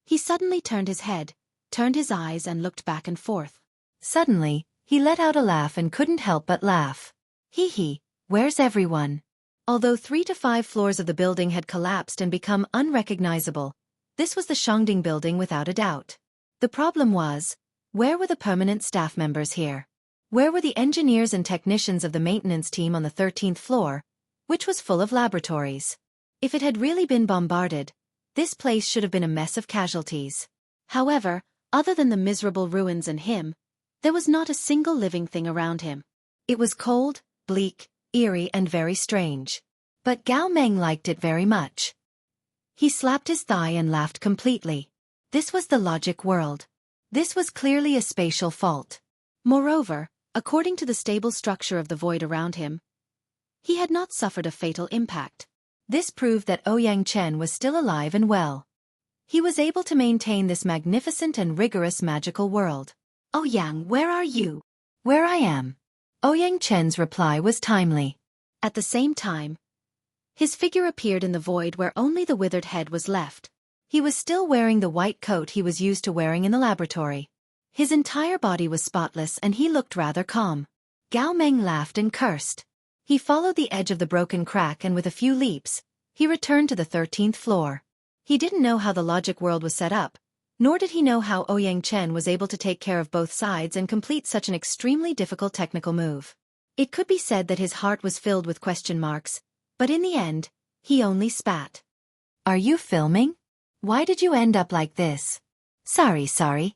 he suddenly turned his head, turned his eyes and looked back and forth. Suddenly, he let out a laugh and couldn't help but laugh. Hee, where's everyone? Although 3 to 5 floors of the building had collapsed and become unrecognizable, this was the Shangding building without a doubt. The problem was, where were the permanent staff members here? Where were the engineers and technicians of the maintenance team on the 13th floor, which was full of laboratories? If it had really been bombarded, this place should have been a mess of casualties. However, other than the miserable ruins and him, there was not a single living thing around him. It was cold, bleak, eerie and very strange. But Gao Meng liked it very much. He slapped his thigh and laughed completely. This was the logic world. This was clearly a spatial fault. Moreover, According to the stable structure of the void around him, he had not suffered a fatal impact. This proved that Ouyang Chen was still alive and well. He was able to maintain this magnificent and rigorous magical world. "Ouyang, where are you?" "Where I am." Ouyang Chen's reply was timely. At the same time, his figure appeared in the void where only the withered head was left. He was still wearing the white coat he was used to wearing in the laboratory. His entire body was spotless and he looked rather calm. Gao Meng laughed and cursed. He followed the edge of the broken crack and with a few leaps, he returned to the 13th floor. He didn't know how the logic world was set up, nor did he know how Ouyang Chen was able to take care of both sides and complete such an extremely difficult technical move. It could be said that his heart was filled with question marks, but in the end, he only spat. "Are you filming? Why did you end up like this?" Sorry.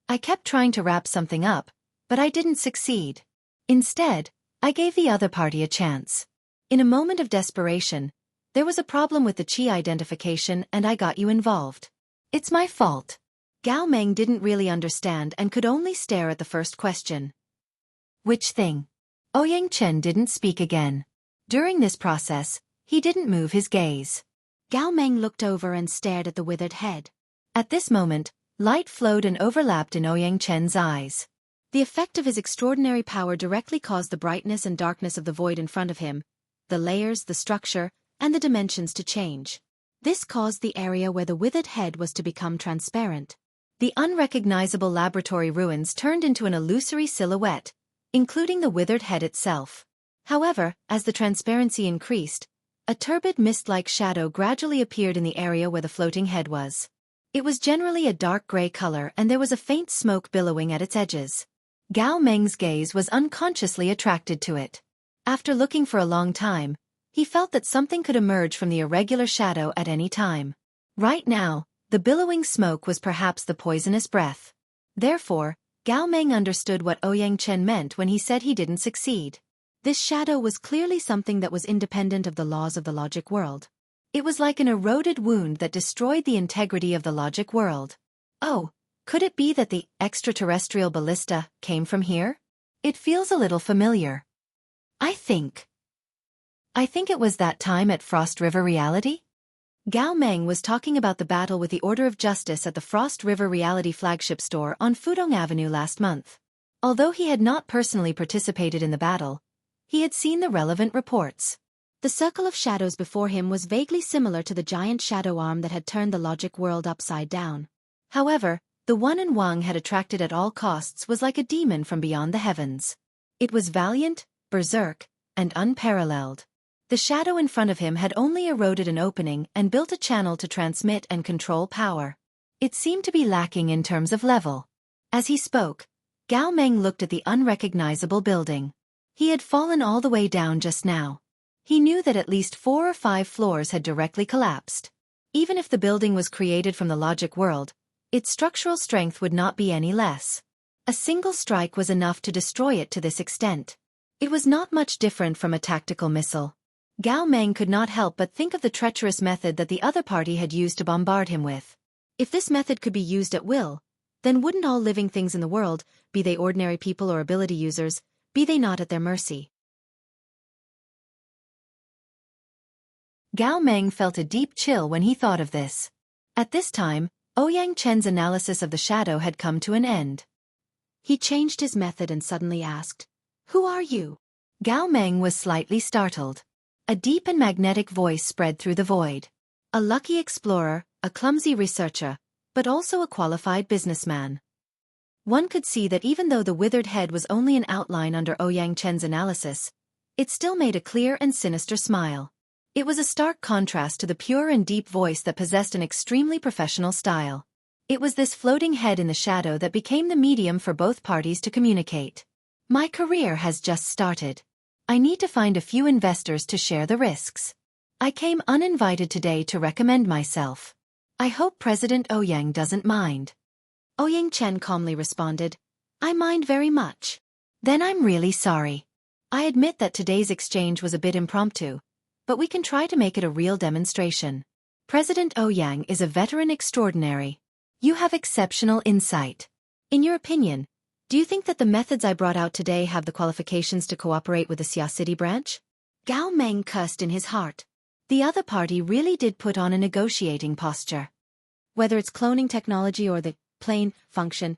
I kept trying to wrap something up, but I didn't succeed. Instead, I gave the other party a chance. In a moment of desperation, there was a problem with the Qi identification and I got you involved. It's my fault. Gao Meng didn't really understand and could only stare at the first question. Which thing? Ouyang Chen didn't speak again. During this process, he didn't move his gaze. Gao Meng looked over and stared at the withered head. At this moment, light flowed and overlapped in Ouyang Chen's eyes. The effect of his extraordinary power directly caused the brightness and darkness of the void in front of him, the layers, the structure, and the dimensions to change. This caused the area where the withered head was to become transparent. The unrecognizable laboratory ruins turned into an illusory silhouette, including the withered head itself. However, as the transparency increased, a turbid mist-like shadow gradually appeared in the area where the floating head was. It was generally a dark gray color and there was a faint smoke billowing at its edges. Gao Meng's gaze was unconsciously attracted to it. After looking for a long time, he felt that something could emerge from the irregular shadow at any time. Right now, the billowing smoke was perhaps the poisonous breath. Therefore, Gao Meng understood what Ouyang Chen meant when he said he didn't succeed. This shadow was clearly something that was independent of the laws of the logic world. It was like an eroded wound that destroyed the integrity of the logic world. Oh, could it be that the extraterrestrial ballista came from here? It feels a little familiar. I think it was that time at Frost River Reality? Gao Meng was talking about the battle with the Order of Justice at the Frost River Reality flagship store on Fudong Avenue last month. Although he had not personally participated in the battle, he had seen the relevant reports. The circle of shadows before him was vaguely similar to the giant shadow arm that had turned the logic world upside down. However, the one Wang had attracted at all costs was like a demon from beyond the heavens. It was valiant, berserk, and unparalleled. The shadow in front of him had only eroded an opening and built a channel to transmit and control power. It seemed to be lacking in terms of level. As he spoke, Gao Meng looked at the unrecognizable building. He had fallen all the way down just now. He knew that at least 4 or 5 floors had directly collapsed. Even if the building was created from the logic world, its structural strength would not be any less. A single strike was enough to destroy it to this extent. It was not much different from a tactical missile. Gao Meng could not help but think of the treacherous method that the other party had used to bombard him with. If this method could be used at will, then wouldn't all living things in the world, be they ordinary people or ability users, be they not at their mercy? Gao Meng felt a deep chill when he thought of this. At this time, Ouyang Chen's analysis of the shadow had come to an end. He changed his method and suddenly asked, "Who are you?" Gao Meng was slightly startled. A deep and magnetic voice spread through the void. A lucky explorer, a clumsy researcher, but also a qualified businessman. One could see that even though the withered head was only an outline under Ouyang Chen's analysis, it still made a clear and sinister smile. It was a stark contrast to the pure and deep voice that possessed an extremely professional style. It was this floating head in the shadow that became the medium for both parties to communicate. My career has just started. I need to find a few investors to share the risks. I came uninvited today to recommend myself. I hope President Ouyang doesn't mind. Ouyang Chen calmly responded, I mind very much. Then I'm really sorry. I admit that today's exchange was a bit impromptu, but we can try to make it a real demonstration. President Ouyang is a veteran extraordinary. You have exceptional insight. In your opinion, do you think that the methods I brought out today have the qualifications to cooperate with the Xia City branch? Gao Meng cursed in his heart. The other party really did put on a negotiating posture. Whether it's cloning technology or the plain function,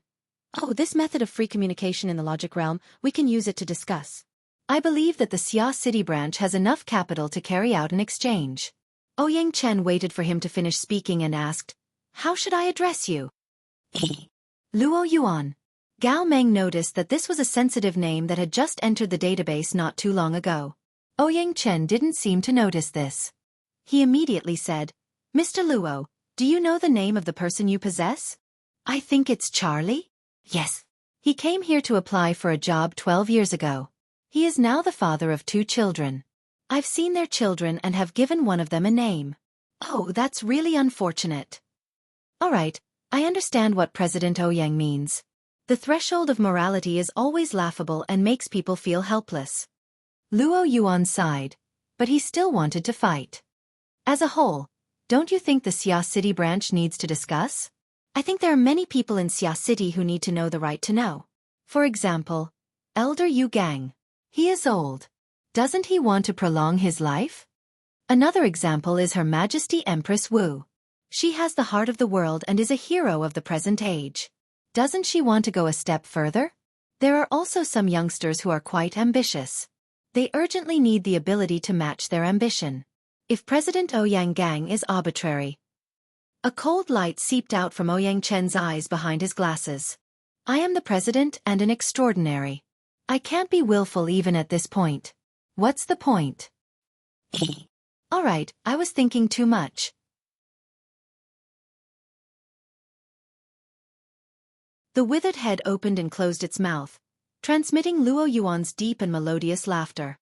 oh, this method of free communication in the logic realm, we can use it to discuss. I believe that the Xia City branch has enough capital to carry out an exchange. Ouyang Chen waited for him to finish speaking and asked, "How should I address you?" Luo Yuan. Gao Meng noticed that this was a sensitive name that had just entered the database not too long ago. Ouyang Chen didn't seem to notice this. He immediately said, "Mr. Luo, do you know the name of the person you possess?" "I think it's Charlie." "Yes. He came here to apply for a job 12 years ago. He is now the father of 2 children. I've seen their children and have given one of them a name." "Oh, that's really unfortunate." "All right, I understand what President Ouyang means. The threshold of morality is always laughable and makes people feel helpless." Luo Yuan sighed, but he still wanted to fight. "As a whole, don't you think the Xia City branch needs to discuss? I think there are many people in Xia City who need to know the right to know. For example, Elder Yu Gang. He is old. Doesn't he want to prolong his life? Another example is Her Majesty Empress Wu. She has the heart of the world and is a hero of the present age. Doesn't she want to go a step further? There are also some youngsters who are quite ambitious. They urgently need the ability to match their ambition. If President Ouyang Gang is arbitrary." A cold light seeped out from Ouyang Chen's eyes behind his glasses. "I am the president and an extraordinary. I can't be willful even at this point. What's the point?" "All right, I was thinking too much." The withered head opened and closed its mouth, transmitting Luo Yuan's deep and melodious laughter.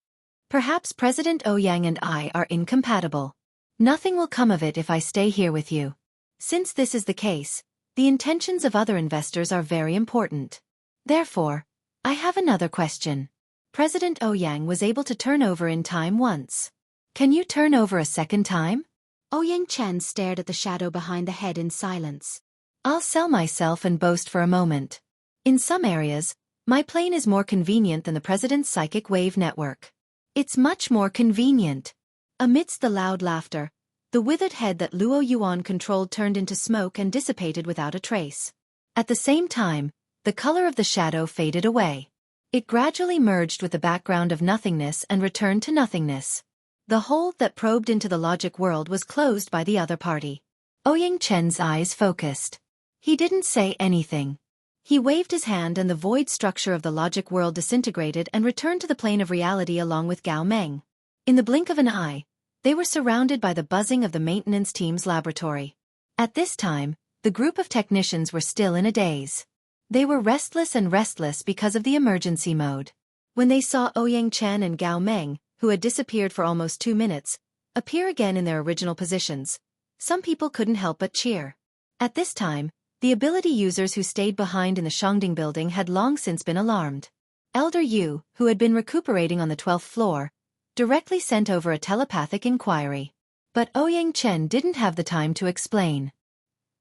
"Perhaps President Ouyang and I are incompatible. Nothing will come of it if I stay here with you. Since this is the case, the intentions of other investors are very important. Therefore, I have another question. President Ouyang was able to turn over in time once. Can you turn over a second time?" Ouyang Chen stared at the shadow behind the head in silence. "I'll sell myself and boast for a moment. In some areas, my plane is more convenient than the president's psychic wave network. It's much more convenient." Amidst the loud laughter, the withered head that Luo Yuan controlled turned into smoke and dissipated without a trace. At the same time, the color of the shadow faded away. It gradually merged with the background of nothingness and returned to nothingness. The hole that probed into the logic world was closed by the other party. Ouyang Chen's eyes focused. He didn't say anything. He waved his hand and the void structure of the logic world disintegrated and returned to the plane of reality along with Gao Meng. In the blink of an eye, they were surrounded by the buzzing of the maintenance team's laboratory. At this time, the group of technicians were still in a daze. They were restless because of the emergency mode. When they saw Ouyang Chen and Gao Meng, who had disappeared for almost 2 minutes, appear again in their original positions, some people couldn't help but cheer. At this time, the ability users who stayed behind in the Shangding building had long since been alarmed. Elder Yu, who had been recuperating on the 12th floor, directly sent over a telepathic inquiry. But Ouyang Chen didn't have the time to explain.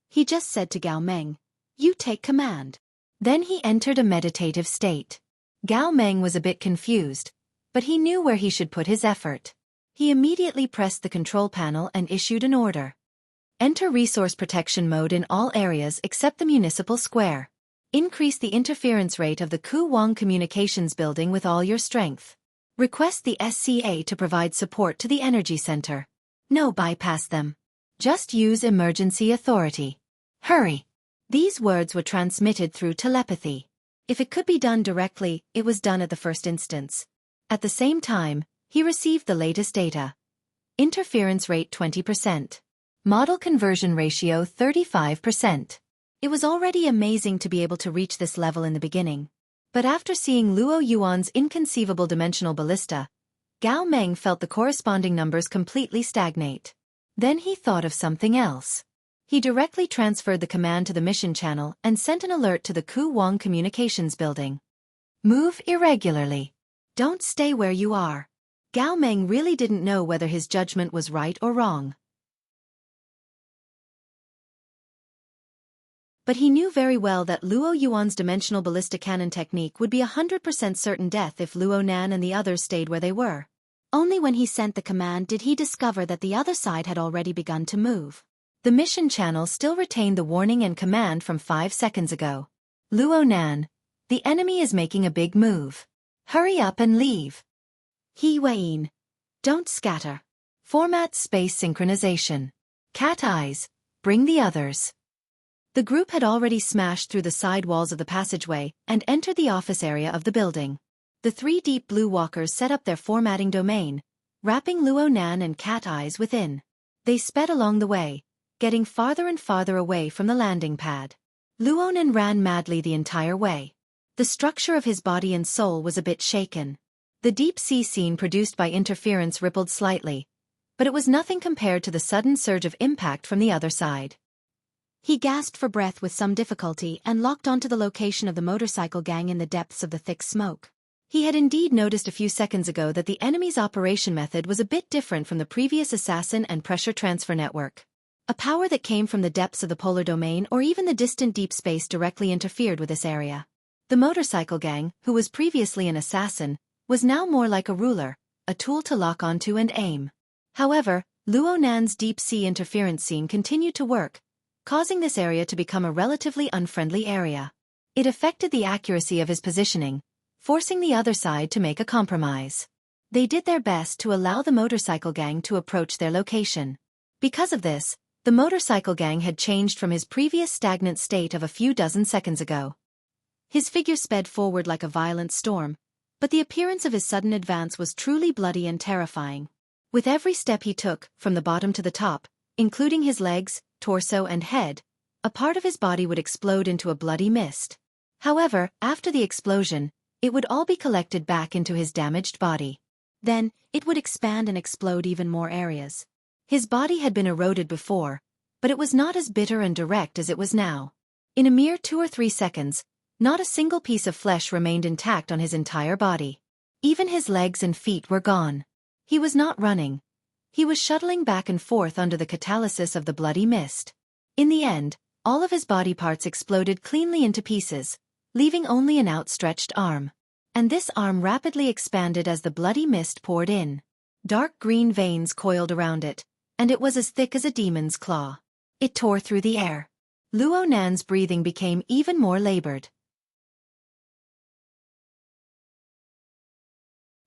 He just said to Gao Meng, "You take command." Then he entered a meditative state. Gao Meng was a bit confused, but he knew where he should put his effort. He immediately pressed the control panel and issued an order. Enter resource protection mode in all areas except the municipal square. Increase the interference rate of the Ku Wang Communications building with all your strength. Request the SCA to provide support to the energy center. No bypass them. Just use emergency authority. Hurry. These words were transmitted through telepathy. If it could be done directly, it was done at the first instance. At the same time, he received the latest data. Interference rate 20%. Model conversion ratio 35%. It was already amazing to be able to reach this level in the beginning. But after seeing Luo Yuan's inconceivable dimensional ballista, Gao Meng felt the corresponding numbers completely stagnate. Then he thought of something else. He directly transferred the command to the mission channel and sent an alert to the Ku Wang Communications building. Move irregularly. Don't stay where you are. Gao Meng really didn't know whether his judgment was right or wrong. But he knew very well that Luo Yuan's dimensional ballistic cannon technique would be 100% certain death if Luo Nan and the others stayed where they were. Only when he sent the command did he discover that the other side had already begun to move. The mission channel still retained the warning and command from 5 seconds ago. Luo Nan, the enemy is making a big move. Hurry up and leave. He Wayne. Don't scatter. Format space synchronization. Cat eyes, bring the others. The group had already smashed through the side walls of the passageway and entered the office area of the building. The 3 deep blue walkers set up their formatting domain, wrapping Luo Nan and Cat Eyes within. They sped along the way, getting farther and farther away from the landing pad. Luo Nan ran madly the entire way. The structure of his body and soul was a bit shaken. The deep sea scene produced by interference rippled slightly, but it was nothing compared to the sudden surge of impact from the other side. He gasped for breath with some difficulty and locked onto the location of the motorcycle gang in the depths of the thick smoke. He had indeed noticed a few seconds ago that the enemy's operation method was a bit different from the previous assassin and pressure transfer network. A power that came from the depths of the polar domain or even the distant deep space directly interfered with this area. The motorcycle gang, who was previously an assassin, was now more like a ruler, a tool to lock onto and aim. However, Luo Nan's deep sea interference scene continued to work, causing this area to become a relatively unfriendly area. It affected the accuracy of his positioning, forcing the other side to make a compromise. They did their best to allow the motorcycle gang to approach their location. Because of this, the motorcycle gang had changed from his previous stagnant state of a few dozen seconds ago. His figure sped forward like a violent storm, but the appearance of his sudden advance was truly bloody and terrifying. With every step he took, from the bottom to the top, including his legs, torso and head, a part of his body would explode into a bloody mist. However, after the explosion, it would all be collected back into his damaged body. Then, it would expand and explode even more areas. His body had been eroded before, but it was not as bitter and direct as it was now. In a mere 2 or 3 seconds, not a single piece of flesh remained intact on his entire body. Even his legs and feet were gone. He was not running. He was shuttling back and forth under the catalysis of the bloody mist. In the end, all of his body parts exploded cleanly into pieces, leaving only an outstretched arm. And this arm rapidly expanded as the bloody mist poured in. Dark green veins coiled around it, and it was as thick as a demon's claw. It tore through the air. Luo Nan's breathing became even more labored.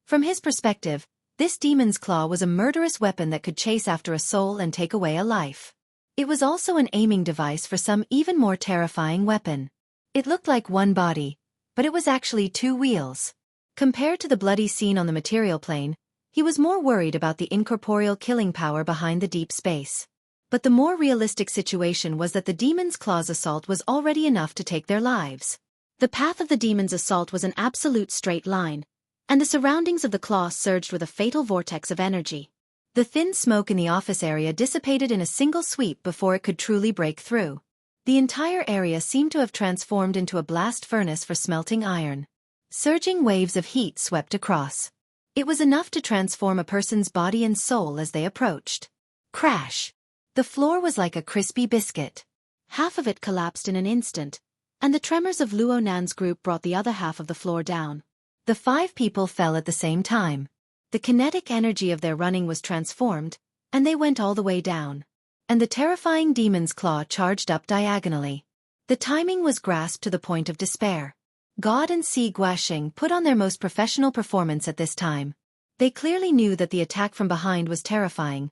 From his perspective, this demon's claw was a murderous weapon that could chase after a soul and take away a life. It was also an aiming device for some even more terrifying weapon. It looked like one body, but it was actually 2 wheels. Compared to the bloody scene on the material plane, he was more worried about the incorporeal killing power behind the deep space. But the more realistic situation was that the demon's claw's assault was already enough to take their lives. The path of the demon's assault was an absolute straight line, and the surroundings of the claw surged with a fatal vortex of energy. The thin smoke in the office area dissipated in a single sweep before it could truly break through. The entire area seemed to have transformed into a blast furnace for smelting iron. Surging waves of heat swept across. It was enough to transform a person's body and soul as they approached. Crash! The floor was like a crispy biscuit. Half of it collapsed in an instant, and the tremors of Luo Nan's group brought the other half of the floor down. The 5 people fell at the same time. The kinetic energy of their running was transformed, and they went all the way down. And the terrifying demon's claw charged up diagonally. The timing was grasped to the point of despair. God and Si Guaxing put on their most professional performance at this time. They clearly knew that the attack from behind was terrifying,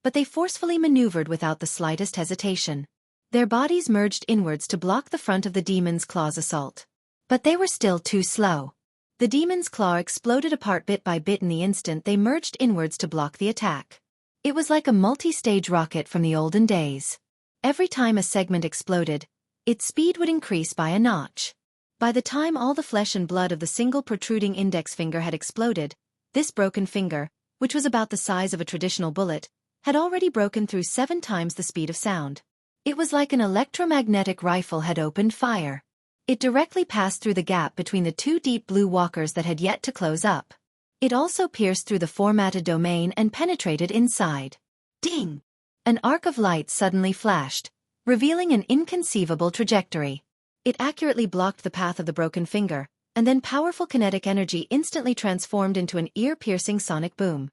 but they forcefully maneuvered without the slightest hesitation. Their bodies merged inwards to block the front of the demon's claw's assault. But they were still too slow. The demon's claw exploded apart bit by bit in the instant they merged inwards to block the attack. It was like a multi-stage rocket from the olden days. Every time a segment exploded, its speed would increase by a notch. By the time all the flesh and blood of the single protruding index finger had exploded, this broken finger, which was about the size of a traditional bullet, had already broken through 7 times the speed of sound. It was like an electromagnetic rifle had opened fire. It directly passed through the gap between the 2 deep blue walkers that had yet to close up. It also pierced through the formatted domain and penetrated inside. Ding! An arc of light suddenly flashed, revealing an inconceivable trajectory. It accurately blocked the path of the broken finger, and then powerful kinetic energy instantly transformed into an ear-piercing sonic boom.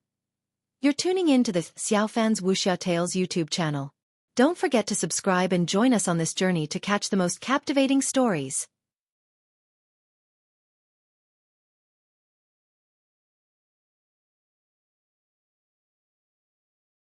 You're tuning in to the Xiaofan's Wuxia Tales YouTube channel. Don't forget to subscribe and join us on this journey to catch the most captivating stories.